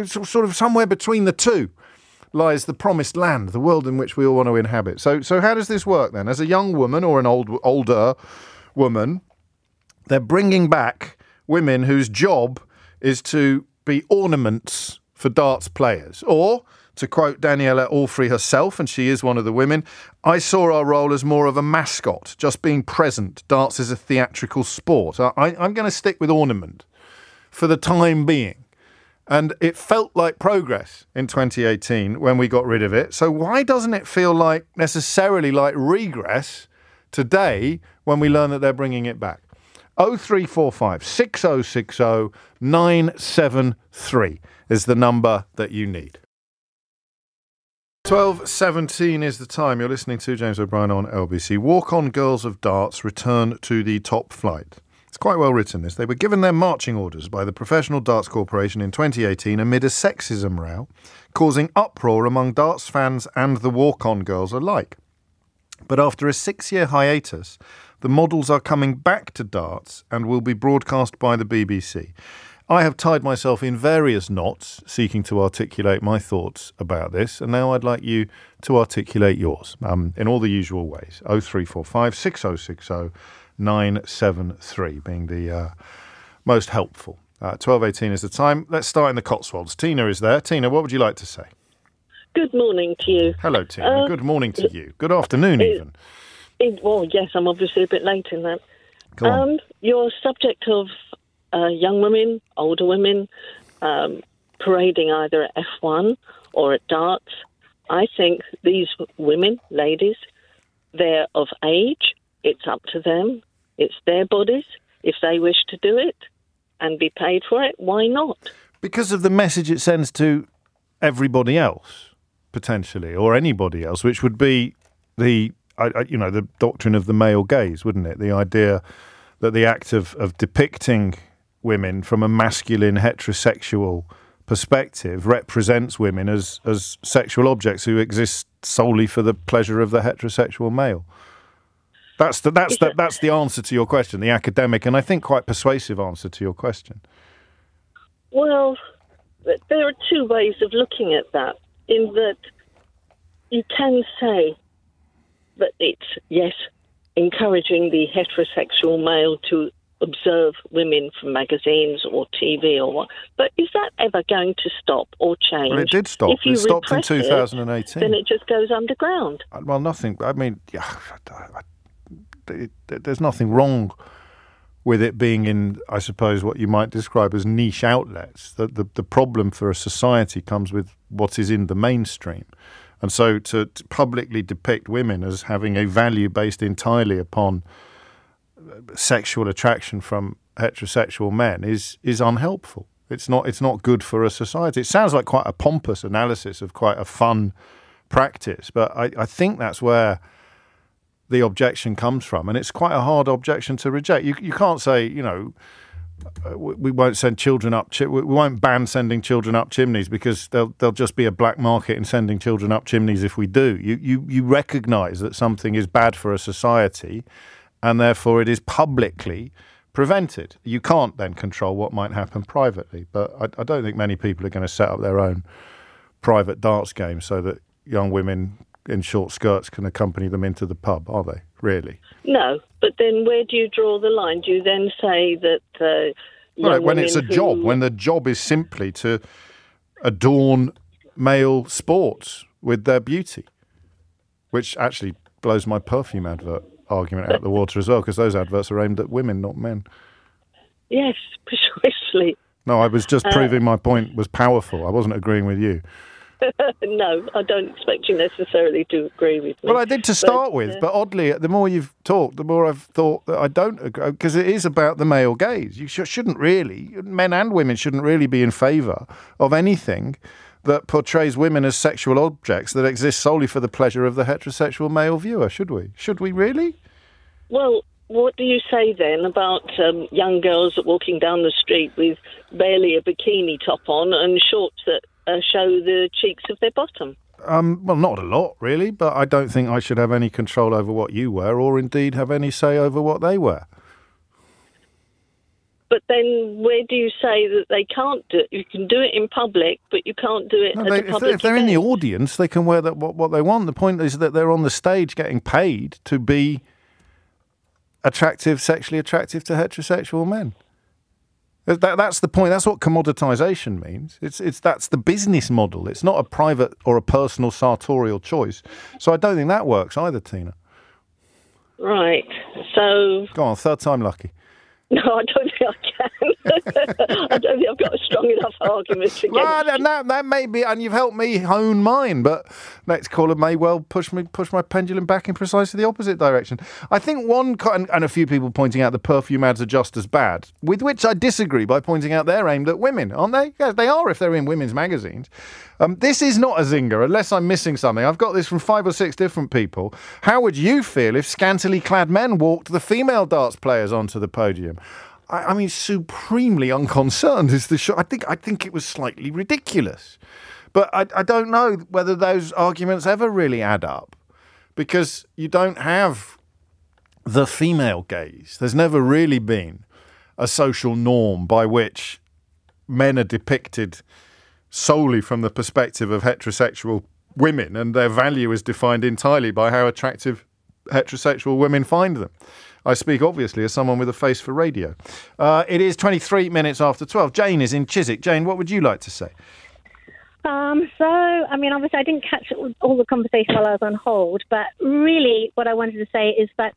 Sort of somewhere between the two lies the promised land, the world in which we all want to inhabit. So how does this work then? As a young woman or an older woman, they're bringing back women whose job is to be ornaments for darts players. Or, to quote Daniela Allfrey herself, and she is one of the women, I saw our role as more of a mascot, just being present. Darts is a theatrical sport. I'm going to stick with ornament for the time being. And it felt like progress in 2018 when we got rid of it. So why doesn't it feel necessarily like regress today when we learn that they're bringing it back? 0345 6060 973 is the number that you need. 12:17 is the time. You're listening to James O'Brien on LBC. Walk-on girls of darts return to the top flight. It's quite well written, this. They were given their marching orders by the Professional Darts Corporation in 2018 amid a sexism row, causing uproar among darts fans and the walk-on girls alike. But after a 6-year hiatus, The models are coming back to darts and will be broadcast by the BBC. I have tied myself in various knots seeking to articulate my thoughts about this, and now I'd like you to articulate yours in all the usual ways. 0345 6060 973 being the most helpful. 12:18 is the time. Let's start in the Cotswolds. Tina is there. Tina, what would you like to say? Good morning to you. Hello, Tina. Good morning to you. Good afternoon, even. Well, yes, I'm obviously a bit late in that. Go on. Your subject of young women, older women, parading either at F1 or at darts, I think these women, ladies, they're of age. It's up to them. It's their bodies. If they wish to do it and be paid for it, why not? Because of the message it sends to everybody else, potentially, or anybody else, which would be the doctrine of the male gaze, wouldn't it? The idea that the act of depicting women from a masculine heterosexual perspective represents women as sexual objects who exist solely for the pleasure of the heterosexual male. That's the answer to your question, the academic and I think quite persuasive answer to your question. Well, there are two ways of looking at that, in that you can say that it's, yes, encouraging the heterosexual male to observe women from magazines or TV or what, but is that ever going to stop or change? Well, it did stop. If you it stopped in repress 2018. then it just goes underground. Well, nothing. I mean, there's nothing wrong with it being in, I suppose, what you might describe as niche outlets. The problem for a society comes with what is in the mainstream. And so to publicly depict women as having a value based entirely upon sexual attraction from heterosexual men is unhelpful. It's not good for a society. It sounds like quite a pompous analysis of quite a fun practice, but I think that's where the objection comes from, and it's quite a hard objection to reject. You can't say, we won't send children up. We won't ban sending children up chimneys because there'll just be a black market in sending children up chimneys if we do. You recognise that something is bad for a society, and therefore it is publicly prevented. You can't then control what might happen privately. But I don't think many people are going to set up their own private darts games so that young women in short skirts can accompany them into the pub, are they? Really? No, but then where do you draw the line? Do you then say that when it's a job, when the job is simply to adorn male sports with their beauty, which actually blows my perfume advert argument out the water as well, because those adverts are aimed at women, not men. Yes, precisely. No, I was just proving my point was powerful. I wasn't agreeing with you. No, I don't expect you necessarily to agree with me. Well, I did to start with, but oddly, the more you've talked, the more I've thought that I don't agree, because it is about the male gaze. You shouldn't really, men and women shouldn't really be in favour of anything that portrays women as sexual objects that exist solely for the pleasure of the heterosexual male viewer, should we? Should we really? Well, what do you say then about young girls walking down the street with barely a bikini top on and shorts that show the cheeks of their bottom? Well, not a lot, really, but I don't think I should have any control over what you wear or indeed have any say over what they wear. But then where do you say that they can't do it? You can do it in public, but you can't do it at a public if they're in the audience, they can wear what they want. The point is that they're on the stage getting paid to be sexually attractive to heterosexual men. That's the point. That's what commoditisation means. That's the business model. It's not a private or a personal sartorial choice. So I don't think that works either, Tina. Right. So go on, third time lucky. No, I don't think I can. I don't think I've got a strong enough argument against well, that may be, and you've helped me hone mine, but next caller may well push my pendulum back in precisely the opposite direction. I think and a few people pointing out the perfume ads are just as bad, with which I disagree by pointing out they're aimed at women, aren't they? Yeah, they are if they're in women's magazines. This is not a zinger, unless I'm missing something. I've got this from 5 or 6 different people. How would you feel if scantily clad men walked the female darts players onto the podium? I mean, supremely unconcerned is the show. I think it was slightly ridiculous. But I don't know whether those arguments ever really add up, because you don't have the female gaze. There's never really been a social norm by which men are depicted solely from the perspective of heterosexual women, and their value is defined entirely by how attractive heterosexual women find them. I speak obviously as someone with a face for radio. It is 23 minutes after 12. Jane is in Chiswick. Jane, what would you like to say? Obviously I didn't catch all the conversation while I was on hold, but really what I wanted to say is that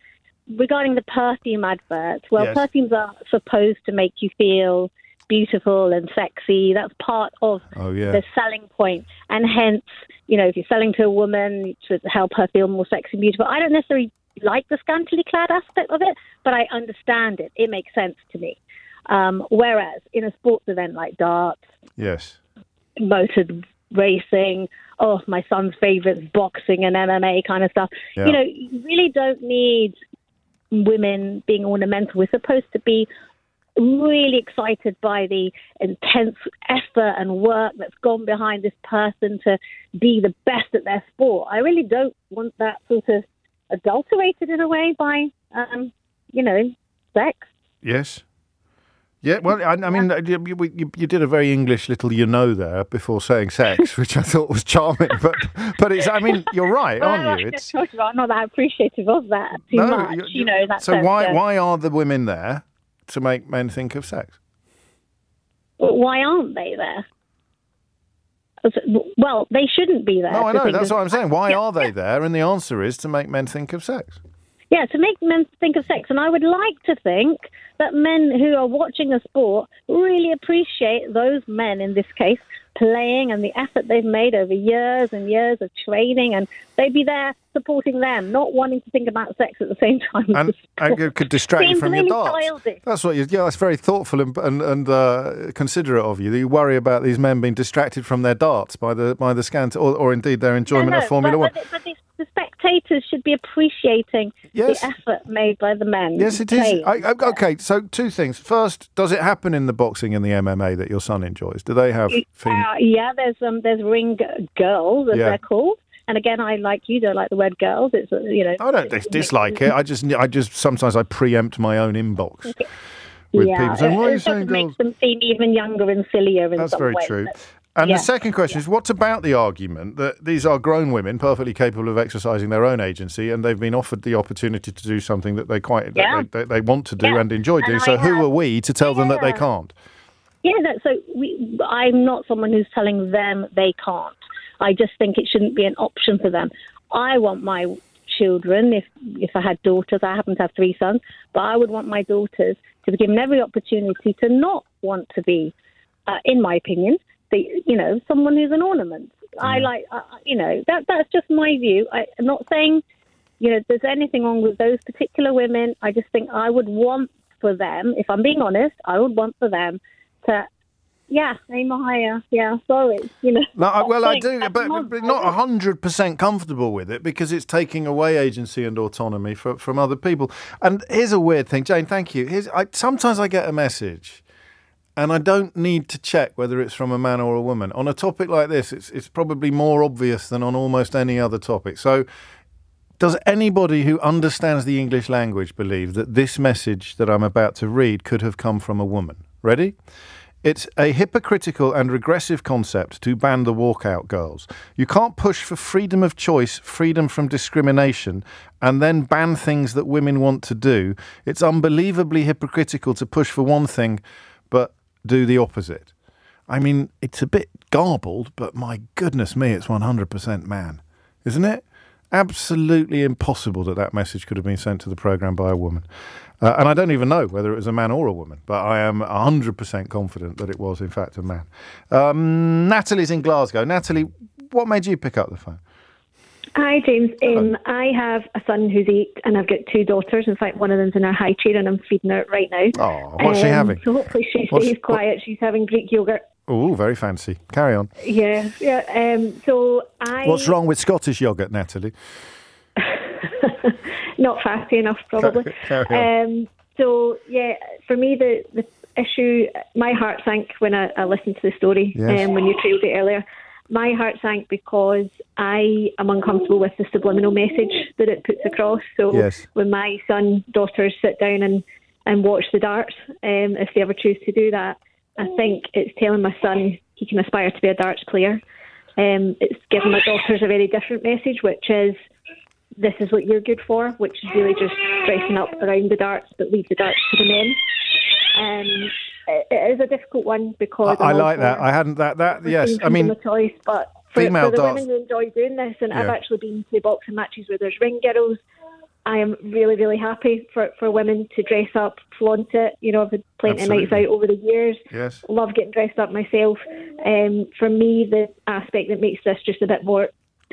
regarding the perfume adverts, yes. Perfumes are supposed to make you feel beautiful and sexy. That's part of the selling point. And hence, if you're selling to a woman to help her feel more sexy and beautiful, I don't necessarily like the scantily clad aspect of it, but I understand it. It makes sense to me. Whereas in a sports event like darts, yes, motor racing, my son's favourite is boxing and MMA kind of stuff. Yeah. You really don't need women being ornamental. We're supposed to be really excited by the intense effort and work that's gone behind this person to be the best at their sport. I really don't want that sort of adulterated in a way by, sex. Yes. Yeah, well, I mean, you did a very English little there before saying sex, which I thought was charming. But it's, you're right, aren't you? I'm not that appreciative of that too much. That so why are the women there to make men think of sex? Why aren't they there? Well, they shouldn't be there. No, I know. That's what I'm saying. Why are they there? And the answer is to make men think of sex. Yeah, to make men think of sex. And I would like to think that men who are watching a sport really appreciate those men, in this case, playing and the effort they've made over years and years of training, and they'd be there supporting them, not wanting to think about sex at the same time. And it could distract you from really your darts. childish. That's what that's very thoughtful and considerate of you. That you worry about these men being distracted from their darts by the scant or indeed their enjoyment of Formula One. But the spectators should be appreciating the effort made by the men. Yes, it is. Okay, so two things. First, does it happen in the boxing and the MMA that your son enjoys? Do they have? There's ring girls, as they're called. And again, I like you don't like the word girls. It's I don't dislike it. I just sometimes I preempt my own inbox with people saying, "Why are you saying girls?" It makes them seem even younger and sillier. That's very true. And the second question is, what about the argument that these are grown women perfectly capable of exercising their own agency, and they've been offered the opportunity to do something that they they want to do and enjoy doing? So who are we to tell them that they can't? Yeah, I'm not someone who's telling them they can't. I just think it shouldn't be an option for them. I want my children, if I had daughters, I happen to have 3 sons, but I would want my daughters to be given every opportunity to not want to be, in my opinion, someone who's an ornament. I like, that's just my view. I'm not saying, there's anything wrong with those particular women. I just think I would want for them, if I'm being honest, I would want for them to, aim higher. Yeah, sorry. I do, but not 100% comfortable with it because it's taking away agency and autonomy from other people. And here's a weird thing, Jane. Thank you. Sometimes I get a message, and I don't need to check whether it's from a man or a woman. On a topic like this, it's probably more obvious than on almost any other topic. So, does anybody who understands the English language believe that this message that I'm about to read could have come from a woman? Ready? It's a hypocritical and regressive concept to ban the walkout girls. You can't push for freedom of choice, freedom from discrimination, and then ban things that women want to do. It's unbelievably hypocritical to push for one thing, but do the opposite. I mean, it's a bit garbled, but my goodness me, it's 100% man, isn't it? Absolutely impossible that message could have been sent to the programme by a woman. And I don't even know whether it was a man or a woman, but I am 100% confident that it was, in fact, a man. Natalie's in Glasgow. Natalie, what made you pick up the phone? Hi, James. I have a son who's 8 and I've got 2 daughters. In fact, one of them's in her high chair and I'm feeding her right now. Oh, what's she having? So hopefully she stays quiet. She's having Greek yogurt. Oh, very fancy. Carry on. Yeah. What's wrong with Scottish yogurt, Natalie? Not fatty enough, probably. For me, the issue, my heart sank when I listened to the story when you trailed it earlier. my heart sank because I am uncomfortable with the subliminal message that it puts across. So when my son, daughters sit down and watch the darts, if they ever choose to do that, I think it's telling my son he can aspire to be a darts player. It's giving my daughters a very different message, which is this is what you're good for, which is really just dressing up around the darts, but leave the darts to the men. It is a difficult one because I like that. I hadn't that. Yes, I mean, a choice, but for the darts, women who enjoy doing this, and I've actually been to boxing matches where there's ring girls. I am really, really happy for women to dress up, flaunt it. You know, I've had plenty of nights out over the years. Yes. Love getting dressed up myself. For me, the aspect that makes this just a bit more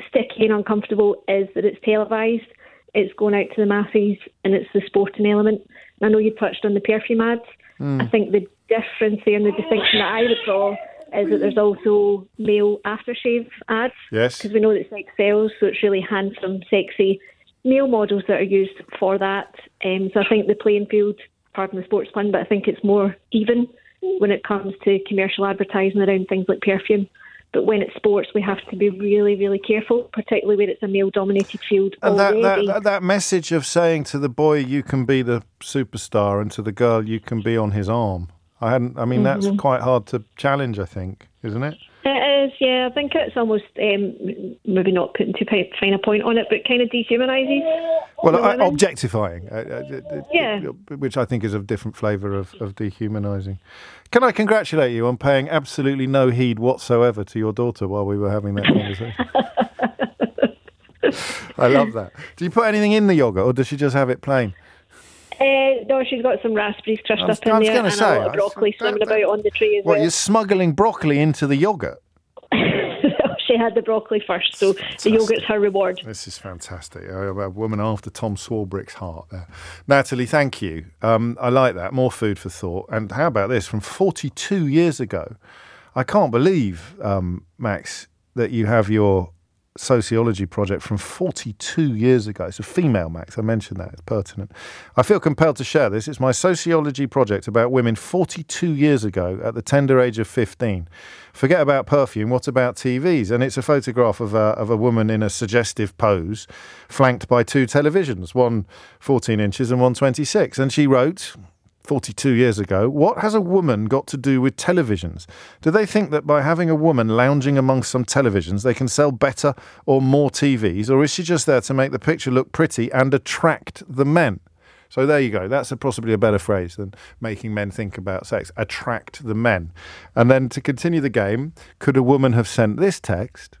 sticky and uncomfortable is that it's televised, it's going out to the masses, and it's the sporting element. And I know you touched on the perfume ads. I think the difference there and the distinction that I would draw is that there's also male aftershave ads. Yes. Because we know that sex sells, so it's really handsome, sexy male models that are used for that. So I think the playing field, pardon the sports pun, but I think it's more even when it comes to commercial advertising around things like perfume. But when it's sports, we have to be really, really careful, particularly where it's a male-dominated field and already. that message of saying to the boy, you can be the superstar, and to the girl, you can be on his arm. That's quite hard to challenge, I think, isn't it? It is, yeah. I think it's almost, maybe not putting too fine a point on it, but kind of dehumanises. Well, objectifying, which I think is a different flavour of dehumanising. Can I congratulate you on paying absolutely no heed whatsoever to your daughter while we were having that conversation? I love that. Do you put anything in the yoghurt, or does she just have it plain? No, she's got some raspberries crushed up in there, and a lot of broccoli swimming about on the tray as well. What, you're smuggling broccoli into the yoghurt? She had the broccoli first, so the yoghurt's her reward. This is fantastic. A woman after Tom Swarbrick's heart there. Natalie, thank you. I like that. More food for thought. And how about this? From 42 years ago, I can't believe, Max, that you have your sociology project from 42 years ago. It's a female, Max. I mentioned that. It's pertinent. I feel compelled to share this. It's my sociology project about women 42 years ago at the tender age of 15. Forget about perfume. What about TVs? And it's a photograph of a woman in a suggestive pose, flanked by two televisions, one 14 inches and one 26. And she wrote, 42 years ago, what has a woman got to do with televisions? Do they think that by having a woman lounging amongst some televisions, they can sell better or more TVs? Or is she just there to make the picture look pretty and attract the men? So there you go. That's possibly a better phrase than making men think about sex. Attract the men. And then to continue the game, could a woman have sent this text?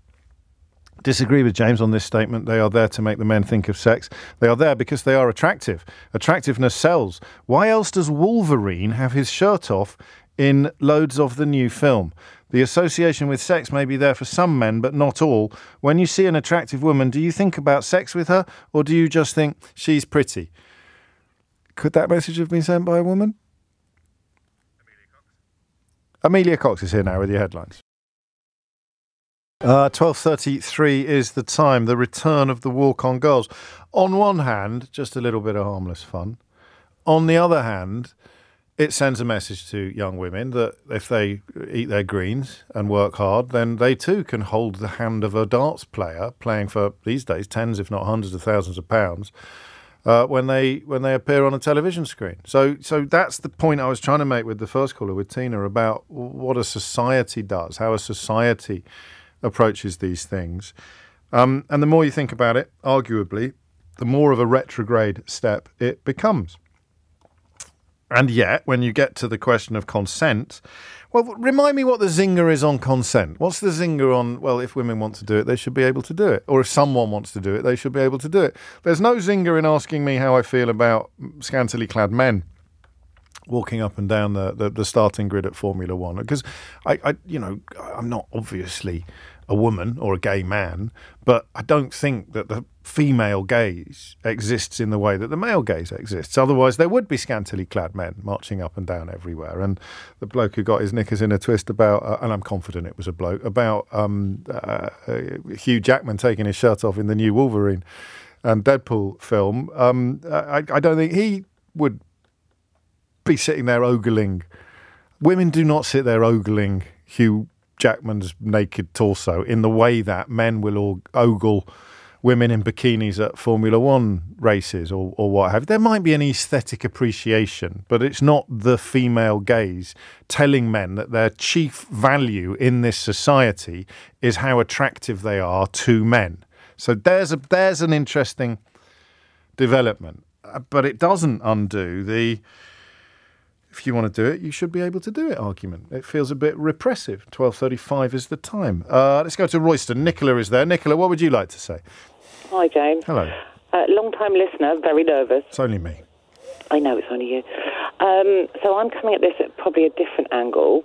Disagree with James on this statement. They are there to make the men think of sex. They are there because they are attractive. Attractiveness sells. Why else does Wolverine have his shirt off in loads of the new film? The association with sex may be there for some men, but not all. When you see an attractive woman, do you think about sex with her, or do you just think she's pretty? Could that message have been sent by a woman? Amelia Cox is here now with your headlines. 12:33 is the time, the return of the walk on girls. On one hand, just a little bit of harmless fun. On the other hand, it sends a message to young women that if they eat their greens and work hard, then they too can hold the hand of a darts player playing for, these days, tens if not hundreds of thousands of pounds when they appear on a television screen. So that's the point I was trying to make with the first caller, with Tina, about what a society does, how a society approaches these things. And the more you think about it, arguably, the more of a retrograde step it becomes. And yet, when you get to the question of consent, well, remind me what the zinger is on consent. What's the zinger on, well, if women want to do it, they should be able to do it. Or if someone wants to do it, they should be able to do it. There's no zinger in asking me how I feel about scantily clad men walking up and down the starting grid at Formula One. Because, I'm not obviously a woman or a gay man, but I don't think that the female gaze exists in the way that the male gaze exists. Otherwise, there would be scantily clad men marching up and down everywhere. And the bloke who got his knickers in a twist about, and I'm confident it was a bloke, about Hugh Jackman taking his shirt off in the new Wolverine and Deadpool film, I don't think he would be sitting there ogling. Women do not sit there ogling Hugh Jackman's naked torso in the way that men will ogle women in bikinis at Formula One races or what have you. There might be an aesthetic appreciation, but it's not the female gaze telling men that their chief value in this society is how attractive they are to men. So there's an interesting development, but it doesn't undo the if you want to do it, you should be able to do it argument. It feels a bit repressive. 12:35 is the time. Let's go to Royston. Nicola is there. Nicola, what would you like to say? Hi, James. Hello. Long-time listener, very nervous. It's only me. I know, it's only you. So I'm coming at this at probably a different angle.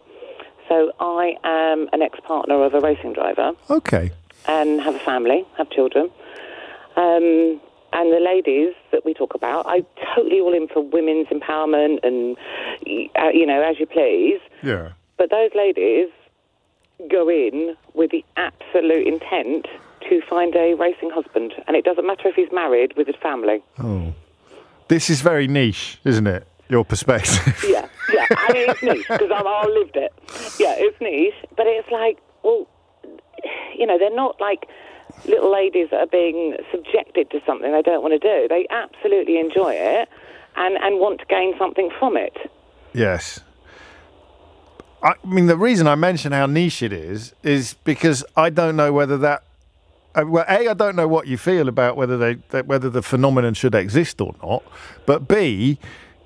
So I am an ex-partner of a racing driver. Okay. And have a family, have children. And the ladies that we talk about, I'm totally all in for women's empowerment and, as you please. Yeah. But those ladies go in with the absolute intent to find a racing husband. And it doesn't matter if he's married with his family. Oh. This is very niche, isn't it? Your perspective. Yeah. I mean, it's niche because I lived it. Yeah, it's niche. But it's like, well, they're not like little ladies that are being subjected to something they don't want to do. They absolutely enjoy it and want to gain something from it. Yes. I mean, the reason I mention how niche it is because I don't know whether that... Well, A, I don't know what you feel about whether the phenomenon should exist or not. But B,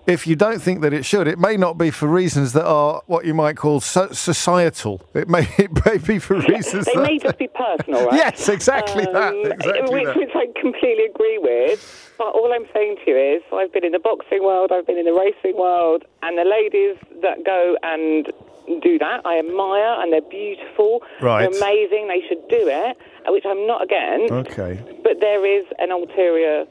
if you don't think that it should, it may not be for reasons that are what you might call societal. It may be for reasons they may just be personal, right? Yes, exactly that. Which I completely agree with. But all I'm saying to you is, I've been in the boxing world, I've been in the racing world, and the ladies that go and do that, I admire, and they're beautiful. Right. They're amazing. They should do it, which I'm not against. Okay. But there is an ulterior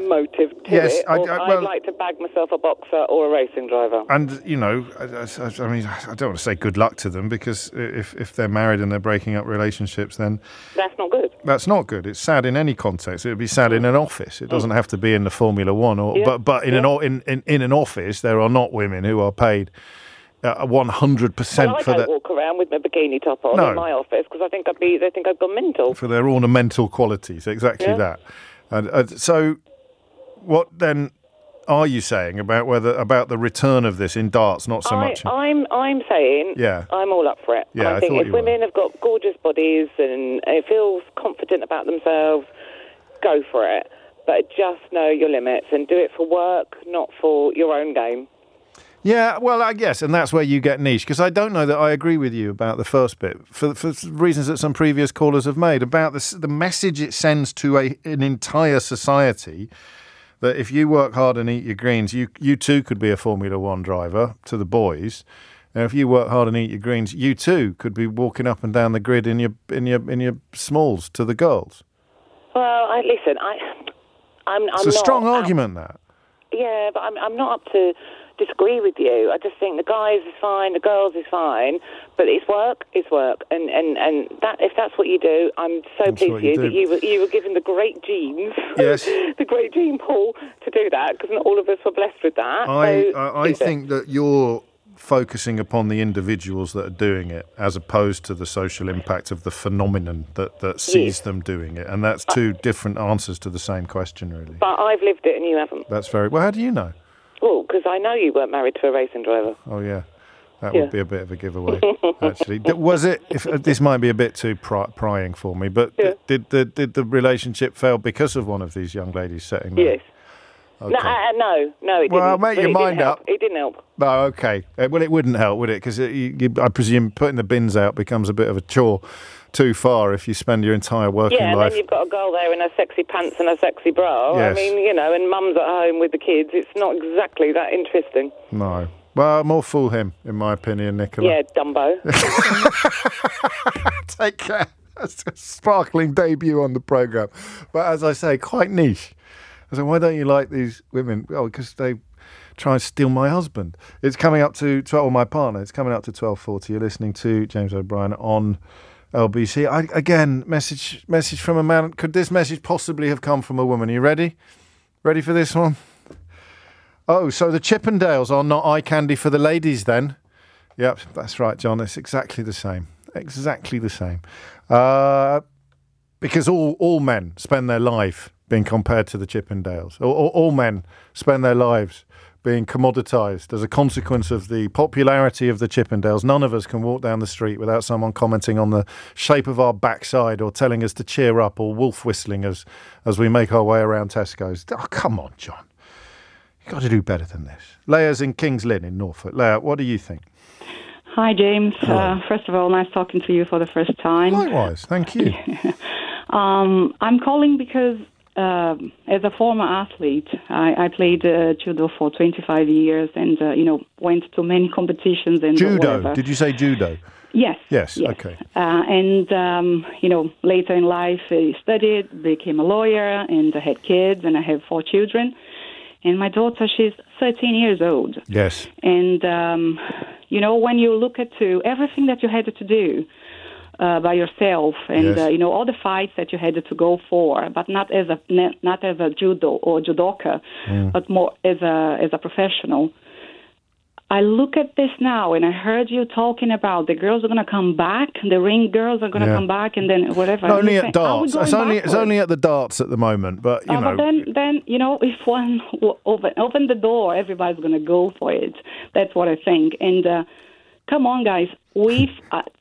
motive to it. I'd like to bag myself a boxer or a racing driver. And, I mean, I don't want to say good luck to them because if they're married and they're breaking up relationships, then... That's not good. That's not good. It's sad in any context. It would be sad in an office. It doesn't have to be in the Formula One. But in an office, there are not women who are paid 100% I don't walk around with my bikini top on in my office because I think they think I've gone mental. For their ornamental qualities, exactly that. And so, what then are you saying about the return of this in darts? Not so much. I'm saying. Yeah. I'm all up for it. Yeah, I think if women have got gorgeous bodies and feel confident about themselves, go for it. But just know your limits and do it for work, not for your own game. Yeah, well, I guess, and that's where you get niche, because I don't know that I agree with you about the first bit, for reasons that some previous callers have made, about the message it sends to an entire society, that if you work hard and eat your greens, you too could be a Formula One driver to the boys, and if you work hard and eat your greens, you too could be walking up and down the grid in your smalls to the girls. Well, listen, I'm it's a strong argument, that. Yeah, but I'm not up to disagree with you. I just think the guys is fine, the girls is fine, but it's work, and that if that's what you do, I'm so pleased with you that you were given the great genes, yes, the great gene pool to do that, because not all of us were blessed with that. I think that you're focusing upon the individuals that are doing it as opposed to the social impact of the phenomenon that sees them doing it, and that's two different answers to the same question, really. But I've lived it and you haven't. That's very well. How do you know? Well, because I know you weren't married to a racing driver. Oh, yeah. That would be a bit of a giveaway, actually. Was it, this might be a bit too prying for me, but did the relationship fail because of one of these young ladies setting that? Yes. Okay. No, it didn't. Well, make your mind up. It didn't help. No, okay. Well, it wouldn't help, would it? Because I presume putting the bins out becomes a bit of a chore too far if you spend your entire working life. Yeah, and then you've got a girl there in her sexy pants and her sexy bra. Yes. I mean, and mum's at home with the kids. It's not exactly that interesting. No. Well, more fool him, in my opinion, Nicola. Yeah, Dumbo. Take care. That's a sparkling debut on the programme. But as I say, quite niche. I said, why don't you like these women? Oh, because they try and steal my husband. It's coming up to 12, or my partner. It's coming up to 12:40. You're listening to James O'Brien on LBC. Again, message from a man. Could this message possibly have come from a woman? Are you ready? Ready for this one? Oh, so the Chippendales are not eye candy for the ladies then? Yep, that's right, John. It's exactly the same. exactly the same. Because all men spend their life being compared to the Chippendales. All men spend their lives being commoditised as a consequence of the popularity of the Chippendales. None of us can walk down the street without someone commenting on the shape of our backside or telling us to cheer up or wolf whistling as we make our way around Tesco's. Oh, come on, John. You've got to do better than this. Leia's in King's Lynn in Norfolk. Leia, what do you think? Hi, James. First of all, nice talking to you for the first time. Likewise. Thank you. I'm calling because as a former athlete, I played judo for 25 years and, went to many competitions and Judo? whatever. Did you say judo? Yes. Yes. Okay. Later in life, I studied, became a lawyer, and I had kids, and I have 4 children. And my daughter, she's 13 years old. Yes. And, when you look at everything that you had to do, by yourself, and all the fights that you had to go for, but not as a judo or judoka, but more as a professional. I look at this now, and I heard you talking about the girls are going to come back, the ring girls are going to come back, and then whatever. Only at darts. It's only at the darts at the moment, but you know. But then if one open the door, everybody's going to go for it. That's what I think. And come on, guys. We've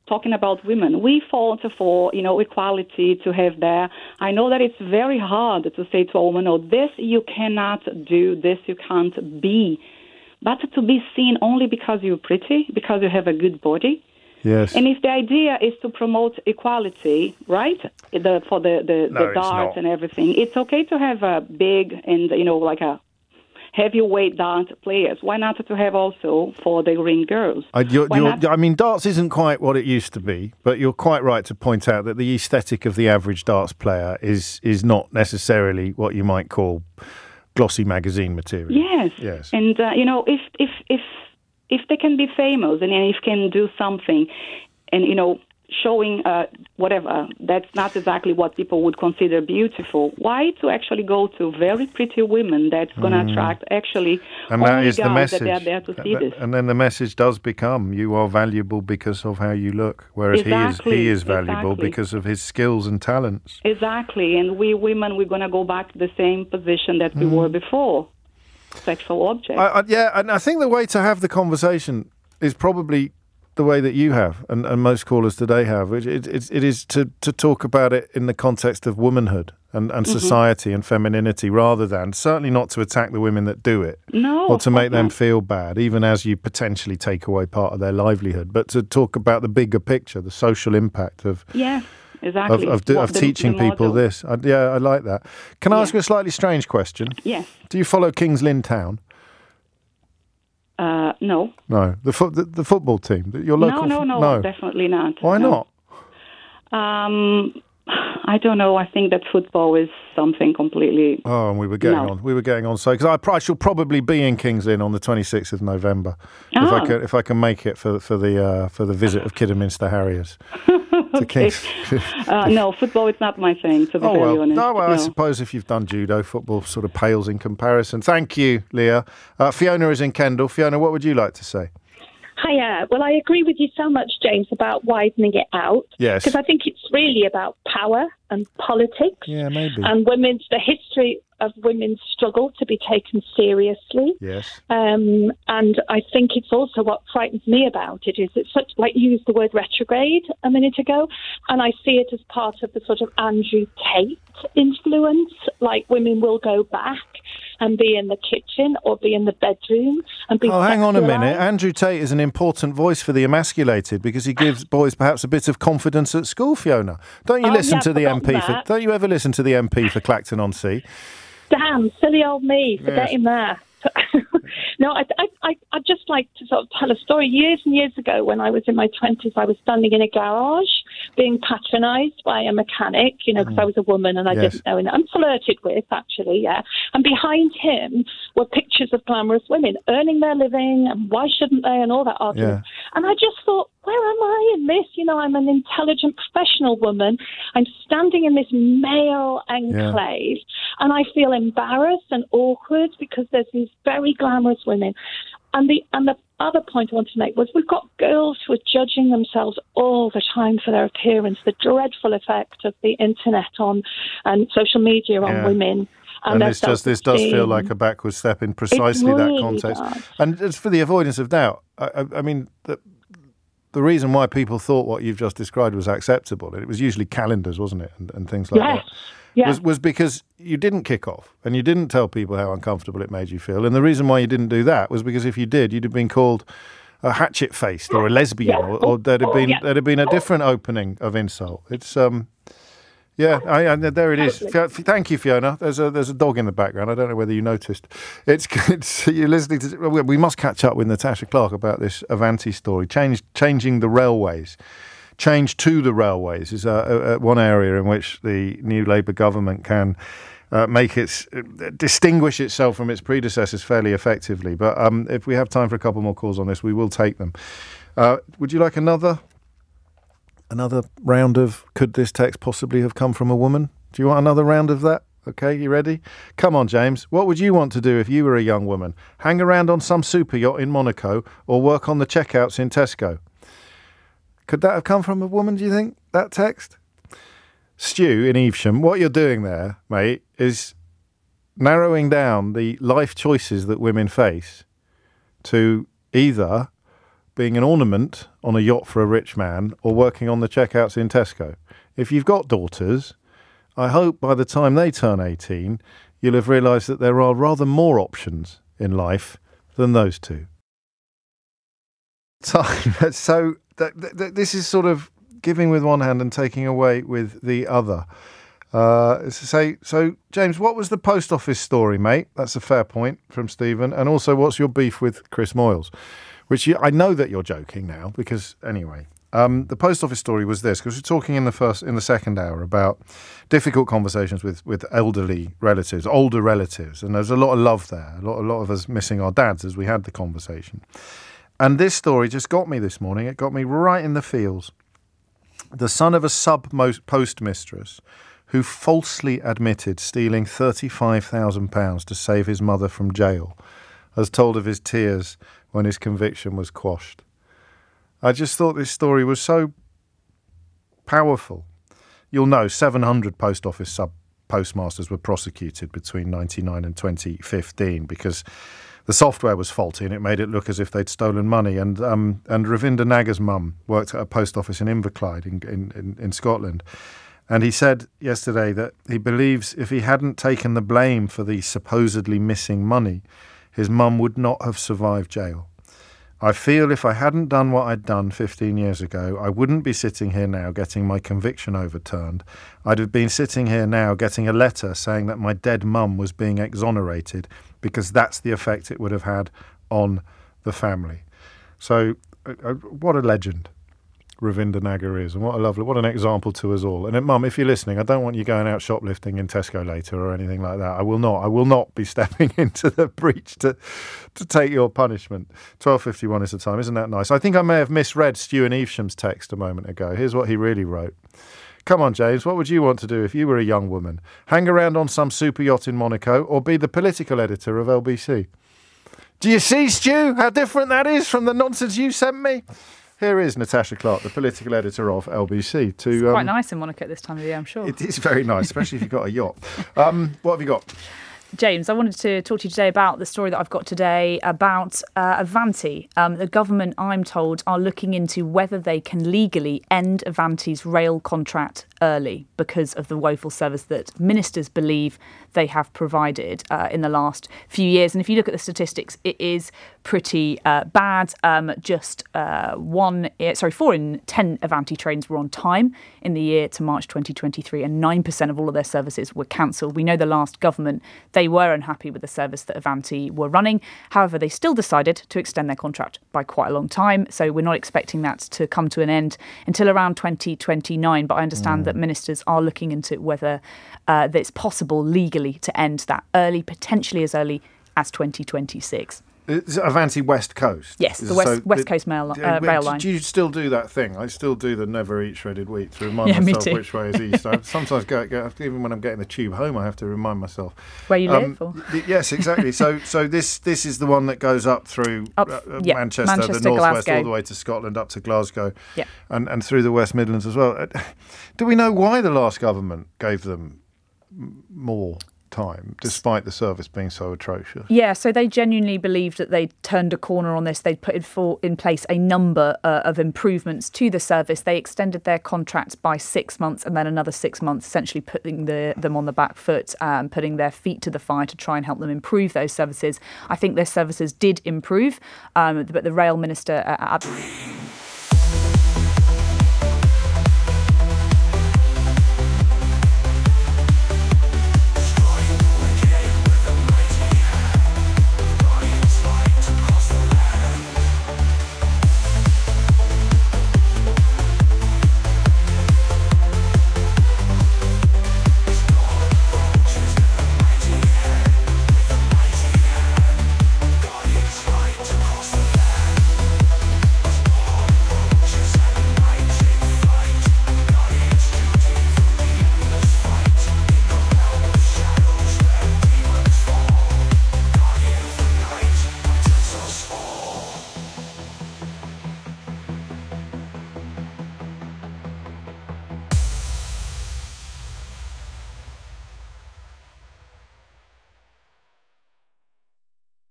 talking about women. We fought for equality to have that. I know that it's very hard to say to a woman, "Oh, this you cannot do. This you can't be." But to be seen only because you're pretty, because you have a good body. Yes. And if the idea is to promote equality, right, for the darts and everything, it's okay to have a big and like a heavyweight dart players. Why not to have also for the ring girls? Darts isn't quite what it used to be, but you're quite right to point out that the aesthetic of the average darts player is not necessarily what you might call glossy magazine material. Yes. And if they can be famous and if can do something, and showing whatever, that's not exactly what people would consider beautiful. Why to actually go to very pretty women that's going to attract actually and only that is guys the message. that they are there to see this. And then the message does become you are valuable because of how you look, whereas he is valuable because of his skills and talents. Exactly, and we women, we're going to go back to the same position that we were before, sexual objects. And I think the way to have the conversation is probably the way that you have, and most callers today have, it is to talk about it in the context of womanhood and society and femininity, rather than, certainly not to attack the women that do it, or to make them feel bad, even as you potentially take away part of their livelihood, but to talk about the bigger picture, the social impact of exactly of teaching people this. I like that. Can I ask you a slightly strange question? Yes. Do you follow King's Lynn Town? No. No, the football team, your local. No, definitely not. Why not? I don't know. I think that football is something completely. Oh, and we were getting on. We were getting on. So, because I shall probably be in King's Lynn on the 26th of November, if I can make it for the visit of Kidderminster Harriers. Okay. No, football is not my thing, to be very honest. No, I suppose if you've done judo, football sort of pales in comparison. Thank you, Leah. Fiona is in Kendal. Fiona, what would you like to say? Hiya. Well, I agree with you so much, James, about widening it out. Yes. Because I think it's really about power and politics. Yeah, maybe. And the history of women's struggle to be taken seriously. Yes. And I think it's also what frightens me about it is it's such, like you used the word retrograde a minute ago, and I see it as part of the sort of Andrew Tate influence, like women will go back and be in the kitchen or be in the bedroom and be hang on a minute. Andrew Tate is an important voice for the emasculated because he gives boys perhaps a bit of confidence at school, Fiona. Don't you listen to the MP? Don't you ever listen to the MP for Clacton-on-Sea? Damn, silly old me, forgetting that. No, I'd just like to sort of tell a story. Years and years ago, when I was in my 20s, I was standing in a garage being patronised by a mechanic, because I was a woman and I didn't know. And I'm flirted with, actually, And behind him were pictures of glamorous women earning their living and why shouldn't they and all that argument. Yeah. And I just thought, where am I in this? I'm an intelligent professional woman. I'm standing in this male enclave and I feel embarrassed and awkward because there's these very glamorous women. And the other point I want to make was we've got girls who are judging themselves all the time for their appearance, the dreadful effect of the internet and social media on women. And this does feel like a backward step in precisely that context. And just for the avoidance of doubt, I mean, the reason why people thought what you've just described was acceptable, and it was usually calendars, wasn't it, and things like that. Yeah. Was because you didn't kick off and you didn't tell people how uncomfortable it made you feel. And the reason why you didn't do that was because if you did, you'd have been called a hatchet-faced or a lesbian, or there'd have been a different opening of insult. It's there it is. Thank you, Fiona. There's a dog in the background. I don't know whether you noticed. It's you're listening to. We must catch up with Natasha Clark about this Avanti story. Changing the railways. Change to the railways is one area in which the new Labour government can distinguish itself from its predecessors fairly effectively. But if we have time for a couple more calls on this, we will take them. Would you like another round of could this text possibly have come from a woman? Do you want another round of that? Okay, you ready? Come on, James. What would you want to do if you were a young woman? Hang around on some super yacht in Monaco or work on the checkouts in Tesco? Could that have come from a woman, do you think, that text? Stu in Evesham, what you're doing there, mate, is narrowing down the life choices that women face to either being an ornament on a yacht for a rich man or working on the checkouts in Tesco. If you've got daughters, I hope by the time they turn 18, you'll have realised that there are rather more options in life than those two. So this is sort of giving with one hand and taking away with the other. So, James, what was the post office story, mate? That's a fair point from Stephen. And also, what's your beef with Chris Moyles? Which I know that you're joking now, because anyway, the post office story was this, because we're talking in the second hour about difficult conversations with elderly relatives, older relatives, and there's a lot of love there, a lot of us missing our dads as we had the conversation. And this story just got me this morning. It got me right in the feels. The son of a sub-postmistress who falsely admitted stealing £35,000 to save his mother from jail has told of his tears when his conviction was quashed. I just thought this story was so powerful. You'll know 700 post office sub-postmasters were prosecuted between 1999 and 2015 because the software was faulty and it made it look as if they'd stolen money. And Ravinder Nagar's mum worked at a post office in Inverclyde in Scotland. And he said yesterday that he believes if he hadn't taken the blame for the supposedly missing money, his mum would not have survived jail. I feel if I hadn't done what I'd done 15 years ago, I wouldn't be sitting here now getting my conviction overturned. I'd have been sitting here now getting a letter saying that my dead mum was being exonerated because that's the effect it would have had on the family. So what a legend Ravinder Nagar is, and what an example to us all. And Mum, if you're listening, I don't want you going out shoplifting in Tesco later or anything like that. I will not be stepping into the breach to take your punishment. 12:51 is the time. Isn't that nice? I think I may have misread Stu and Evesham's text a moment ago. Here's what he really wrote. Come on, James, what would you want to do if you were a young woman? Hang around on some super yacht in Monaco or be the political editor of LBC? Do you see, Stu, how different that is from the nonsense you sent me? Here is Natasha Clark, the political editor of LBC. It's quite nice in Monaco at this time of the year, I'm sure. It is very nice, especially if you've got a yacht. What have you got? James, I wanted to talk to you today about the story that I've got today about Avanti. The government, I'm told, are looking into whether they can legally end Avanti's rail contract early because of the woeful service that ministers believe they have provided in the last few years. And if you look at the statistics, it is pretty bad. 4 in 10 Avanti trains were on time in the year to March 2023, and 9% of all of their services were cancelled. We know the last government, they were unhappy with the service that Avanti were running. However, they still decided to extend their contract by quite a long time. So we're not expecting that to come to an end until around 2029. But I understand that ministers are looking into whether it's possible legally to end that early, potentially as early as 2026. It's Avanti West Coast. Yes, the West Coast rail line. Do you still do that thing? I still do the never eat shredded wheat to remind myself which way is east. I sometimes even when I'm getting the tube home, I have to remind myself where you live. Or? Yes, exactly. So this is the one that goes up through Manchester, the northwest, all the way to Scotland, up to Glasgow, and through the West Midlands as well. Do we know why the last government gave them more time, despite the service being so atrocious? Yeah, so they genuinely believed that they'd turned a corner on this. They'd put in place a number of improvements to the service. They extended their contracts by 6 months and then another 6 months, essentially putting them on the back foot, putting their feet to the fire to try and help them improve those services. I think their services did improve, but the rail minister at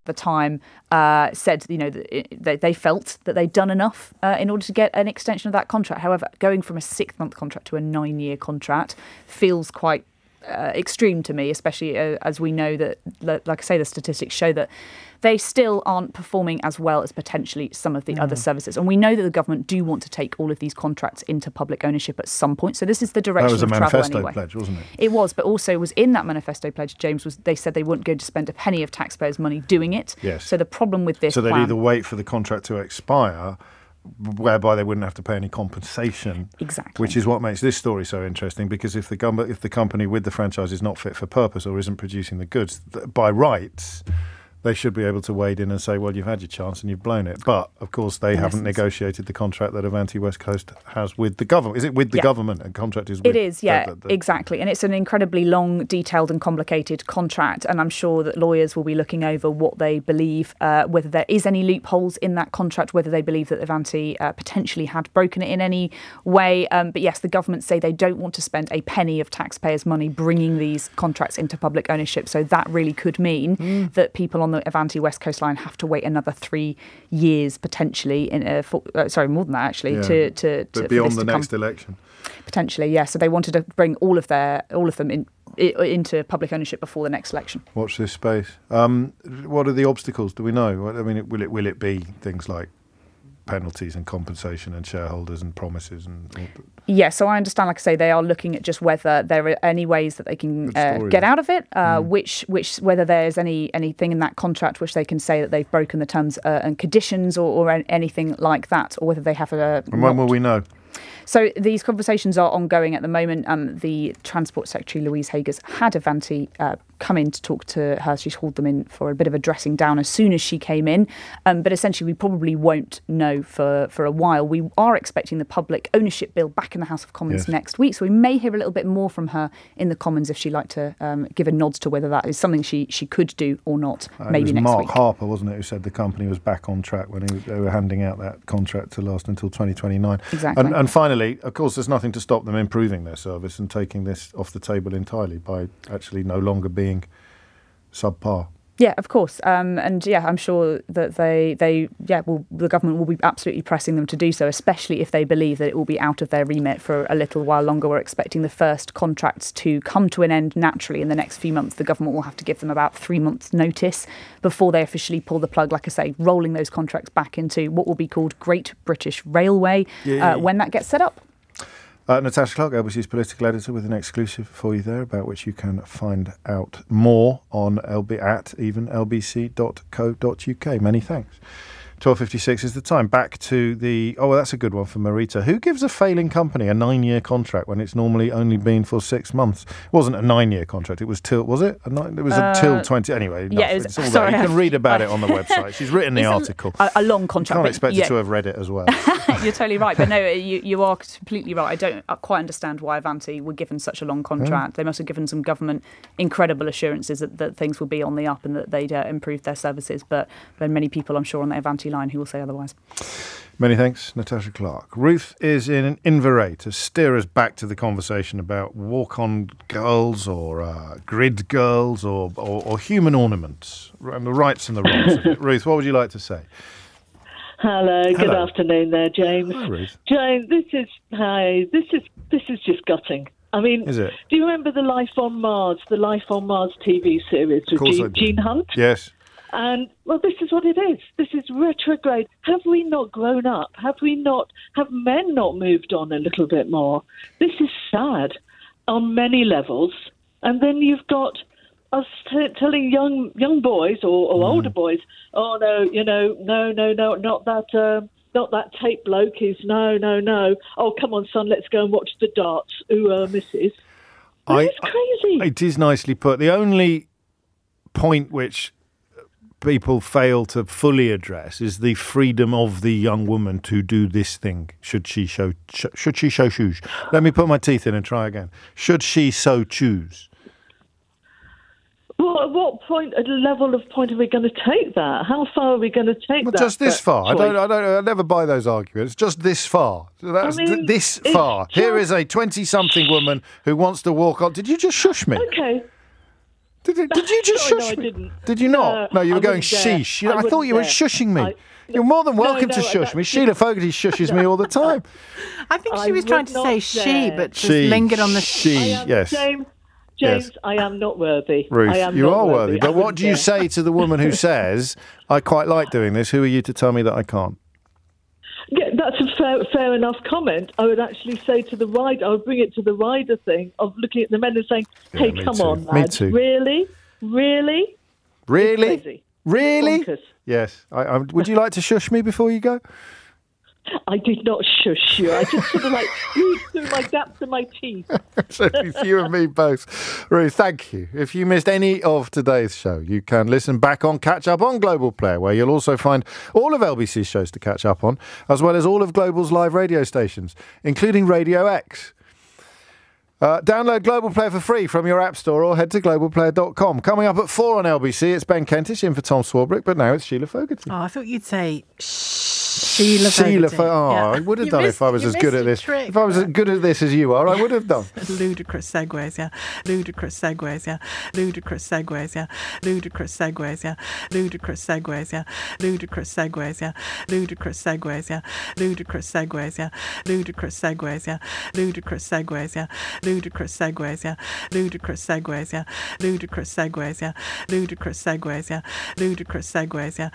the time said, that they felt that they'd done enough in order to get an extension of that contract. However, going from a 6-month contract to a 9-year contract feels quite extreme to me, especially as we know that, like I say, the statistics show that they still aren't performing as well as potentially some of the other services. And we know that the government do want to take all of these contracts into public ownership at some point. So this is the direction of travel anyway. That was a manifesto pledge, wasn't it? It was, but also was in that manifesto pledge, James, they said they weren't going to spend a penny of taxpayers' money doing it. Yes. So the problem with this So they'd either wait for the contract to expire, whereby they wouldn't have to pay any compensation. Exactly. Which is what makes this story so interesting, because if the company with the franchise is not fit for purpose or isn't producing the goods, by rights, they should be able to wade in and say, well, you've had your chance and you've blown it. But, of course, they haven't negotiated the contract that Avanti West Coast has with the government. Is it with the government? A contract is with... It is, exactly. And it's an incredibly long, detailed and complicated contract. And I'm sure that lawyers will be looking over what they believe, whether there is any loopholes in that contract, whether they believe that Avanti potentially had broken it in any way. But yes, the government say they don't want to spend a penny of taxpayers' money bringing these contracts into public ownership. So that really could mean that people on the Avanti West Coast line have to wait another 3 years potentially. More than that actually. But beyond the next election, potentially, yeah. So they wanted to bring all of them into public ownership before the next election. Watch this space. What are the obstacles? Do we know? I mean, will it be things like penalties and compensation and shareholders and promises and? Yeah, so I understand, like I say, they are looking at just whether there are any ways that they can get out of it, whether there's anything in that contract which they can say that they've broken the terms and conditions or anything like that, or whether they have a... And when will we know? So these conversations are ongoing at the moment. The Transport Secretary, Louise Hagers, had Avanti come in to talk to her. She's hauled them in for a bit of a dressing down as soon as she came in. But essentially, we probably won't know for a while. We are expecting the public ownership bill back in the House of Commons next week. So we may hear a little bit more from her in the Commons if she'd like to give a nod to whether that is something she could do or not, maybe next Mark week. Harper, wasn't it, who said the company was back on track when they were handing out that contract to last until 2029. Exactly. And finally, of course, there's nothing to stop them improving their service and taking this off the table entirely by actually no longer being subpar. Yeah, of course. I'm sure that the government will be absolutely pressing them to do so, especially if they believe that it will be out of their remit for a little while longer. We're expecting the first contracts to come to an end naturally in the next few months. The government will have to give them about 3 months' notice before they officially pull the plug, like I say, rolling those contracts back into what will be called Great British Railway when that gets set up. Natasha Clark, LBC's political editor, with an exclusive for you there, about which you can find out more on lbc.co.uk. Many thanks. 12:56 is the time. Back to the... Oh, well, that's a good one for Marita. Who gives a failing company a 9-year contract when it's normally only been for 6 months? It wasn't a 9-year contract. It was till... Was it? It was until 20... Anyway, yeah, it's all there. You can read about it on the website. She's written the article. A long contract. You can't expect her to have read it as well. You're totally right. But no, you are completely right. I don't quite understand why Avanti were given such a long contract. They must have given some government incredible assurances that things will be on the up and that they'd improve their services. But there are many people, I'm sure, on the Avanti line who will say otherwise. Many thanks, Natasha Clark. Ruth is in Inverray to steer us back to the conversation about walk-on girls or grid girls or human ornaments and the rights and the wrongs of it. Ruth, what would you like to say? Hello. Good afternoon there, James. Hi, Ruth. James, this is just gutting. I mean, is it? Do you remember the Life on Mars TV series with Gene Hunt? Yes. And, well, this is what it is. This is retrograde. Have we not grown up? Have men not moved on a little bit more? This is sad on many levels. And then you've got us telling young boys or older boys, oh, no, no, not that tape bloke is, no. Oh, come on, son, let's go and watch the darts. Ooh, missus. It's crazy. It is nicely put. The only point which people fail to fully address is the freedom of the young woman to do this thing. Should she so choose? Let me put my teeth in and try again. Should she so choose? Well, at what level of point are we going to take that? How far are we going to take that? Just this far. I never buy those arguments. Just this far. That's this far. Here is a 20-something woman who wants to walk on. Did you just shush me? Okay. Did you just shush me? I didn't. Did you not? No, you were going sheesh. I thought you were shushing me. You're more than welcome to shush me. Sheila Fogarty shushes me all the time. I think she was trying to say she, but just lingered on the she. Yes. James, yes. I am not worthy. Ruth, you are worthy. But what do you say to the woman who says, I quite like doing this? Who are you to tell me that I can't? Yeah, that's a fair enough comment. I would actually say to the rider, I would bring it to the rider thing of looking at the men and saying, hey, come on, lad. Me too. Really? Really? Yes. Would you like to shush me before you go? I did not shush you. I just sort of squeezed through my gaps in my teeth. So it's you and me both. Ruth, thank you. If you missed any of today's show, you can listen back on Catch Up on Global Player, where you'll also find all of LBC's shows to catch up on, as well as all of Global's live radio stations, including Radio X. Download Global Player for free from your app store or head to globalplayer.com. Coming up at 4 on LBC, it's Ben Kentish in for Tom Swarbrick, but now it's Sheila Fogarty. Oh, I thought you'd say Sheila Fogarty. I would have done it if I was as good at this. If I was as good at this as you are, I would have done. Ludicrous segues, yeah. Ludicrous segues, yeah. Ludicrous segues, yeah. Ludicrous segues, yeah. Ludicrous segues, yeah. Ludicrous segues, yeah. Ludicrous segues, yeah. Ludicrous segues, yeah. Ludicrous segues, yeah. Ludicrous segues, yeah. Ludicrous segues, yeah. Ludicrous segues, yeah. Ludicrous segues, yeah. Ludicrous segues, yeah. Ludicrous segues, yeah.